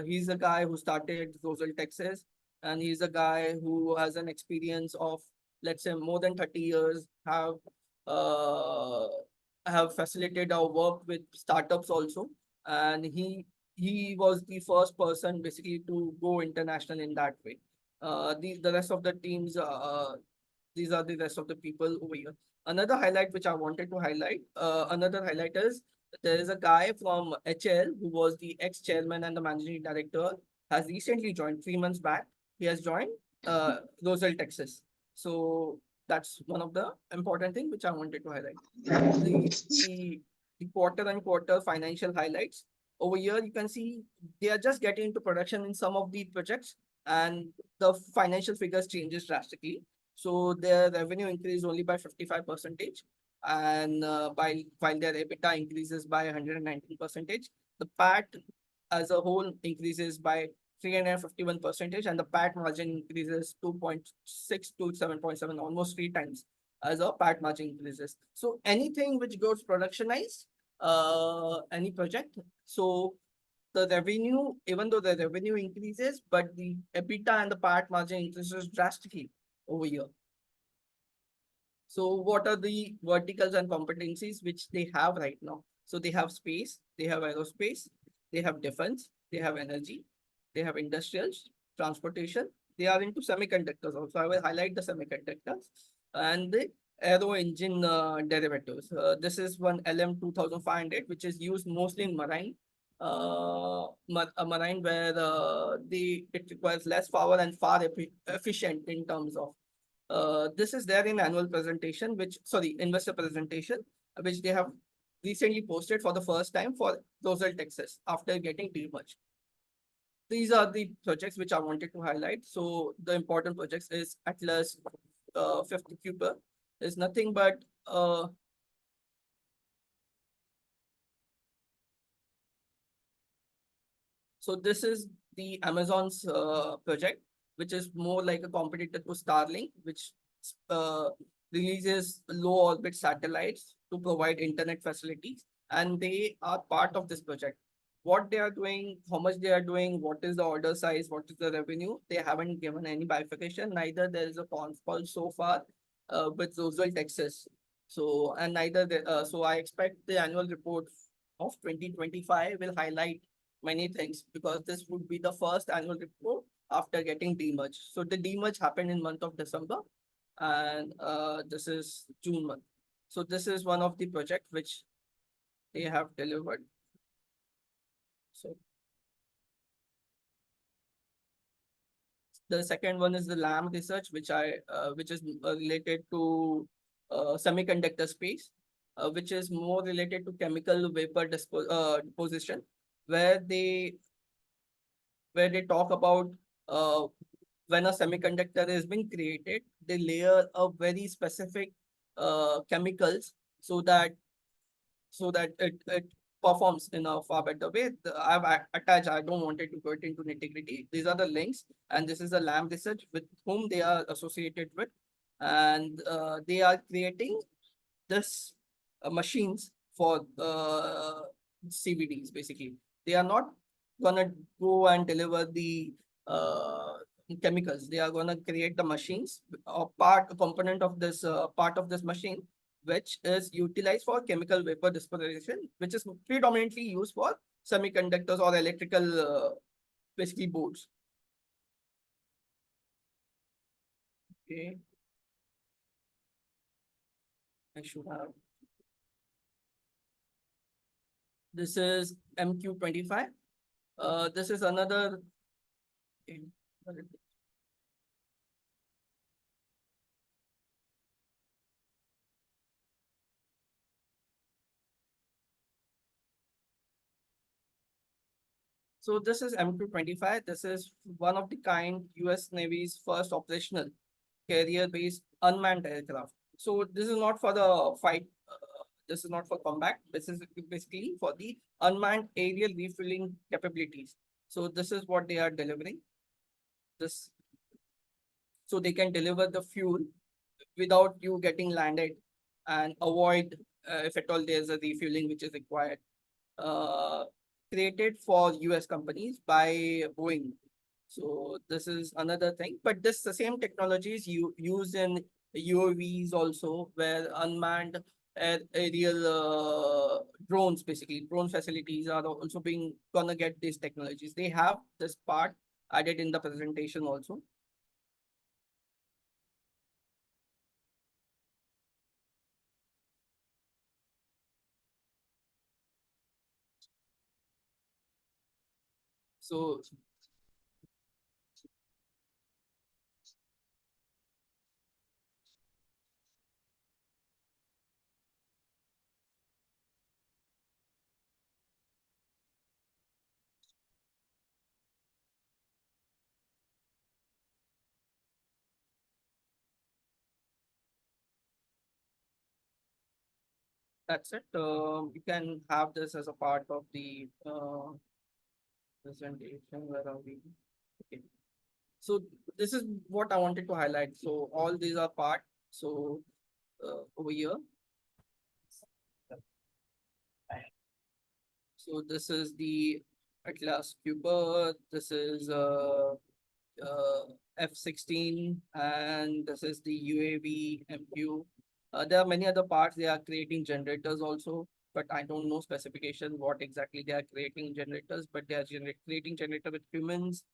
He's a guy who started Rosell, Texas, and he's a guy who has an experience of, let's say, more than 30 years, have facilitated our work with startups also. And he was the first person basically to go international in that way. The rest of the teams, these are the rest of the people over here. Another highlight which I wanted to highlight, another highlight is there is a guy from HL who was the ex-chairman and the managing director, has recently joined 3 months back. He has joined Rosell, Texas. So that's one of the important things which I wanted to highlight. The quarter-on-quarter financial highlights. Over here, you can see they are just getting into production in some of the projects, and the financial figures changes drastically. So their revenue increased only by 55%, and while their EBITDA increases by 119%, the PAT as a whole increases by 351%, and the PAT margin increases 2.6 to 7.7, almost 3 times as a PAT margin increases. So anything which goes productionized, any project, so the revenue, even though the revenue increases, but the EBITDA and the PAT margin increases drastically over here. So what are the verticals and competencies which they have right now? So they have space, they have aerospace, they have defense, they have energy, they have industrials, transportation. They are into semiconductors also. I will highlight the semiconductors and the aero engine derivatives. This is one LM2500, which is used mostly in marine marine where it requires less power and far efficient in terms of. This is there in annual presentation, investor presentation, which they have recently posted for the first time for Rosell, Texas, after getting demerged. These are the projects which I wanted to highlight. So the important projects is Atlas, fifth Cooper is nothing but so this is the Amazon's project, which is more like a competitor to Starlink, which uh, releases low orbit satellites to provide internet facilities, and they are part of this project. What they are doing, how much they are doing, what is the order size, what is the revenue, they haven't given any bifurcation. Neither there is a conf call so far with Rosell, Texas. So, and neither, so I expect the annual report of 2025 will highlight many things, because this would be the first annual report after getting demerged. So the demerge happened in month of December, and this is June month. So this is one of the projects which they have delivered. So the second one is the LAM research, which is related to semiconductor space, which is more related to chemical vapor deposition, where they talk about when a semiconductor is being created, they layer a very specific chemicals so that it performs in a far better way. I've attached, I don't want it to go into nitty-gritty. These are the links, and this is a LAM research with whom they are associated with, and they are creating this machines for CVDs. Basically, they are not gonna go and deliver the chemicals. They are gonna create the machines, a component of this part of this machine, which is utilized for chemical vapor disposition, which is predominantly used for semiconductors or electrical basically boards. Okay, I should have. This is MQ25. This is another. So this is MQ25. This is one of the kind US Navy's first operational carrier-based unmanned aircraft. So this is not for the fight. This is not for combat. This is basically for the unmanned aerial refueling capabilities. So this is what they are delivering. This, so they can deliver the fuel without you getting landed and avoid if at all there's a refueling which is required. Created for US companies by Boeing. So this is another thing, but the same technologies you use in UAVs also, where unmanned aerial drones, basically drone facilities are also gonna get these technologies. They have this part added in the presentation also. So that's it. You can have this as a part of the presentation. Where are we? Okay. So this is what I wanted to highlight. So all these are part. So over here. So this is the Atlas Cooper. This is F-16, and this is the UAV MQ. There are many other parts. They are creating generators also, but I don't know specification what exactly they are creating generators, but they are creating generator with humans.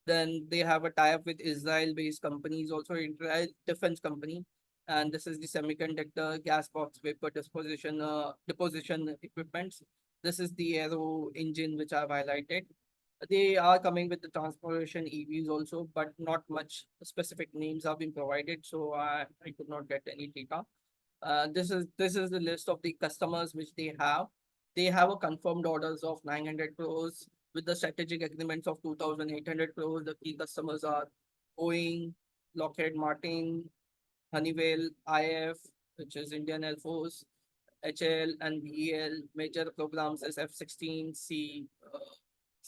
Then they have a tie-up with Israel-based companies, also Israel defense company. And this is the semiconductor gas box vapor deposition equipments. This is the aero engine which I've highlighted. They are coming with the transportation EVs also, but not much specific names have been provided, so I could not get any data. This is the list of the customers which they have. They have a confirmed orders of 900 crores with the strategic agreements of 2,800 crores. The key customers are Boeing, Lockheed Martin, Honeywell, IF, which is Indian Air Force, HL and BEL. Major programs is F-16C,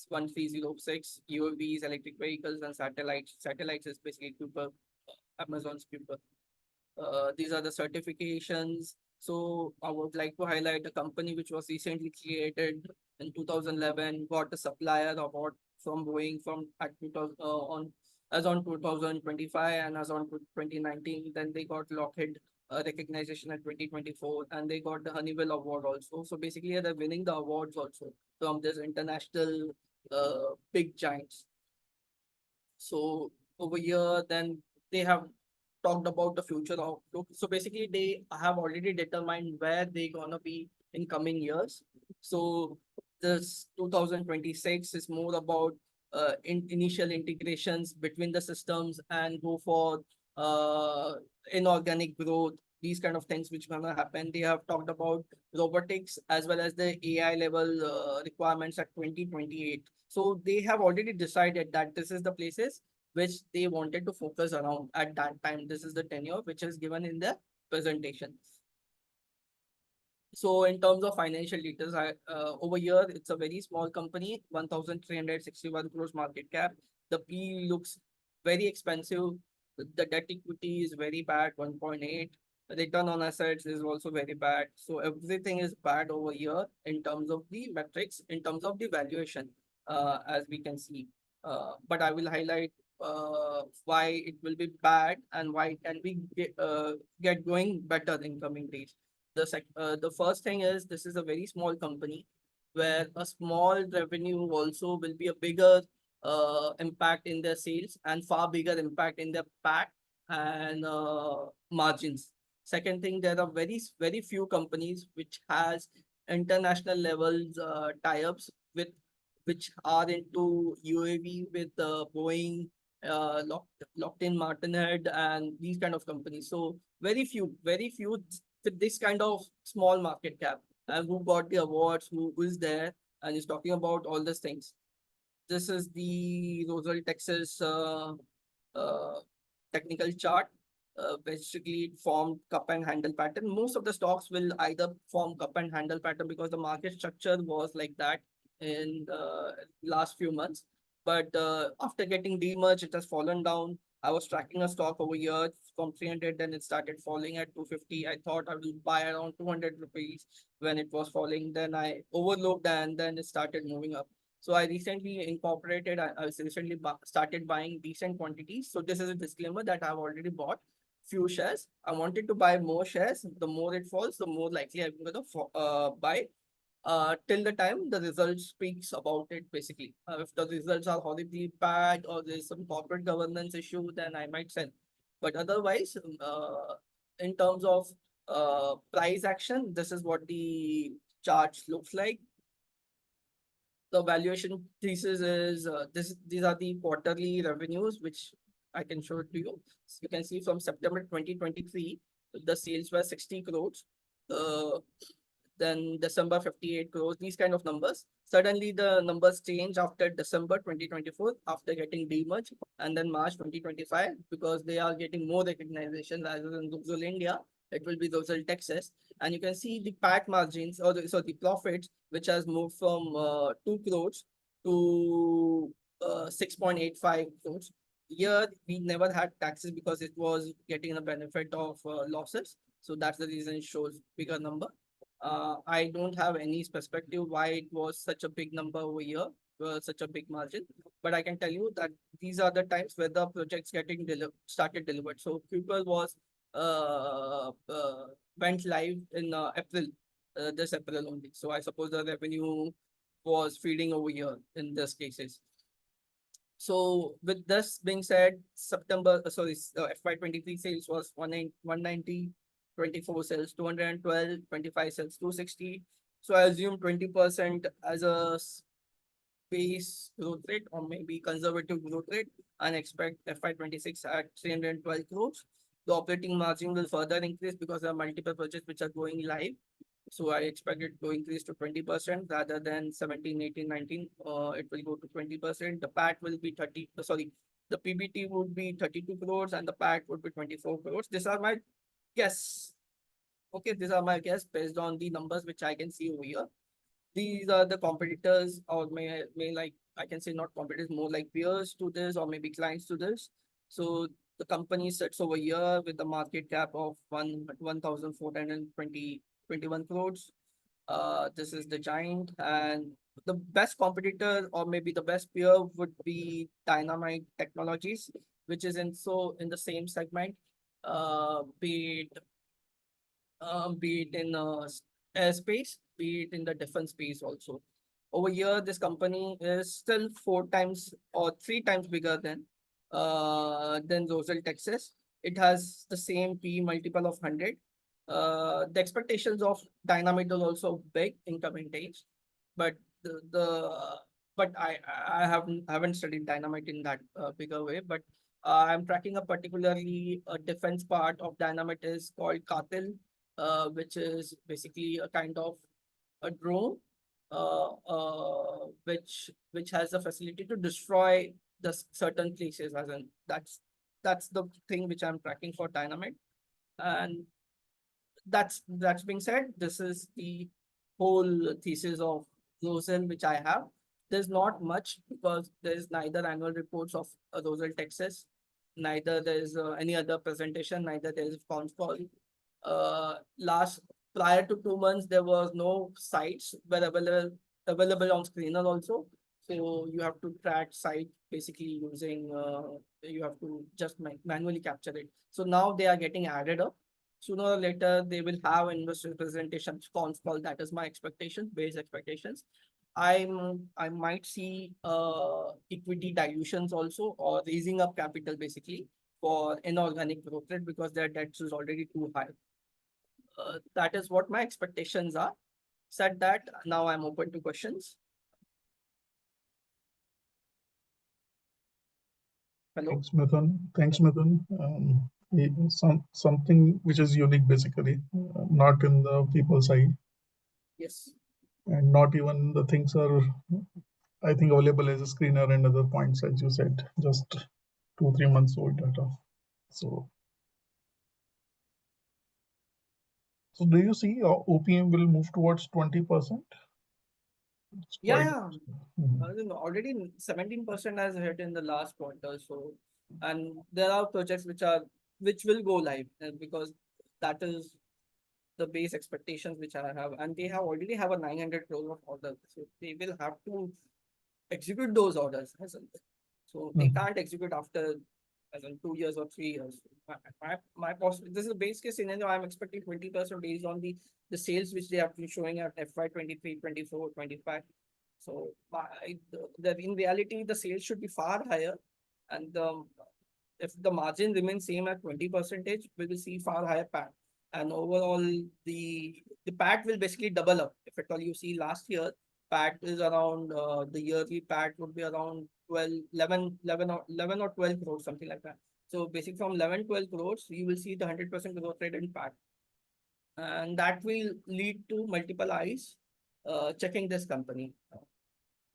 1306, UAVs, electric vehicles, and satellites. Satellites is basically Cooper, Amazon's Cooper. These are the certifications. So I would like to highlight a company which was recently created in 2011, got a supplier award from Boeing from at 2000, on 2025 and as on 2019. Then they got Lockheed recognition at 2024, and they got the Honeywell award also. So basically, they're winning the awards also from this international big giants. So over here, then they have talked about the future outlook. So basically, they have already determined where they're gonna be in coming years. So this 2026 is more about initial integrations between the systems and go for inorganic growth. These kind of things which gonna happen. They have talked about robotics as well as the AI level requirements at 2028. So they have already decided that this is the places which they wanted to focus around at that time. This is the tenure which is given in the presentation. So in terms of financial details, over here, it's a very small company, 1,361 crores market cap. The P looks very expensive. The debt equity is very bad, 1.8. Return on assets is also very bad. So everything is bad over here in terms of the metrics, in terms of the valuation, as we can see. But I will highlight why it will be bad and why can we get going better in coming days. The first thing is this is a very small company where a small revenue also will be a bigger impact in their sales and far bigger impact in their PAT and margins. Second thing, there are very few companies which has international levels tie-ups with which are into UAV with Boeing, Lockheed Martinhead, and these kind of companies. So very few with this kind of small market cap and who got the awards, who is there and is talking about all these things. This is the Rosell techsys technical chart. Basically, it formed cup and handle pattern. Most of the stocks will either form cup and handle pattern because the market structure was like that in the last few months. But after getting demerged, it has fallen down. I was tracking a stock over here from 300, then it started falling at 250. I thought I will buy around 200 rupees when it was falling. Then I overlooked and then it started moving up. So I recently incorporated, I recently started buying decent quantities. So this is a disclaimer that I've already bought few shares. I wanted to buy more shares. The more it falls, the more likely I'm going to buy till the time the result speaks about it, basically. If the results are horribly bad or there's some corporate governance issue, then I might sell. But otherwise, in terms of price action, this is what the chart looks like. The valuation thesis is these are the quarterly revenues, which I can show it to you. So you can see from September 2023, the sales were 60 crores. Then December 58 crores, these kind of numbers. Suddenly the numbers change after December 2024, after getting demerged, and then March 2025, because they are getting more recognition rather than Rosell India. It will be Rosell techsys. And you can see the PAT margins or the profits, which has moved from 2 crores to 6.85 crores. Here, we never had taxes because it was getting a benefit of losses. So that's the reason it shows bigger number. I don't have any perspective why it was such a big number over here, such a big margin. But I can tell you that these are the times where the projects getting started delivered. So Cooper was went live in April, this April only. So I suppose the revenue was feeding over here in this cases. So with this being said, FY23 sales was 190, 24 sales 212, 25 sales 260. So I assume 20% as a base growth rate or maybe conservative growth rate and expect FY26 at 312 crores. The operating margin will further increase because there are multiple projects which are going live. So I expect it to increase to 20% rather than 17, 18, 19. It will go to 20%. The PAT will be 30, sorry, the PBT would be 32 crores and the PAT would be 24 crores. These are my guess. Okay, these are my guess based on the numbers which I can see over here. These are the competitors, or may like I can say not competitors, more like peers to this, or maybe clients to this. So the company sits over here with the market cap of 1,421 crores. This is the giant, and the best competitor or maybe the best peer would be Dynamite Technologies, which is in the same segment, be it in airspace, be it in the defense space also. Over here, this company is still 4 times or 3 times bigger than Rosell, Texas. It has the same P multiple of 100. The expectations of Dynamite are also big in coming days, but I haven't studied Dynamite in that bigger way. But I'm tracking a particularly a defense part of Dynamite is called Katil, which is basically a kind of a drone, which has the facility to destroy the certain places. As in that's the thing which I'm tracking for Dynamite. And that's being said, this is the whole thesis of Rosell which I have. There's not much because there's neither annual reports of Rosell, Texas, neither there's any other presentation, neither there's conf call. Last prior to 2 months, there was no sites were available on screener also. So you have to track site basically using you have to just manually capture it. So now they are getting added up. Sooner or later, they will have investor presentations, conf call. That is my expectation, base expectations. I might see equity dilutions also or raising up capital basically for inorganic growth rate because their debt is already too high. That is what my expectations are. Said that, now I'm open to questions. Hello. Thanks, Mithun. Something which is unique, basically, not in the people side. Yes. And not even the things are, I think, available as a screener and other points, as you said, just 2-3 months old data. So do you see OPM will move towards 20%? Yeah. Already 17% has hit in the last quarter. So, and there are projects which will go live because that is the base expectations which I have, and they already have a 900 crore of orders. So they will have to execute those orders. So they can't execute after 2 years or 3 years. This is a base case scenario. I'm expecting 20% based on the sales which they have been showing at FY23, 24, 25. So in reality, the sales should be far higher, and if the margin remains same at 20%, we will see far higher PAT. And overall, the PAT will basically double up. If at all you see last year, PAT is around the yearly PAT would be around 11 or 12 crores, something like that. So basically from 11-12 crores, you will see the 100% growth rate in PAT. And that will lead to multiple eyes checking this company.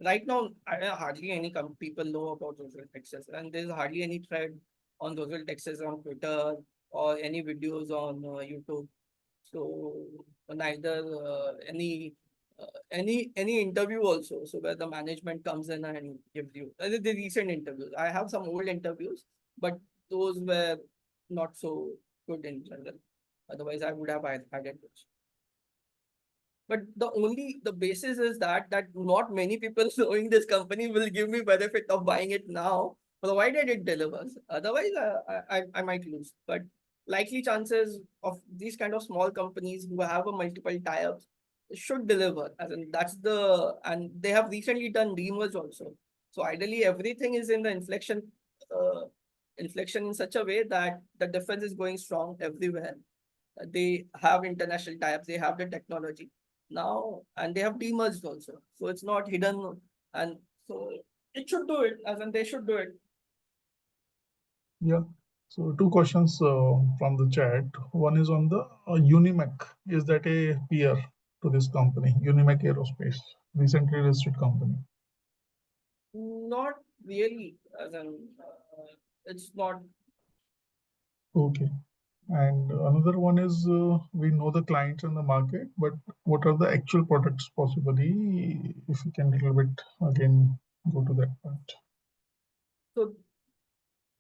Right now, hardly any people know about Rosell, Texas, and there's hardly any thread on Rosell, Texas on Twitter or any videos on YouTube. So neither any interview also. So where the management comes in and gives you the recent interviews. I have some old interviews, but those were not so good in general. Otherwise, I would have added those. But the basis is that not many people knowing this company will give me benefit of buying it now, provided it delivers. Otherwise, I might lose. But likely chances of these kind of small companies who have a multiple tie-ups should deliver. And they have recently done demerge also. So ideally, everything is in the inflection in such a way that the defense is going strong everywhere. They have international tie-ups. They have the technology. now, and they have demerged also. So it's not hidden, and so it should do it, as in they should do it. Yeah. So two questions from the chat. One is on the Unimec. Is that a peer to this company, Unimec Aerospace, recently listed company? Not really, as in it's not. Okay. And another one is we know the clients in the market, but what are the actual products possibly? If you can a little bit again go to that part. So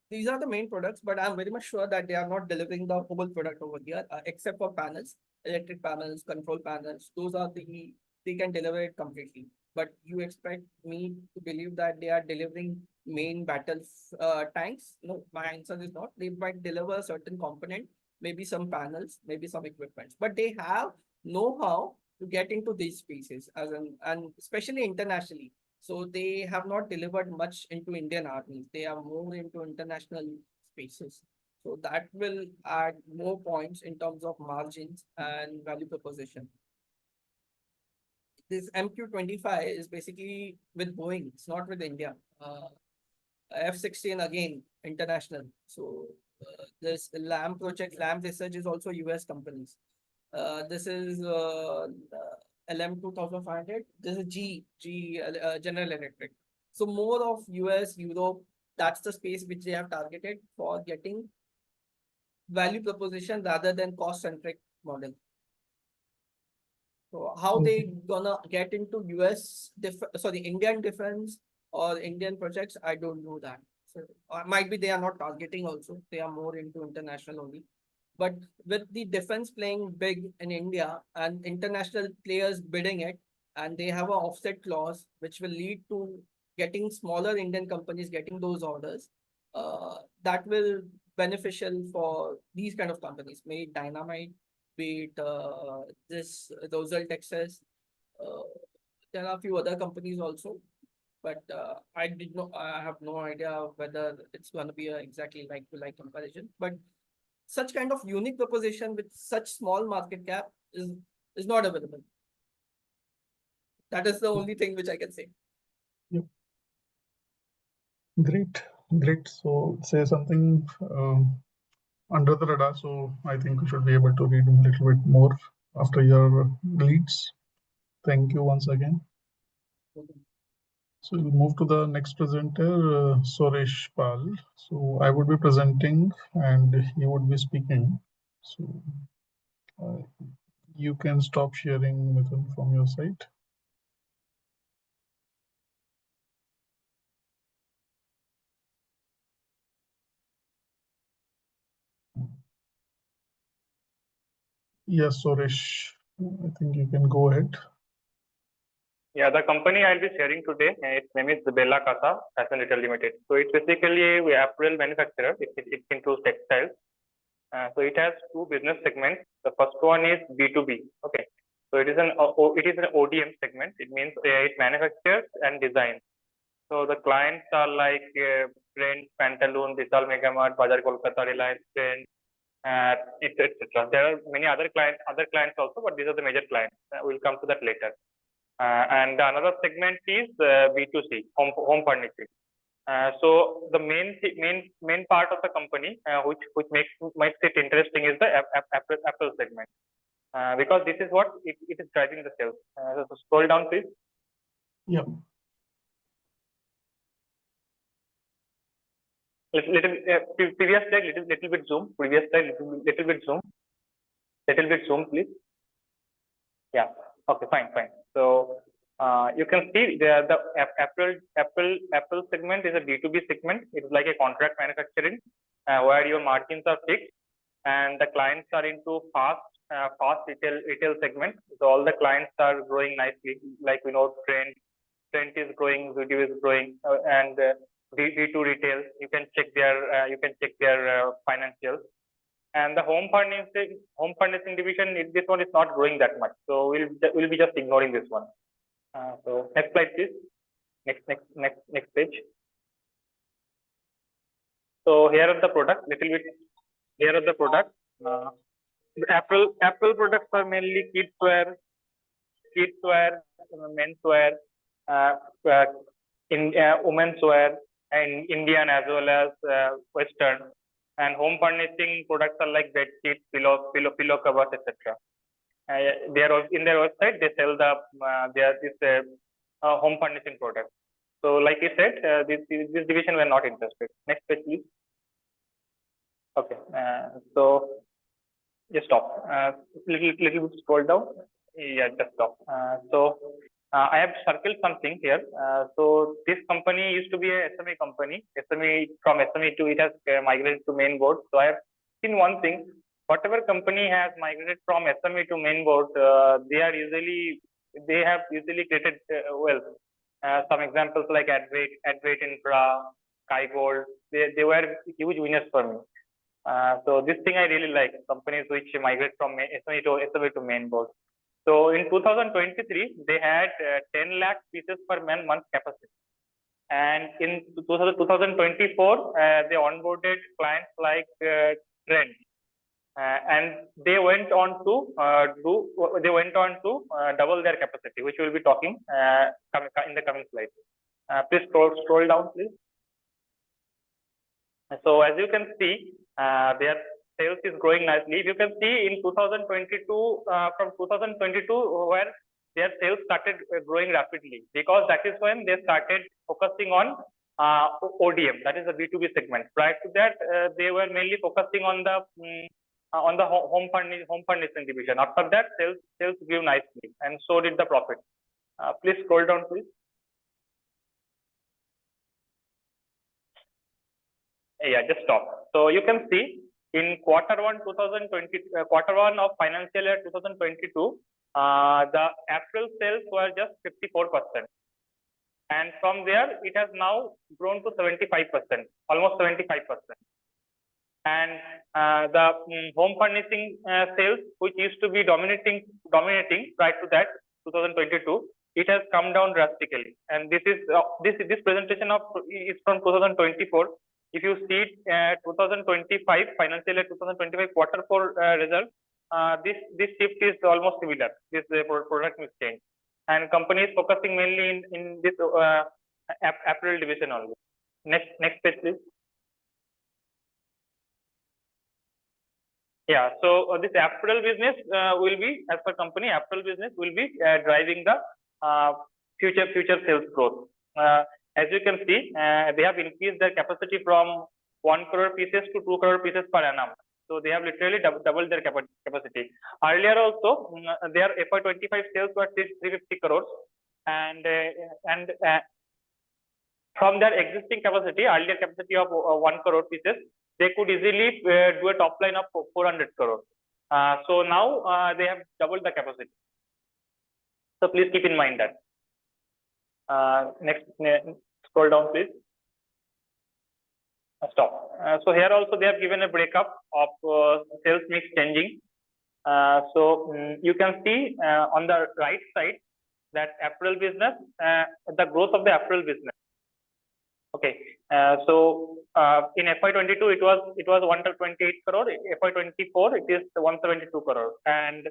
these are the main products, but I'm very much sure that they are not delivering the whole product over here, except for panels, electric panels, control panels. Those are they can deliver it completely. But you expect me to believe that they are delivering main battles tanks? No, my answer is not. They might deliver a certain component, maybe some panels, maybe some equipment, but they have know-how to get into these spaces, and especially internationally. So they have not delivered much into Indian armies. They are more into international spaces. So that will add more points in terms of margins and value proposition. This MQ-25 is basically with Boeing. It's not with India. F-16 again, international. So this LAM project, LAM research is also US companies. This is LM2500. This is General Electric. So more of US, Europe, that's the space which they have targeted for getting value proposition rather than cost-centric model. So how they gonna get into Indian defense or Indian projects, I don't know that. So might be they are not targeting also. They are more into international only. But with the defense playing big in India and international players bidding it, and they have an offset clause which will lead to getting smaller Indian companies getting those orders, that will beneficial for these kind of companies, be it Dynamite, be it this Rosell, Texas. There are a few other companies also, but I have no idea whether it's going to be exactly like to like comparison. But such kind of unique proposition with such small market cap is not available. That is the only thing which I can say. Yep. Great. So say something under the radar. So I think we should be able to read a little bit more after your leads. Thank you once again. So we'll move to the next presenter, Suresh Pal. So I would be presenting and he would be speaking. So you can stop sharing, Mithun, from your side. Yes, Suresh, I think you can go ahead. Yeah, the company I'll be sharing today, its name is Casa, Fashion Retail Limited. So it's basically a apparel manufacturer. It includes textiles. So it has two business segments. The first one is B2B. Okay. So it is an ODM segment. It means it manufactures and designs. So the clients are like Print, Pantaloon, Vishal Megamart, Bazar Kolkata, Reliance Print, etc. There are many other clients also, but these are the major clients. We'll come to that later. And another segment is B2C, home furnishing. So the main part of the company, which makes it interesting, is the Apple segment, because this is what it is driving the sales. So scroll down, please. Yeah. Previous slide, little bit zoom. Previous slide, little bit zoom. Little bit zoom, please. Yeah. Okay. Fine. So you can see the Apple segment is a B2B segment. It's like a contract manufacturing where your margins are fixed, and the clients are into fast retail segment. So all the clients are growing nicely. Like we know, Trend is growing, Video is growing, and D2 retail. You can check their financials. And the home furnishing division, this one is not growing that much. So we'll be just ignoring this one. So next slide, please. Next page. So here are the products. Here are the products. Apple products are mainly kids wear, kids wear, men's wear, in women's wear, and Indian as well as Western. And home furnishing products are like bed sheets, pillow covers, etc. They are in their website. They sell this home furnishing products. So, like I said, this division we are not interested. Next page, please. Okay. So just stop. Little bit scroll down. Yeah, just stop. I have circled something here. So this company used to be a SME company. From SME to it has migrated to main board. So I have seen one thing. Whatever company has migrated from SME to main board, they have usually created wealth. Some examples like Enviro Infra, Gold, they were huge winners for me. So this thing I really like, companies which migrate from SME to main board. So in 2023, they had 10 lakh pieces per month capacity. And in 2024, they onboarded clients like Trend. And they went on to double their capacity, which we'll be talking in the coming slides. Please scroll down, please. So as you can see, their sales is growing nicely. If you can see in 2022, from 2022, where their sales started growing rapidly, because that is when they started focusing on ODM, that is the B2B segment. Prior to that, they were mainly focusing on the home furnishing division. After that, sales grew nicely, and so did the profit. Please scroll down, please. Yeah, just stop. So you can see in quarter one of financial year 2022, the April sales were just 54%. And from there, it has now grown to 75%, almost 75%. And the home furnishing sales, which used to be dominating prior to that, 2022, it has come down drastically. And this presentation is from 2024. If you see 2025 financial year 2025 quarter 4 result, this shift is almost similar. This product mix change, and company is focusing mainly in this apparel division only. Next page, please. Yeah, so this apparel business will be, as per company, apparel business will be driving the future sales growth. As you can see, they have increased their capacity from 1 crore pieces to 2 crore pieces per annum. So they have literally doubled their capacity. Earlier also, their FY25 sales were 350 crores, and from their existing capacity, earlier capacity of 1 crore pieces, they could easily do a top line of 400 crores. So now they have doubled the capacity. So please keep in mind that. Next, scroll down, please. Stop. So here also they have given a breakup of sales mix changing. So you can see on the right side that apparel business, the growth of the apparel business. Okay. So in FY22 it was 128 crore. FY24 it is 172 crore, and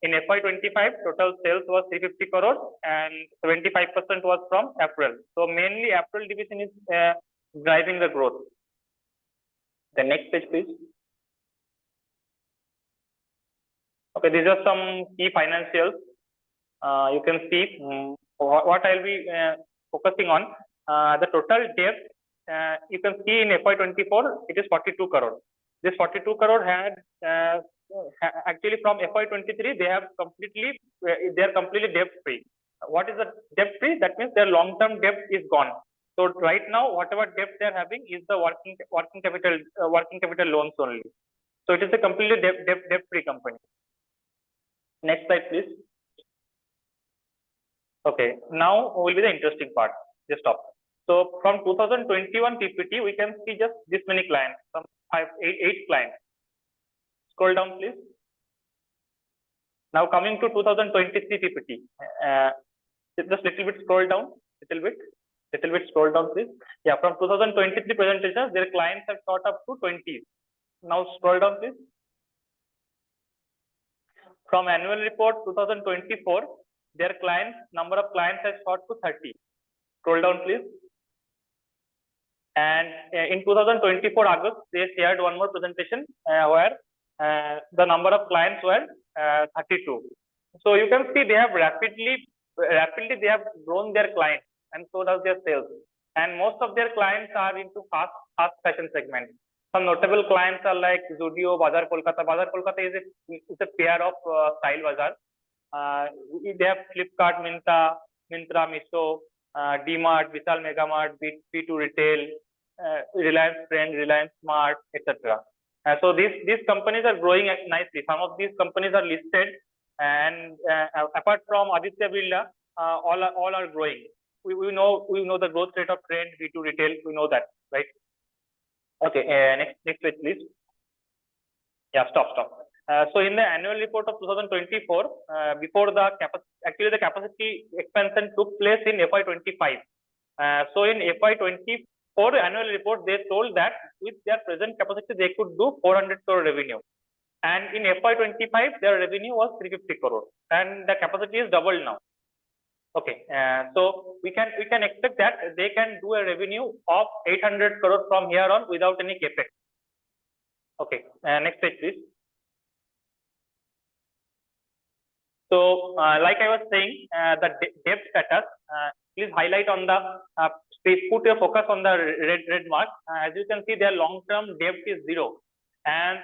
in FY25 total sales was 350 crore, and 75% was from apparel. So mainly apparel division is driving the growth. The next page, please. Okay, these are some key financials. You can see what I'll be focusing on. The total debt, you can see in FY24, it is 42 crore. This 42 crore had actually from FY23, they are completely debt free. What is the debt free? That means their long-term debt is gone. So right now, whatever debt they are having is the working capital loans only. So it is a completely debt free company. Next slide, please. Okay, now will be the interesting part. Just stop. So from 2021 PPT, we can see just this many clients, some 8 clients. Scroll down, please. Now coming to 2023 PPT, just little bit scroll down, little bit scroll down, please. Yeah, from 2023 presentations, their clients have shot up to 20. Now scroll down, please. From annual report 2024, their clients, number of clients has shot to 30. Scroll down, please. And in 2024 August, they shared one more presentation where the number of clients were 32. So you can see they have rapidly they have grown their clients, and so does their sales. And most of their clients are into fast fashion segment. Some notable clients are like Zudio, Bazaar Kolkata. Bazaar Kolkata is a pair of Style Bazaar. They have Flipkart, Myntra, Miso, D-Mart, Vishal Megamart, B2 Retail, Reliance Trend, Reliance Smart, etc. So these companies are growing nicely. Some of these companies are listed, and apart from Aditya Birla, all are growing. We know the growth rate of Trend, B2 Retail. We know that, right? Okay. Next page, please. Yeah, stop. So in the annual report of 2024, before the capacity expansion took place in FY25. So in FY24 annual report, they told that with their present capacity, they could do 400 crore revenue. And in FY25, their revenue was 350 crore, and the capacity is doubled now. Okay, so we can expect that they can do a revenue of 800 crore from here on without any capex. Okay, next page, please. So, like I was saying, the debt status, please highlight on the, put your focus on the red mark. As you can see, their long-term debt is 0. And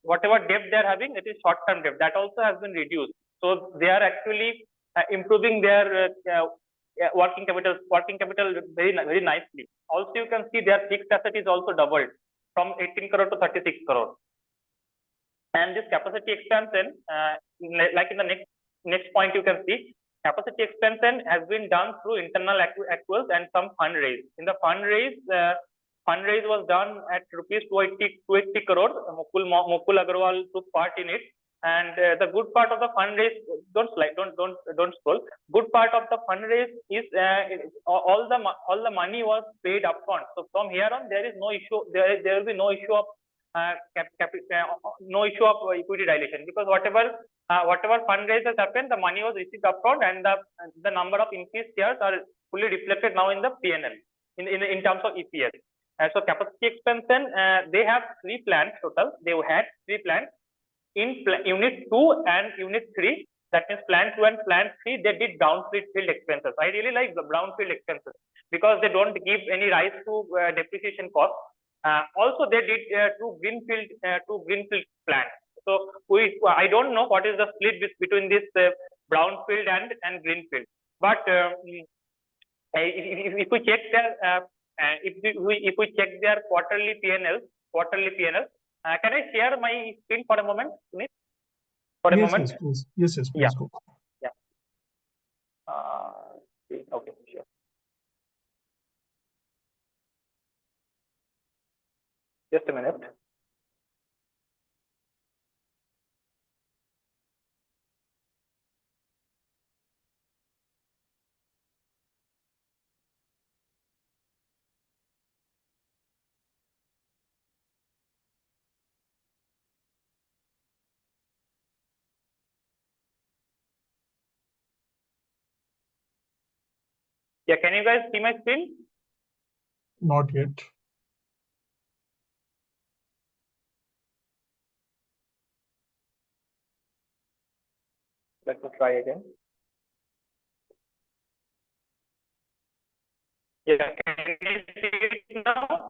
whatever debt they are having, it is short-term debt. That also has been reduced. So, they are actually improving their working capital very nicely. Also, you can see their fixed asset is also doubled from 18 crore to 36 crore. And this capacity expansion, like in the next point, you can see capacity expansion has been done through internal accruals and some fundraise. In the fundraise was done at rupees 280 crore. Mukul Agarwal took part in it. And the good part of the fundraise, don't scroll. Good part of the fundraise is all the money was paid upfront. So from here on, there is no issue. There will be no issue of no issue of equity dilation, because whatever fundraise has happened, the money was received upfront, and the number of increased shares are fully reflected now in the P&L in terms of EPS. So capacity expansion, they have 3 plants total. They had 3 plants in unit 2 and unit 3. That means plant 2 and plant 3, they did brownfield expenses. I really like the brownfield expenses because they don't give any rise to depreciation cost. Also, they did 2 greenfield plants. So I don't know what is the split between this brownfield and greenfield. But if we check their if we check their quarterly P&L, can I share my screen for a moment, Sunit? For a moment. Yes, please. Yeah. Go. Yeah. Okay, sure. Just a minute. Yeah, can you guys see my screen? Not yet. Let me try again. Yeah, can you see it now?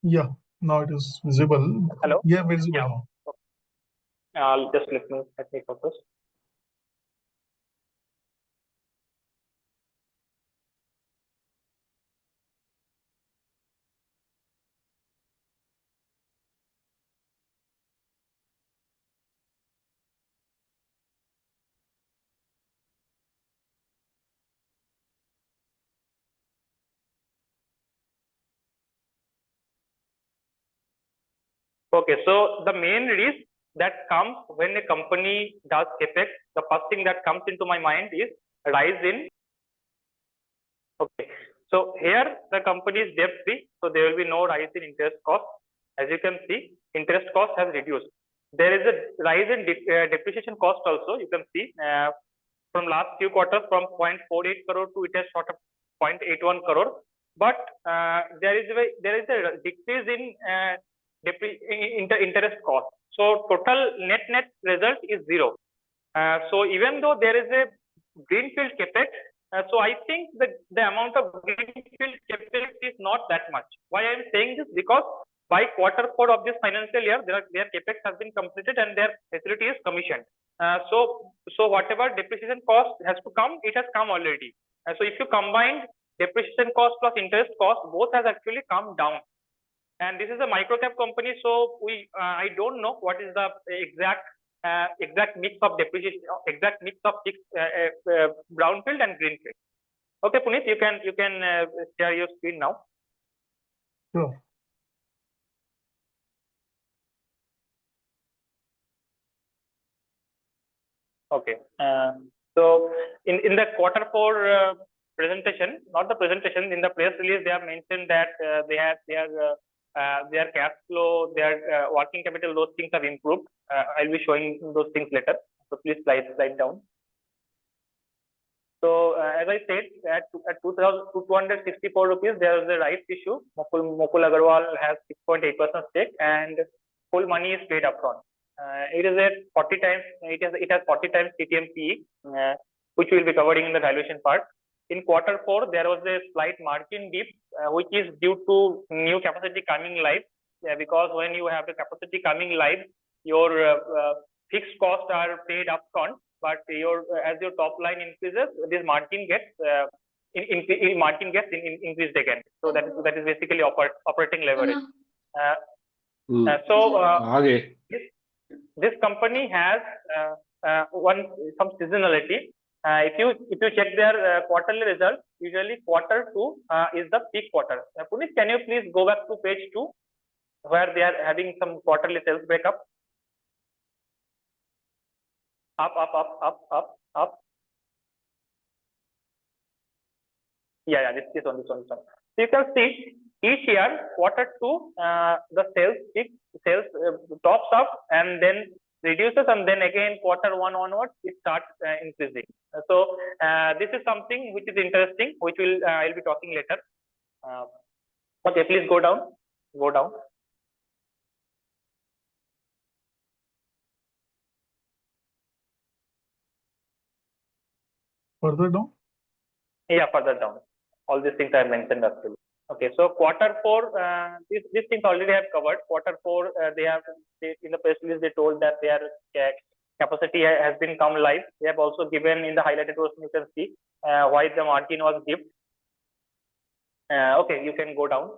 Yeah, now it is visible. Hello? Yeah, visible now. Just let me focus. Okay, so the main risk that comes when a company does capex, the first thing that comes into my mind is rise in. Okay, so here the company is debt free, so there will be no rise in interest cost. As you can see, interest cost has reduced. there is a rise in depreciation cost also. You can see from last few quarters from 0.48 crore to it has shot up 0.81 crore. But there is a decrease in interest cost. So total net result is 0. So even though there is a greenfield capex, so I think the amount of greenfield capex is not that much. Why I am saying this? Because by Q4 of this financial year, their capex has been completed and their facility is commissioned. So whatever depreciation cost has to come, it has come already. So if you combine depreciation cost plus interest cost, both has actually come down. And this is a micro cap company, so I don't know what is the exact mix of depreciation, exact mix of brownfield and greenfield. Okay, Puneet, you can share your screen now. Sure. Okay. So in the Q4 presentation, not the presentation, in the press release, they have mentioned that their cash flow, their working capital, those things have improved. I'll be showing those things later. So please slide down. So as I said, at 2,264 rupees, there is a rights issue. Mukul Agarwal has 6.8% stake, and full money is paid upfront. It is at 40 times. It has 40 times TTM PE, which we will be covering in the valuation part. In Q4, there was a slight margin dip, which is due to new capacity coming live. Because when you have the capacity coming live, your fixed costs are paid upfront, but as your top line increases, this margin gets increased again. So that is basically operating leverage. This company has some seasonality. If you check their quarterly results, usually Q2 is the peak quarter. Puneet, can you please go back to page 2, where they are having some quarterly sales breakup? Up. Yeah, this one. So you can see each year Q2 the sales tops up and then reduces, and then again Q1 onwards it starts increasing. So this is something which is interesting, which I'll be talking later. Okay, please go down. Further down? Yeah, further down. All these things I mentioned actually. Okay, so Q4, these things already have covered. Q4, they in the press release they told that their capacity has been come live. They have also given in the highlighted portion, you can see why the margin was dipped. Okay, you can go down.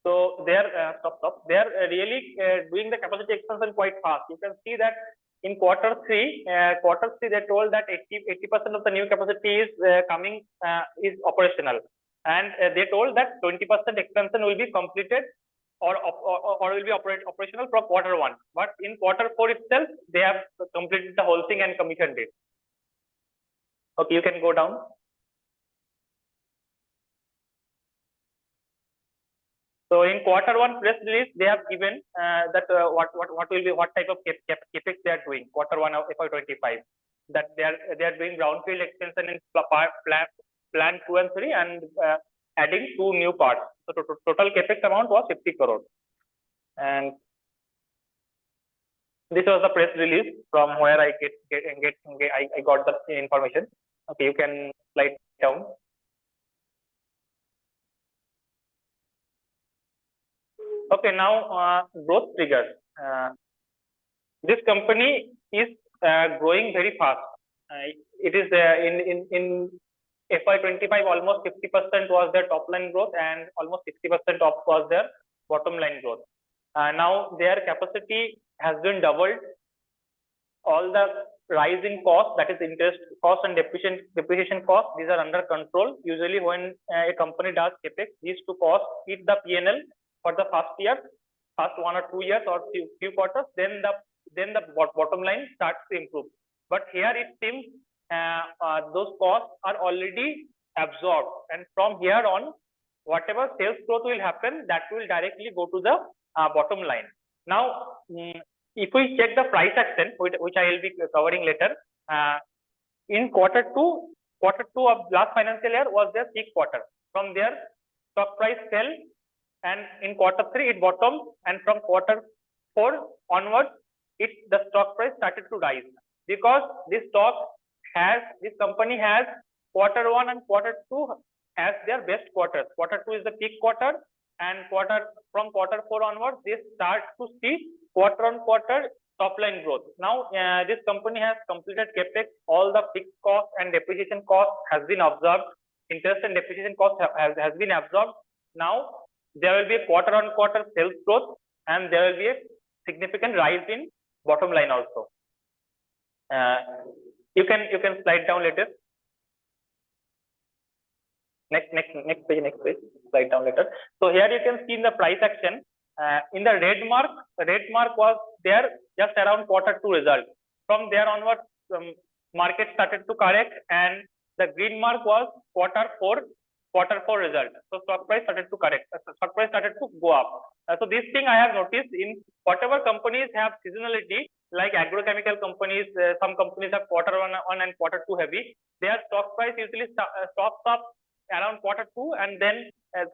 So they are stop. They are really doing the capacity expansion quite fast. You can see that in Q3 they told that 80% of the new capacity is coming is operational, and they told that 20% expansion will be completed or will be operational from Q1. But in Q4 itself, they have completed the whole thing and commissioned it. Okay, you can go down. So in Q1 press release, they have given that what type of capex they are doing. Q1 of FY25, that they are doing brownfield extension in plant 2 and 3 and adding 2 new parts. So total capex amount was 50 crore. And this was the press release from where I got the information. Okay, you can slide down. Okay, now growth triggers. This company is growing very fast. It is in FY25 almost 50% was their top line growth and almost 60% was their bottom line growth. Now their capacity has been doubled. All the rise in cost, that is interest cost and depreciation cost, these are under control. Usually when a company does capex, these two costs hit the P&L for the first 1 or 2 years or few quarters, then the bottom line starts to improve. But here it seems those costs are already absorbed, and from here on whatever sales growth will happen, that will directly go to the bottom line. Now, if we check the price action, which I will be covering later, in quarter two of last financial year was their peak quarter. From there, stock price fell, and in quarter three it bottomed, and from quarter four onwards, the stock price started to rise, because this company has quarter one and quarter two as their best quarters. Quarter two is the peak quarter, and from quarter four onwards, they start to see quarter on quarter top line growth. Now, this company has completed capex. All the fixed cost and depreciation cost has been absorbed. Interest and depreciation cost has been absorbed. Now, there will be a quarter on quarter sales growth, and there will be a significant rise in bottom line also. You can slide down later. Next page, slide down later. So here you can see in the price action, in the red mark was there just around quarter two result. From there onwards, market started to correct, and the green mark was quarter four result. So stock price started to correct. Stock price started to go up. So this thing I have noticed in whatever companies have seasonality, like agrochemical companies, some companies have quarter one and quarter two heavy. Their stock price usually stops up around quarter two, and then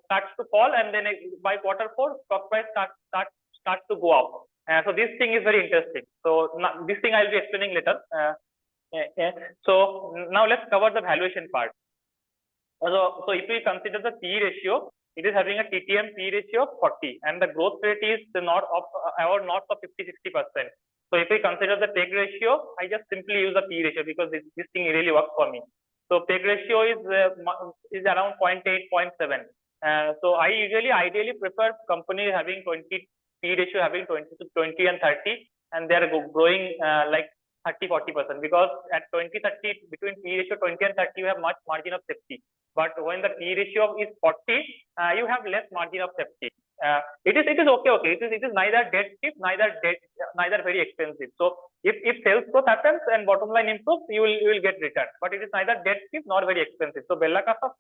starts to fall, and then by quarter four, stock price starts to go up. So this thing is very interesting. So this thing I'll be explaining later. So now let's cover the valuation part. So if we consider the PE ratio, it is having a TTM PE ratio of 40, and the growth rate is north of 50-60%. So if we consider the PEG ratio, I just simply use the PE ratio because this thing really works for me. So PEG ratio is around 0.8, 0.7. So I ideally prefer companies having 20 PE ratio having 20 and 30, and they are growing like 30-40%, because at 20-30, between PE ratio 20 and 30, you have much margin of safety. But when the PE ratio is 40, you have less margin of safety. It is okay. It is neither dead cheap, neither very expensive. So if sales growth happens and bottom line improves, you will get return. But it is neither dead cheap nor very expensive. So Bella Casa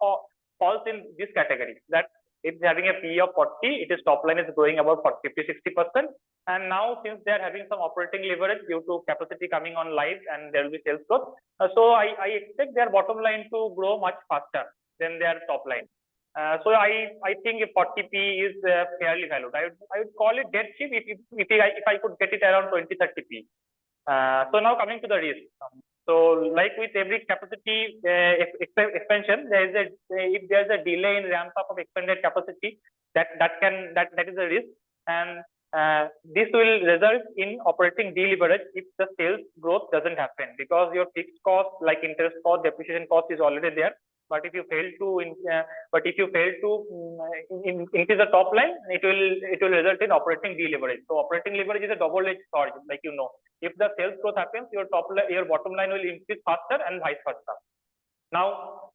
falls in this category, that it's having a PE of 40, its top line is growing about 50-60%. And now, since they are having some operating leverage due to capacity coming on live, and there will be sales growth, so I expect their bottom line to grow much faster than their top line. So I think if 40 PE is fairly valued. I would call it dead cheap if I could get it around 20-30 PE. So now coming to the risk. So like with every capacity expansion, if there is a delay in ramp up of expanded capacity, that is a risk, and this will result in operating deleverage if the sales growth doesn't happen, because your fixed cost like interest cost, depreciation cost is already there. But if you fail to increase the top line, it will result in operating deleverage. So operating leverage is a double-edged sword, like you know. If the sales growth happens, your bottom line will increase faster, and vice versa. Now,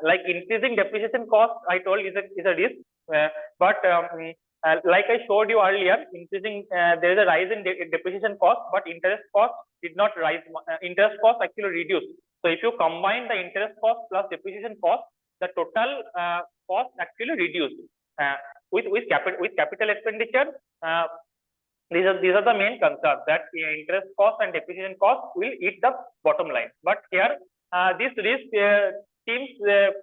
like increasing depreciation cost, I told is a risk, but like I showed you earlier, there is a rise in depreciation cost, but interest cost did not rise. Interest cost actually reduced. So if you combine the interest cost plus depreciation cost, the total cost actually reduced. With capital expenditure, these are the main concerns, that interest cost and depreciation cost will eat the bottom line. But here, this risk seems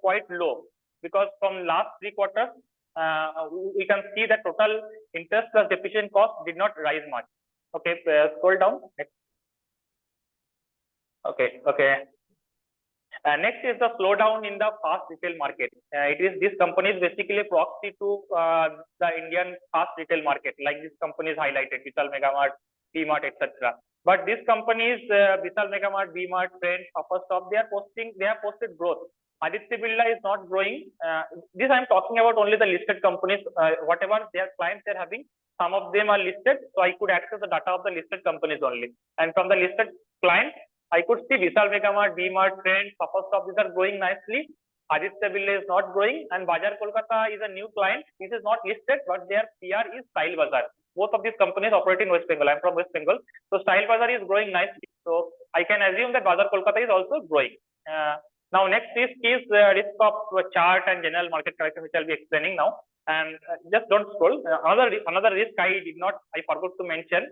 quite low, because from last 3 quarters, we can see that total interest plus depreciation cost did not rise much. Okay, scroll down. Okay. Next is the slowdown in the fast retail market. This company is basically a proxy to the Indian fast retail market, like this company is highlighted, Vishal Mega Mart, V-Mart, etc. But these companies, Vishal Mega Mart, V-Mart, Trend, Upper Stop, they have posted growth. Aditya Birla is not growing. This I am talking about only the listed companies. Whatever their clients they are having, some of them are listed, so I could access the data of the listed companies only. And from the listed clients, I could see Vishal Mega Mart, V-Mart, Trend, Upper Stop, these are growing nicely. Aditya Birla is not growing, and Bazaar Kolkata is a new client. This is not listed, but their PR is Style Bazaar. Both of these companies operate in West Bengal. I am from West Bengal, so Style Bazaar is growing nicely. So I can assume that Bazaar Kolkata is also growing. Now next risk is risk of chart and general market correction, which I'll be explaining now. And just don't scroll. Another risk I forgot to mention,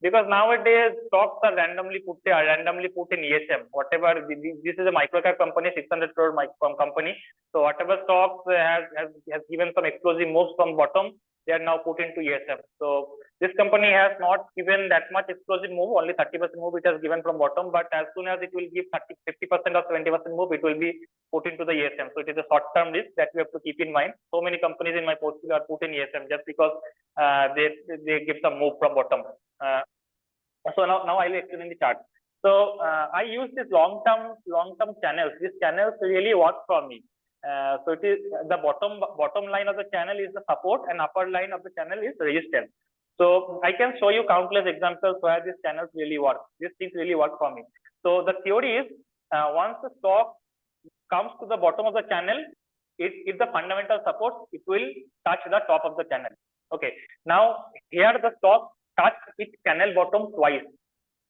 because nowadays stocks are randomly put in ESM. Whatever this is a microcap company, 600 crore company. So whatever stocks has given some explosive moves from bottom, they are now put into ESM. So this company has not given that much explosive move, only 30% move it has given from bottom, but as soon as it will give 50% or 70% move, it will be put into the ESM. So it is a short-term risk that we have to keep in mind. So many companies in my portfolio are put in ESM just because they give some move from bottom. So now I will explain the chart. So I use this long-term channels. These channels really work for me. So it is the bottom line of the channel is the support, and upper line of the channel is resistance. So I can show you countless examples where these channels really work. These things really work for me. So the theory is once the stock comes to the bottom of the channel, if the fundamental support, it will touch the top of the channel. Okay. Now here the stock touched its channel bottom twice.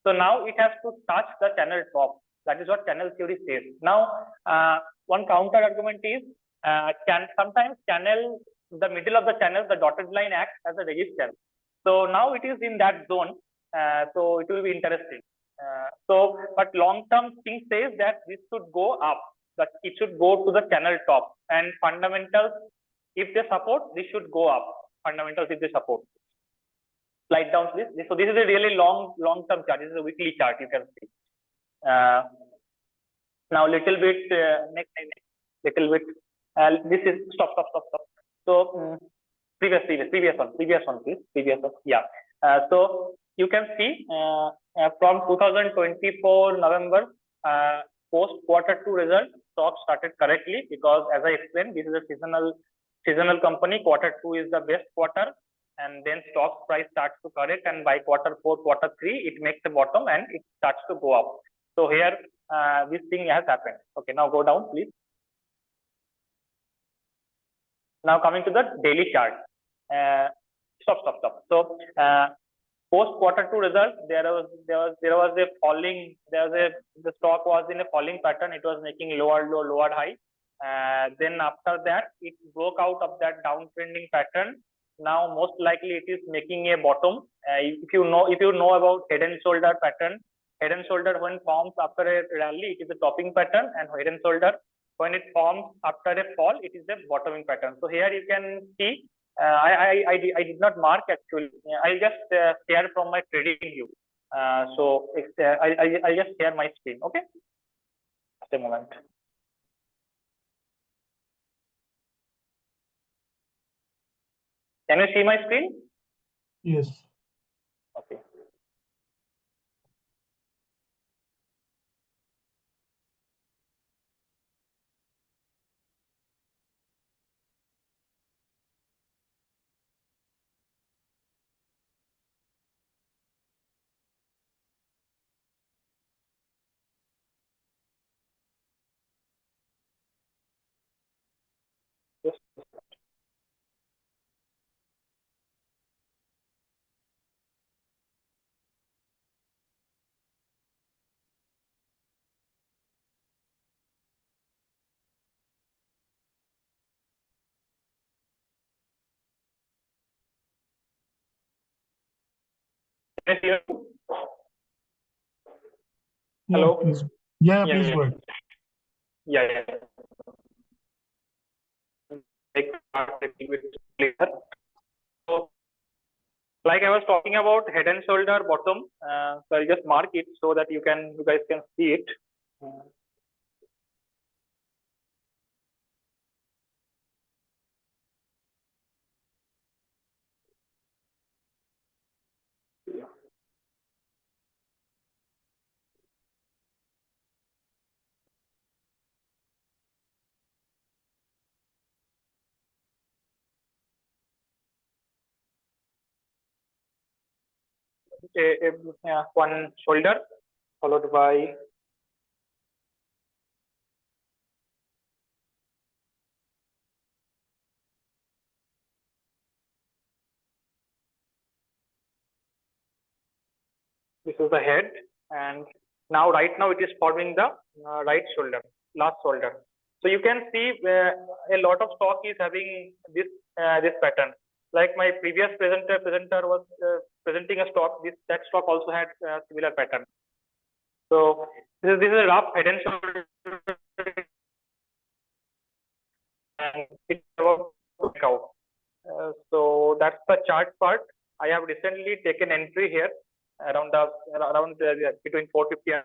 So now it has to touch the channel top. That is what channel theory says. Now one counter argument is sometimes the middle of the channel, the dotted line acts as a resistance. So now it is in that zone. So it will be interesting. But long-term thing says that this should go up. That it should go to the channel top. And fundamentals, if they support, this should go up. Fundamentals if they support. Slide down, please. So this is a really long-term chart. This is a weekly chart. You can see. Now little bit next. This is stop. So previous one, please. Previous one. Yeah. So you can see from 2024 November post quarter 2 result, stock started correctly because as I explained, this is a seasonal company. Quarter 2 is the best quarter, and then stock price starts to correct, and by quarter 4, quarter 3, it makes the bottom and it starts to go up. So here this thing has happened. Okay, now go down, please. Now coming to the daily chart. Stop. So post quarter 2 result, there was a falling. The stock was in a falling pattern. It was making lower low, lower high. Then after that, it broke out of that downtrending pattern. Now most likely it is making a bottom. If you know about head and shoulder pattern, head and shoulder when forms after a rally, it is a topping pattern, and head and shoulder when it forms after a fall, it is a bottoming pattern. So here you can see. I did not mark actually. I just share from my trading view. So I just share my screen. Okay. Just a moment. Can you see my screen? Yes. Okay. Yes. Can you hear me? Hello? Please. Yeah, please go ahead. Yeah. So, like I was talking about head and shoulder bottom, so I'll just mark it so that you guys can see it. One shoulder followed by this is the head, and now right now it is forming the right shoulder. last solder. So you can see a lot of stock is having this this pattern. Like my previous presenter was presenting a stock. That stock also had similar pattern. So this is a rough head and shoulder, and it's about breakout. So that's the chart part. I have recently taken entry here around between 450 and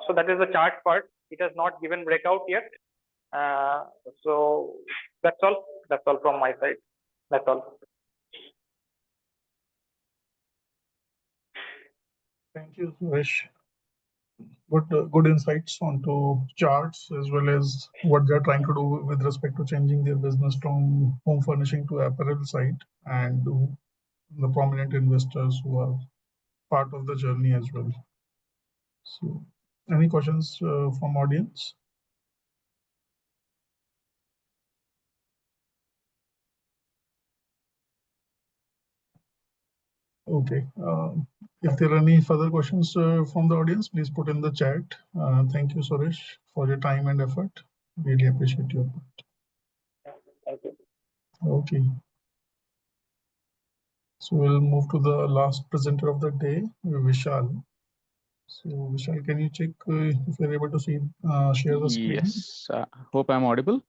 so that is the chart part. It has not given breakout yet. So that's all. That's all from my side. That's all. Thank you, Suresh. Good insights onto charts as well as what they're trying to do with respect to changing their business from home furnishing to apparel side, and the prominent investors who are part of the journey as well. So, any questions from audience? Okay. If there are any further questions from the audience, please put in the chat. Thank you, Suresh, for your time and effort. Really appreciate your part. Thank you. Okay. So we'll move to the last presenter of the day, Vishal. So Vishal, can you check if you're able to see share the screen? Yes, hope I'm audible.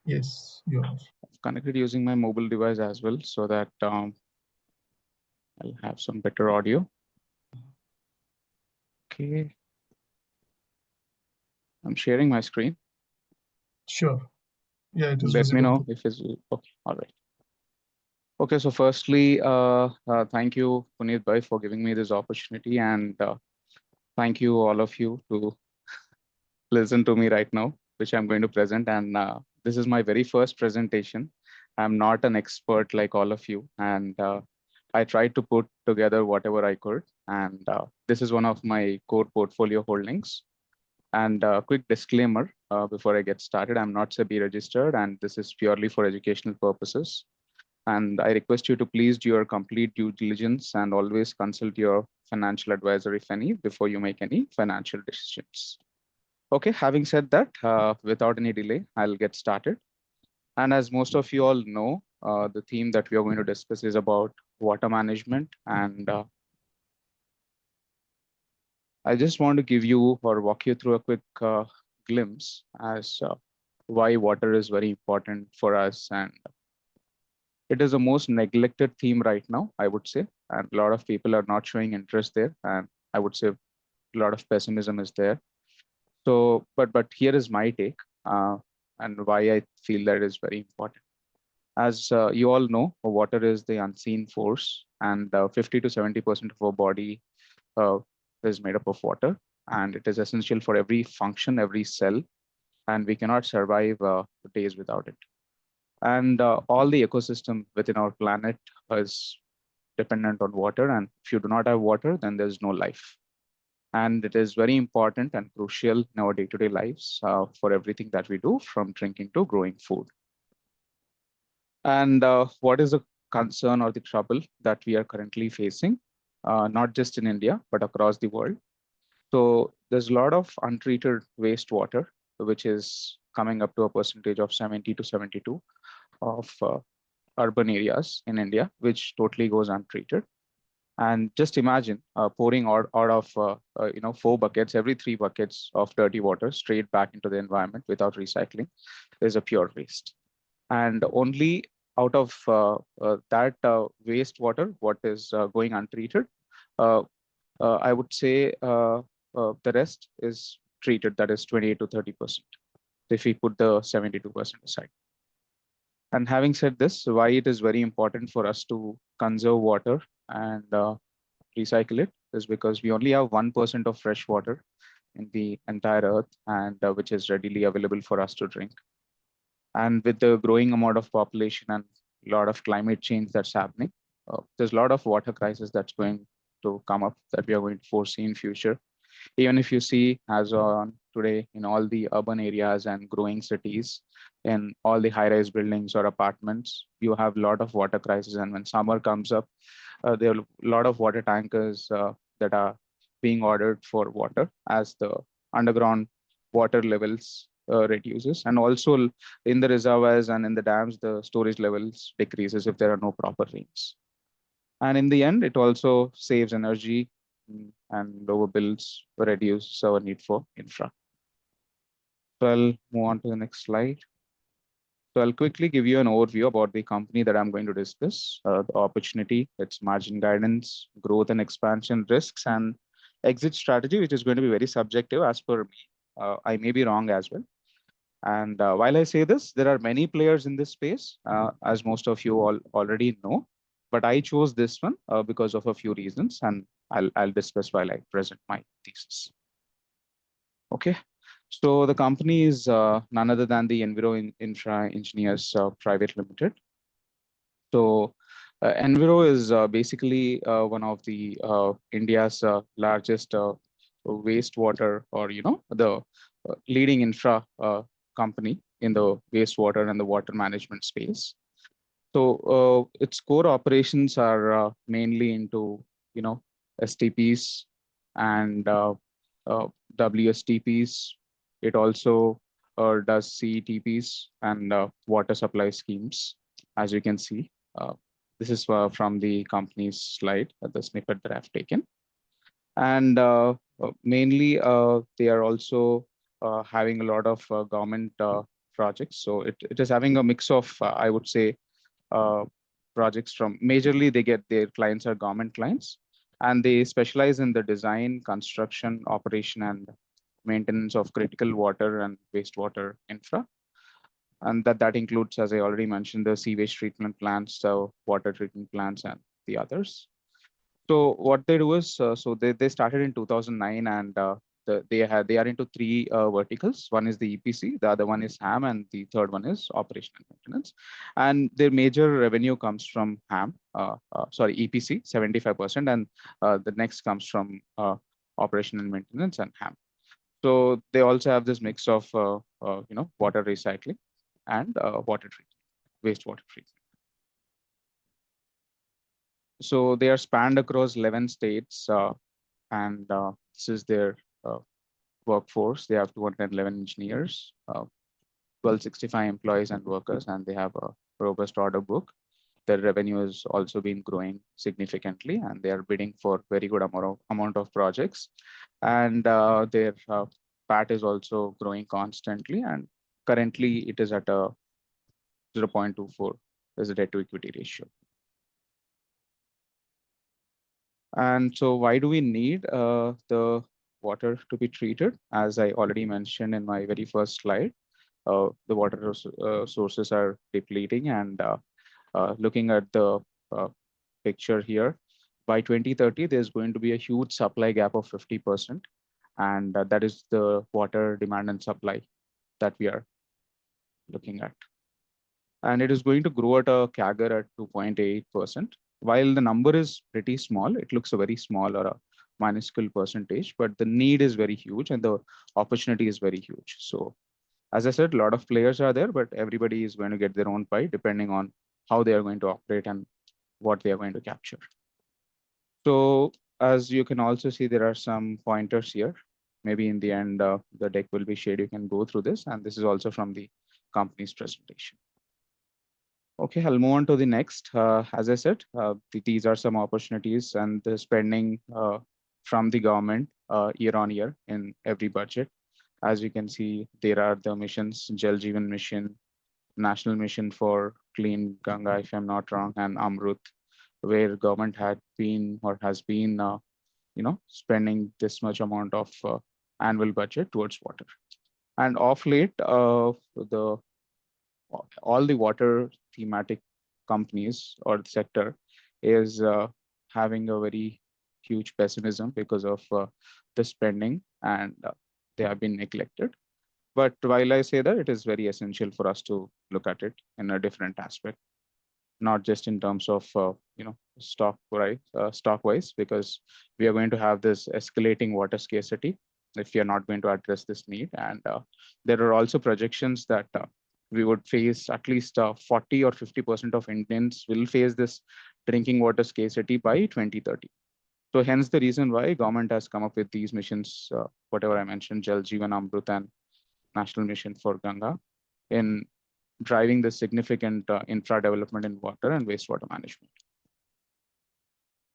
Yes, you are. I've connected using my mobile device as well, so that I'll have some better audio. Okay. I'm sharing my screen. Sure. Yeah, it is Let me visible. know if it's okay. All right. Okay, so firstly, thank you, Puneet Bhai, for giving me this opportunity, and thank you all of you to listen to me right now, which I'm going to present. And this is my very first presentation. I'm not an expert like all of you, and I tried to put together whatever I could. And this is one of my core portfolio holdings. And quick disclaimer before I get started, I'm not SEBI registered, and this is purely for educational purposes. And I request you to please do your complete due diligence and always consult your financial advisor, if any, before you make any financial decisions. Okay, having said that, without any delay, I'll get started. And as most of you all know, the theme that we are going to discuss is about water management. And I just want to give you or walk you through a quick glimpse as why water is very important for us. And it is the most neglected theme right now, I would say. And a lot of people are not showing interest there. And I would say a lot of pessimism is there. So, but here is my take and why I feel that is very important. As you all know, water is the unseen force, and 50 to 70% of our body is made up of water, and it is essential for every function, every cell, and we cannot survive days without it. And all the ecosystem within our planet is dependent on water, and if you do not have water, then there's no life. And it is very important and crucial in our day-to-day lives for everything that we do, from drinking to growing food. And what is the concern or the trouble that we are currently facing, not just in India, but across the world? So there's a lot of untreated wastewater, which is coming up to a percentage of 70 to 72 of urban areas in India, which totally goes untreated. And just imagine pouring out of 4 buckets, every 3 buckets of dirty water straight back into the environment without recycling is a pure waste. And only out of that wastewater, what is going untreated, I would say the rest is treated, that is 28 to 30%, if we put the 72% aside. And having said this, why it is very important for us to conserve water and recycle it is because we only have 1% of fresh water in the entire earth, and which is readily available for us to drink. And with the growing amount of population and a lot of climate change that's happening, there's a lot of water crisis that's going to come up that we are going to foresee in future. Even if you see as on today in all the urban areas and growing cities, in all the high-rise buildings or apartments, you have a lot of water crisis. And when summer comes up, there are a lot of water tankers that are being ordered for water, as the underground water levels reduces, and also in the reservoirs and in the dams, the storage levels decreases if there are no proper rains. And in the end, it also saves energy and lower bills, reduce our need for infra. So I'll move on to the next slide. So I'll quickly give you an overview about the company that I'm going to discuss, the opportunity, its margin guidance, growth and expansion risks, and exit strategy, which is going to be very subjective as per me. I may be wrong as well. And while I say this, there are many players in this space, as most of you all already know. But I chose this one because of a few reasons, and I'll discuss while I present my thesis. Okay. So the company is none other than the Enviro Infra Engineers Private Limited. So Enviro is basically one of the India's largest wastewater, or the leading infra company in the wastewater and the water management space. So its core operations are mainly into STPs and WSTPs. It also does CETPs and water supply schemes, as you can see. This is from the company's slide, the snippet that I've taken. And mainly, they are also having a lot of government projects. So it is having a mix of, I would say, projects from majorly their clients are government clients, and they specialize in the design, construction, operation, and maintenance of critical water and wastewater infra. And that includes, as I already mentioned, the sewage treatment plants, the water treatment plants, and the others. So what they do is, so they started in 2009, and they are into three verticals. One is the EPC, the other one is HAM, and the third one is operation and maintenance. And their major revenue comes from EPC, 75%, and the next comes from operation and maintenance and HAM. So they also have this mix of water recycling and water treatment, wastewater treatment. So they are spanned across 11 states, and this is their workforce. They have 211 engineers, 1265 employees and workers, and they have a robust order book. Their revenue has also been growing significantly, and they are bidding for very good amount of projects. And their PAT is also growing constantly, and currently it is at a 0.24 as a debt to equity ratio. And so why do we need the water to be treated? As I already mentioned in my very first slide, the water sources are depleting, and looking at the picture here, by 2030, there's going to be a huge supply gap of 50%. And that is the water demand and supply that we are looking at. And it is going to grow at a CAGR at 2.8%. While the number is pretty small, it looks a very small or a minuscule percentage, but the need is very huge and the opportunity is very huge. So as I said, a lot of players are there, but everybody is going to get their own pie depending on how they are going to operate and what they are going to capture. So as you can also see, there are some pointers here. Maybe in the end, the deck will be shared. You can go through this, and this is also from the company's presentation. Okay, I'll move on to the next. As I said, these are some opportunities and the spending from the government year on year in every budget. As you can see, there are the missions, Jal Jeevan Mission, National Mission for Clean Ganga, if I'm not wrong, and Amrut, where government had been or has been, spending this much amount of annual budget towards water. And of late, all the water thematic companies or the sector is having a very huge pessimism because of the spending, and they have been neglected. But while I say that, it is very essential for us to look at it in a different aspect, not just in terms of stock wise, because we are going to have this escalating water scarcity if we are not going to address this need. And there are also projections that we would face at least 40 or 50% of Indians will face this drinking water scarcity by 2030. So hence the reason why government has come up with these missions, whatever I mentioned, Jal Jeevan, Amrut, and national mission for Ganga in driving the significant infra development in water and wastewater management.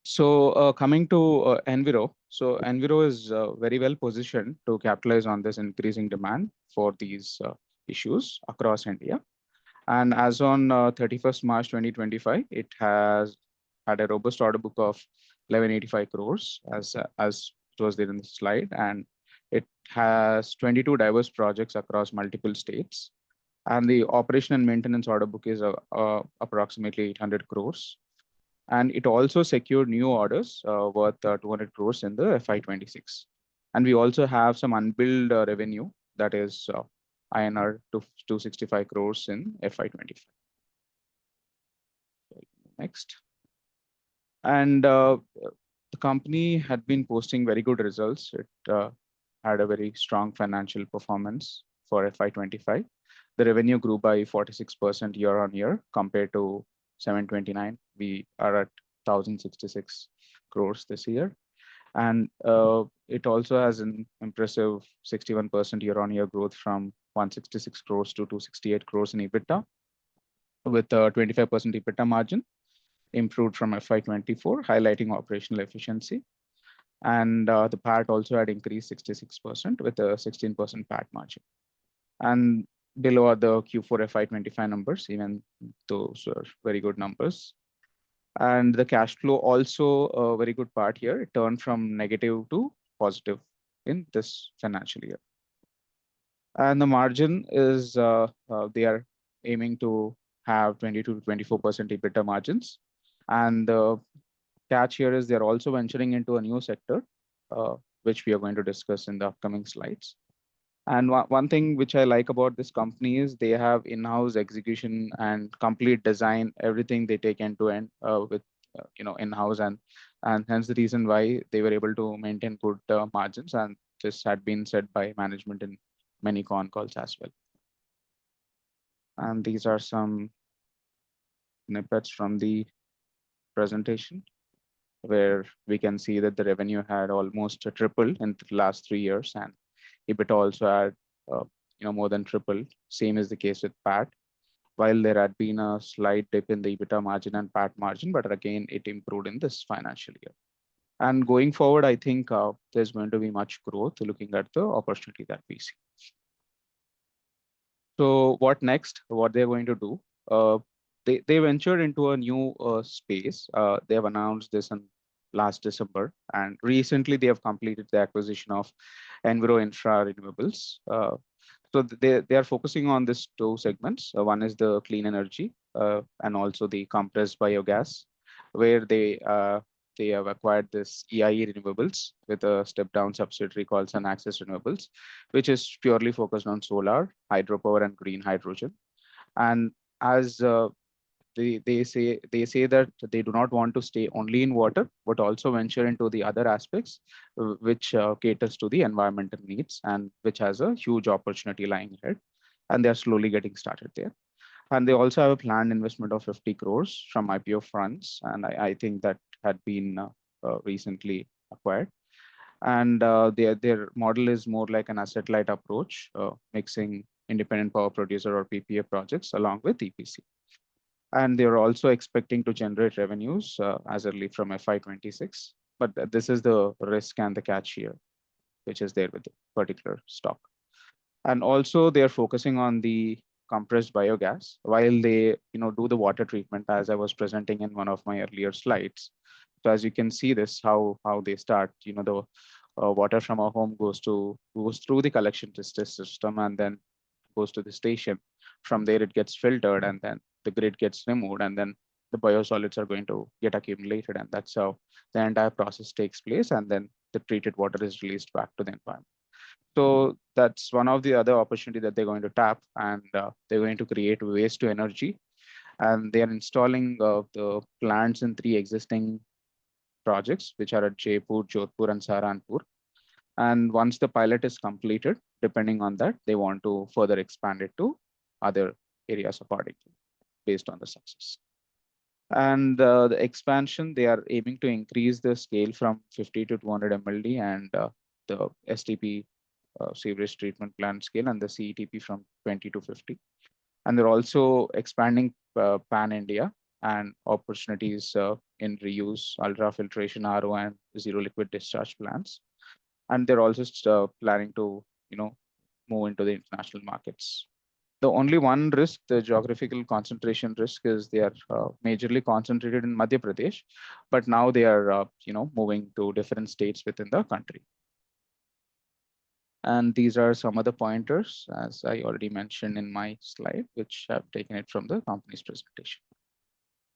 So coming to Enviro, so Enviro is very well positioned to capitalize on this increasing demand for these issues across India. And as on 31st March 2025, it has had a robust order book of 1185 crores as it was there in the slide. And it has 22 diverse projects across multiple states. And the operation and maintenance order book is approximately 800 crores. And it also secured new orders worth 200 crores in the FY26. And we also have some unbilled revenue that is INR 265 crores in FY25. Next. And the company had been posting very good results. It had a very strong financial performance for FY25. The revenue grew by 46% year on year compared to 729. We are at 1066 crores this year. And it also has an impressive 61% year on year growth from 166 crores to 268 crores in EBITDA with a 25% EBITDA margin, improved from FY24, highlighting operational efficiency. And the PAT also had increased 66% with a 16% PAT margin. And below are the Q4 FY25 numbers, even those are very good numbers. And the cash flow also a very good part here. It turned from negative to positive in this financial year. And the margin is they are aiming to have 22 to 24% EBITDA margins. And the catch here is they're also venturing into a new sector, which we are going to discuss in the upcoming slides. And one thing which I like about this company is they have in-house execution and complete design, everything they take end to end with in-house, and hence the reason why they were able to maintain good margins. And this had been said by management in many con calls as well. And these are some snippets from the presentation, where we can see that the revenue had almost tripled in the last 3 years, and EBITDA also had more than tripled. Same is the case with PAT. While there had been a slight dip in the EBITDA margin and PAT margin, but again, it improved in this financial year. And going forward, I think there's going to be much growth looking at the opportunity that we see. So what next? What they're going to do? They ventured into a new space. They have announced this in last December, and recently they have completed the acquisition of Enviro Infra Renewables. So they are focusing on these two segments. One is the clean energy and also the compressed biogas, where they have acquired this EIE Renewables with a step-down subsidiary called Sun Access Renewables, which is purely focused on solar, hydropower, and green hydrogen. And as they say that they do not want to stay only in water, but also venture into the other aspects, which caters to the environmental needs and which has a huge opportunity lying ahead. And they're slowly getting started there. And they also have a planned investment of 50 crores from IPO funds. And I think that had been recently acquired. And their model is more like an asset-light approach, mixing independent power producer or PPA projects along with EPC. And they're also expecting to generate revenues as early from FY26. But this is the risk and the catch here, which is there with the particular stock. And also they're focusing on the compressed biogas while they do the water treatment, as I was presenting in one of my earlier slides. So as you can see this, how they start, the water from our home goes through the collection system and then goes to the station. From there, it gets filtered and then the grid gets removed, and then the biosolids are going to get accumulated. And that's how the entire process takes place. And then the treated water is released back to the environment. So that's one of the other opportunity that they're going to tap, and they're going to create waste to energy. And they are installing the plants in 3 existing projects, which are at Jaipur, Jodhpur, and Saharanpur. And once the pilot is completed, depending on that, they want to further expand it to other areas accordingly, based on the success. And the expansion, they are aiming to increase the scale from 50 to 200 MLD, and the STP sewage treatment plant scale and the CETP from 20 to 50. And they're also expanding pan-India and opportunities in reuse, ultrafiltration, RO, and zero liquid discharge plants. And they're also planning to, move into the international markets. The only one risk, the geographical concentration risk, is they are majorly concentrated in Madhya Pradesh, but now they are, moving to different states within the country. And these are some of the pointers, as I already mentioned in my slide, which I've taken it from the company's presentation.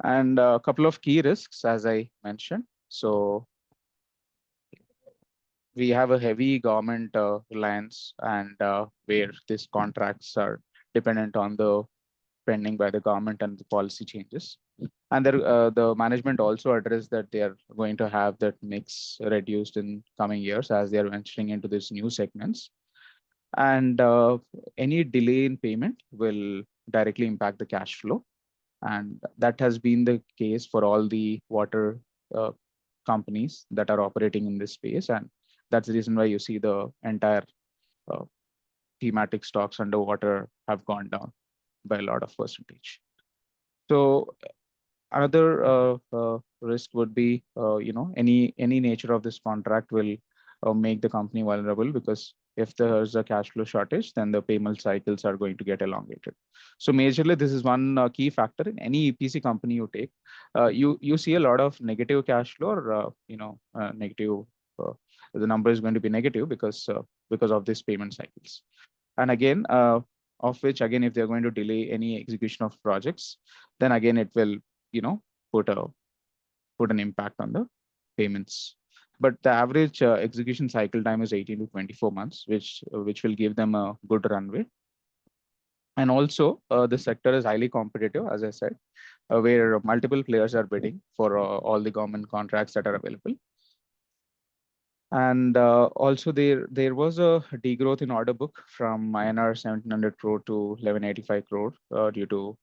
And a couple of key risks, as I mentioned. So we have a heavy government reliance, and where these contracts are dependent on the spending by the government and the policy changes. And the management also addressed that they are going to have that mix reduced in coming years as they are venturing into these new segments. And any delay in payment will directly impact the cash flow. And that has been the case for all the water companies that are operating in this space. And that's the reason why you see the entire thematic stocks underwater have gone down by a lot of percentage. So another risk would be, any nature of this contract will make the company vulnerable, because if there's a cash flow shortage, then the payment cycles are going to get elongated. So majorly, this is one key factor in any EPC company you take. You see a lot of negative cash flow, or negative. The number is going to be negative because of these payment cycles. And again, of which again, if they're going to delay any execution of projects, then again it will put an impact on the payments. But the average execution cycle time is 18 to 24 months, which will give them a good runway. And also, the sector is highly competitive, as I said, where multiple players are bidding for all the government contracts that are available. And also there was a degrowth in order book from INR 1700 crore to 1185 crore due to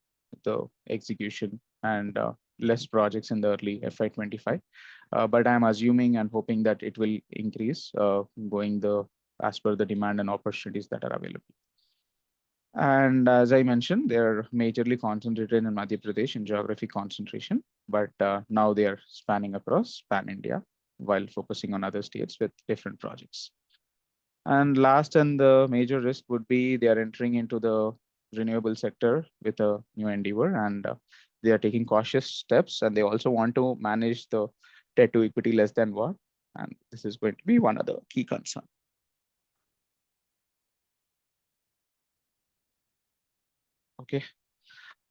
the execution and less projects in the early FY25. But I'm assuming and hoping that it will increase as per the demand and opportunities that are available. And as I mentioned, they're majorly concentrated in Madhya Pradesh in geographic concentration, but now they are spanning across pan-India while focusing on other states with different projects. And last, and the major risk would be they are entering into the renewable sector with a new endeavor, and they are taking cautious steps, and they also want to manage the debt to equity less than 1. And this is going to be one of the key concerns. Okay.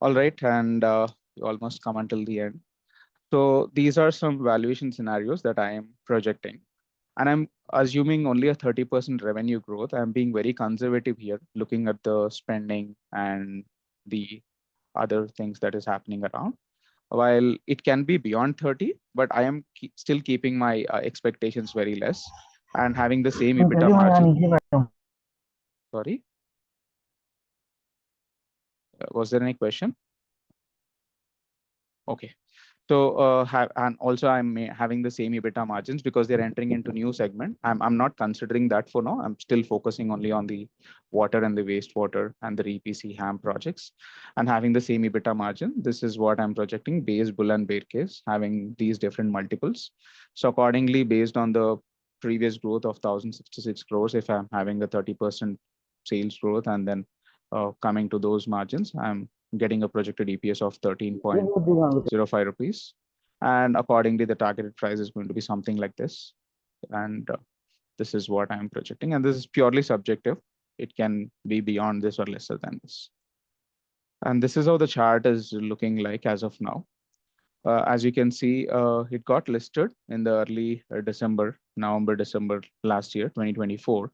All right. And we almost come until the end. So these are some valuation scenarios that I am projecting. And I'm assuming only a 30% revenue growth. I'm being very conservative here, looking at the spending and the other things that is happening around. While it can be beyond 30, but I am still keeping my expectations very less and having the same EBITDA margin. Sorry. Was there any question? Okay. So and also I'm having the same EBITDA margins because they're entering into new segment. I'm not considering that for now. I'm still focusing only on the water and the wastewater and the EPC HAM projects, and having the same EBITDA margin. This is what I'm projecting: base, bull, and bear case, having these different multiples. So accordingly, based on the previous growth of 1,066 crores, if I'm having a 30% sales growth and then coming to those margins, I'm getting a projected EPS of 13.05 rupees. And accordingly, the targeted price is going to be something like this. And this is what I'm projecting. And this is purely subjective. It can be beyond this or lesser than this. And this is how the chart is looking like as of now. As you can see, it got listed in the early November, December last year, 2024.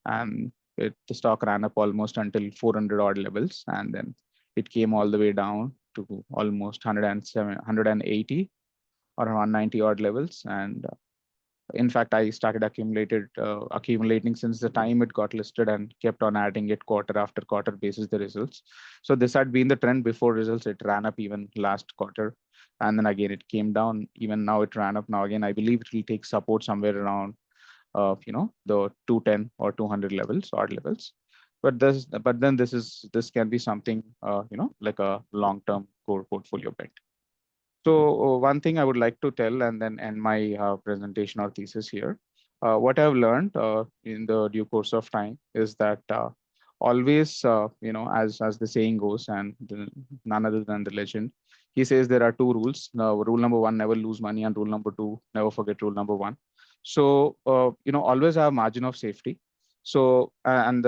And the stock ran up almost until 400 odd levels. And then it came all the way down to almost 180 or 190 odd levels. And in fact, I started accumulating since the time it got listed and kept on adding it quarter after quarter basis the results. So this had been the trend before results. It ran up even last quarter. And then again, it came down. Even now it ran up. Now again, I believe it will take support somewhere around of the 210 or 200 levels, odd levels. But then this can be something like a long-term core portfolio bet. So one thing I would like to tell and then end my presentation or thesis here. What I've learned in the due course of time is that always, as the saying goes, and none other than the legend, he says there are two rules. Rule number one, never lose money, and rule number two, never forget rule number one. So always have margin of safety. So and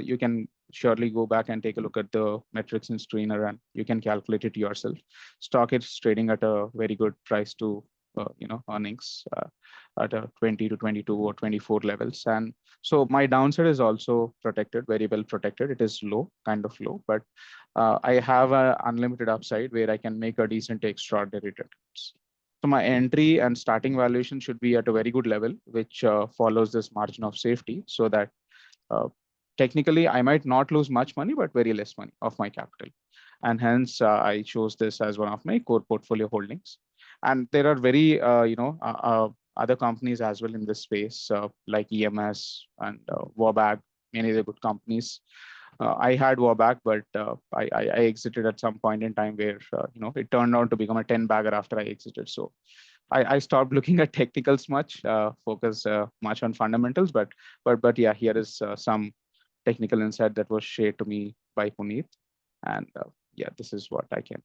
you can surely go back and take a look at the metrics in Screener, and you can calculate it yourself. Stock is trading at a very good price to earnings at a 20 to 22 or 24 levels, and so my downside is also protected, very well protected. It is low, kind of low, but I have an unlimited upside where I can make a decent extraordinary returns. So my entry and starting valuation should be at a very good level, which follows this margin of safety, so that technically I might not lose much money, but very less money of my capital. And hence I chose this as one of my core portfolio holdings. And there are very, other companies as well in this space, like EMS and Wabag, many of the good companies. I had Wabag, but I exited at some point in time where, it turned out to become a 10 bagger after I exited. So I stopped looking at technicals much, focus much on fundamentals, but yeah, here is some technical insight that was shared to me by Puneet. And yeah, this is what I can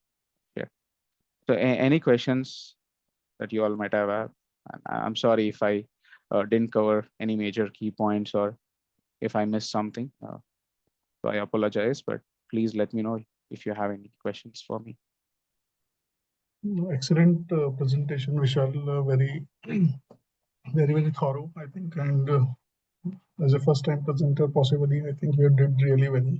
share. So any questions that you all might have? And I'm sorry if I didn't cover any major key points or if I missed something. So I apologize, but please let me know if you have any questions for me. Excellent presentation, Vishal. Very, very thorough, I think. And as a first-time presenter, possibly, I think you did really well.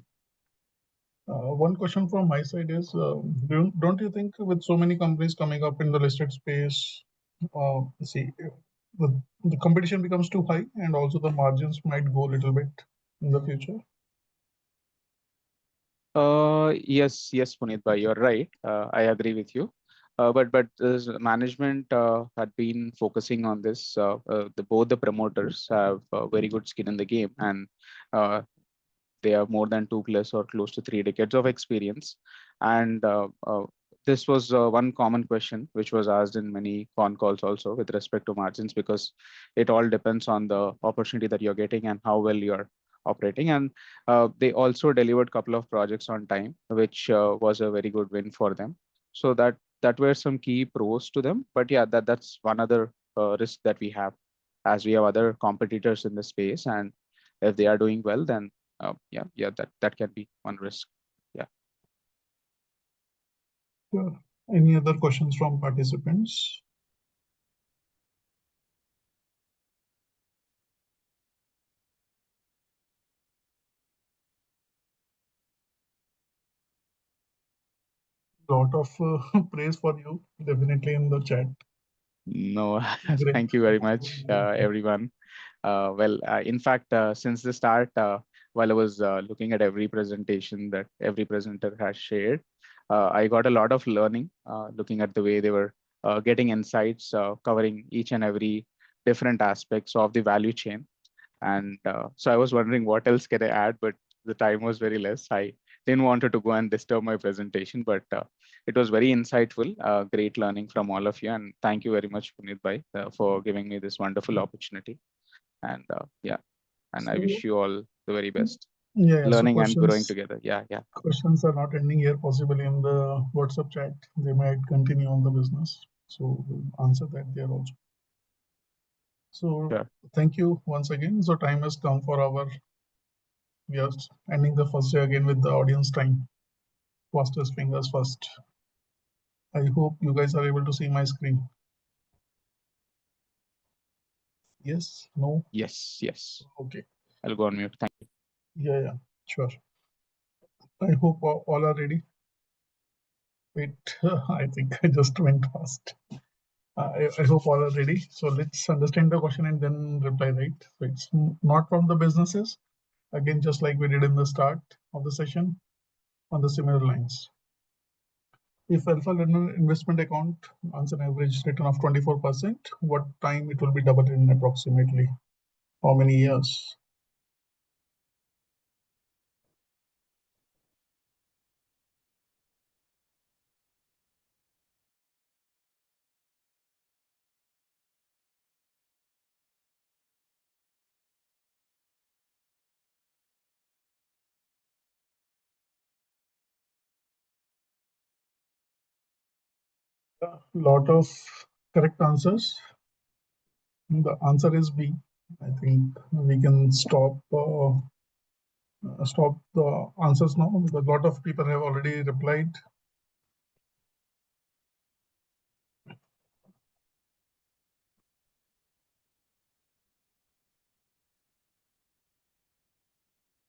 One question from my side is, don't you think with so many companies coming up in the listed space, the competition becomes too high and also the margins might go a little bit in the future? Yes, Puneet, you're right. I agree with you. But this management had been focusing on this. Both the promoters have very good skin in the game, and they have more than 2+ or close to 3 decades of experience. And this was one common question which was asked in many con calls also with respect to margins, because it all depends on the opportunity that you're getting and how well you're operating. And they also delivered a couple of projects on time, which was a very good win for them. So that were some key pros to them. But yeah, that's one other risk that we have, as we have other competitors in the space, and if they are doing well, then yeah, that can be one risk. Yeah. Sure. Any other questions from participants? Lot of praise for you, definitely in the chat. No, Great. thank you very much, everyone. Well, in fact, since the start, while I was looking at every presentation that every presenter has shared, I got a lot of learning, looking at the way they were getting insights, covering each and every different aspects of the value chain. And so I was wondering what else can I add, but the time was very less. I didn't want to go and disturb my presentation, but it was very insightful, great learning from all of you. And thank you very much, Puneet Bhai, for giving me this wonderful opportunity. And yeah, and I wish you all the very best. Yeah, learning so and growing together. Yeah. Questions are not ending here, possibly in the WhatsApp chat. They might continue on the business. So we'll answer that there also. So sure. Thank you once again. So time has come for we are ending the first day again with the audience time. Fastest fingers first. I hope you guys are able to see my screen. Yes, no? Yes. Okay. I'll go on mute. Thank you. Yeah, sure. I hope all are ready. Wait, I think I just went fast. I hope all are ready. So let's understand the question and then reply, right? So it's not from the businesses. Again, just like we did in the start of the session, on the similar lines. If alpha learner investment account earns an average return of 24%, what time it will be doubled in approximately? How many years? A lot of correct answers. The answer is B. I think we can stop the answers now because a lot of people have already replied.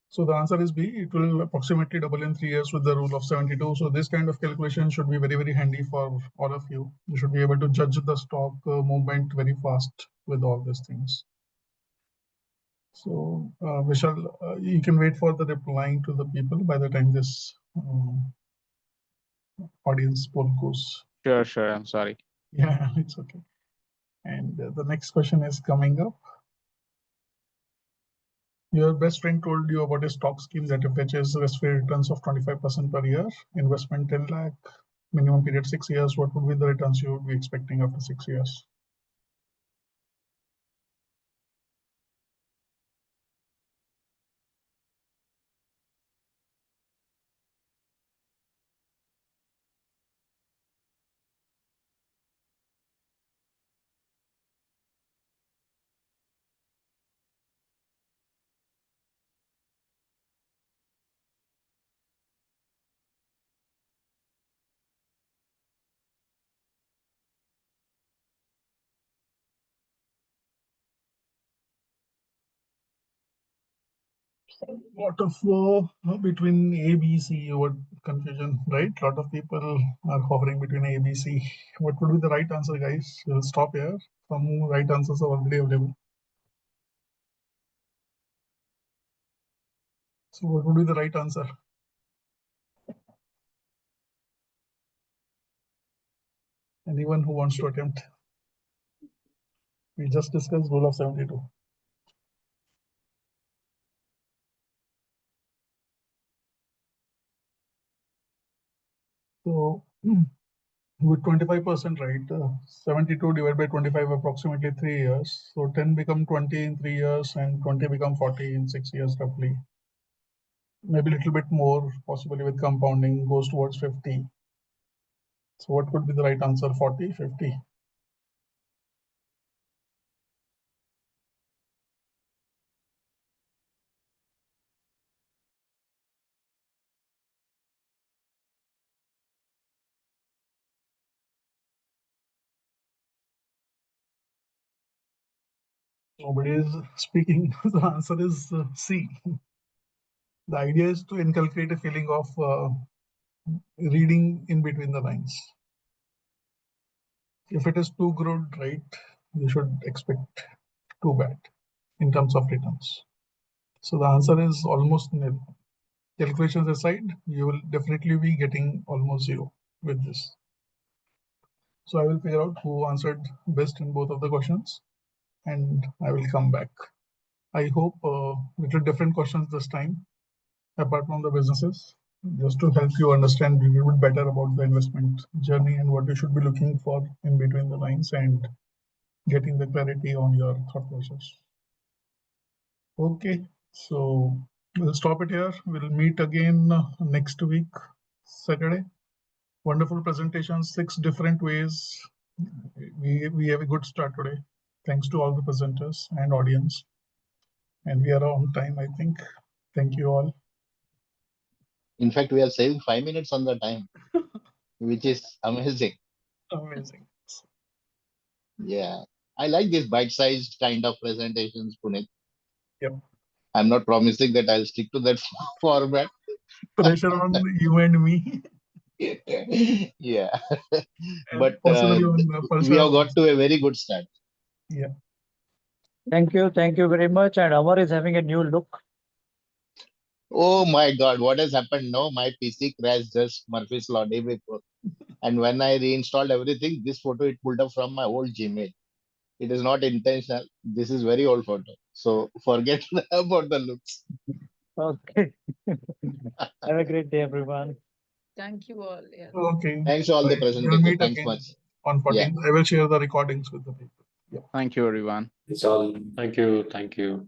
So the answer is B. It will approximately double in 3 years with the rule of 72. So this kind of calculation should be very, very handy for all of you. You should be able to judge the stock movement very fast with all these things. So Vishal, you can wait for the replying to the people by the time this audience poll goes. Sure. I'm sorry. Yeah, it's okay. And the next question is coming up. Your best friend told you about a stock scheme that fetches risk-free returns of 25% per year, investment 10 lakh, minimum period 6 years. What would be the returns you would be expecting after 6 years? Lot of between A, B, C, what confusion, right? Lot of people are hovering between A, B, C. What would be the right answer, guys? We'll stop here. Some right answers are already available. So what would be the right answer? Anyone who wants to attempt? We just discussed rule of 72. So with 25%, right? 72 divided by 25, approximately 3 years. So 10 become 20 in 3 years and 20 become 40 in 6 years roughly. Maybe a little bit more, possibly with compounding, goes towards 50. So what could be the right answer? 40, 50? Nobody is speaking. The answer is C. The idea is to inculcate a feeling of reading in between the lines. If it is too good, right, you should expect too bad in terms of returns. So the answer is almost nil. Calculations aside, you will definitely be getting almost zero with this. So I will figure out who answered best in both of the questions and I will come back. I hope little different questions this time, apart from the businesses, just to help you understand a little bit better about the investment journey and what you should be looking for in between the lines and getting the clarity on your thought process. Okay, so we'll stop it here. We'll meet again next week, Saturday. Wonderful presentations, 6 different ways. We have a good start today. Thanks to all the presenters and audience. And we are on time, I think. Thank you all. In fact, we are saving 5 minutes on the time, which is amazing. Amazing. Yeah. I like this bite-sized kind of presentations, Puneet. Yep. I'm not promising that I'll stick to that format. Pressure on you and me. Yeah. And But possibly on we have Palsar. got to a very good start. Yeah. Thank you very much. And Amar is having a new look. Oh my God, what has happened? No, my PC crashed just Murphy's Law day before. And when I reinstalled everything, this photo it pulled up from my old Gmail. It is not intentional. This is very old photo. So forget about the looks. Okay. Have a great day, everyone. Thank you all. Yeah. Okay. Thanks to all the We'll presenters. meet Thanks again much. on 14th. I will share the recordings with the people. Thank you, everyone. It's all. Thank you. Thank you.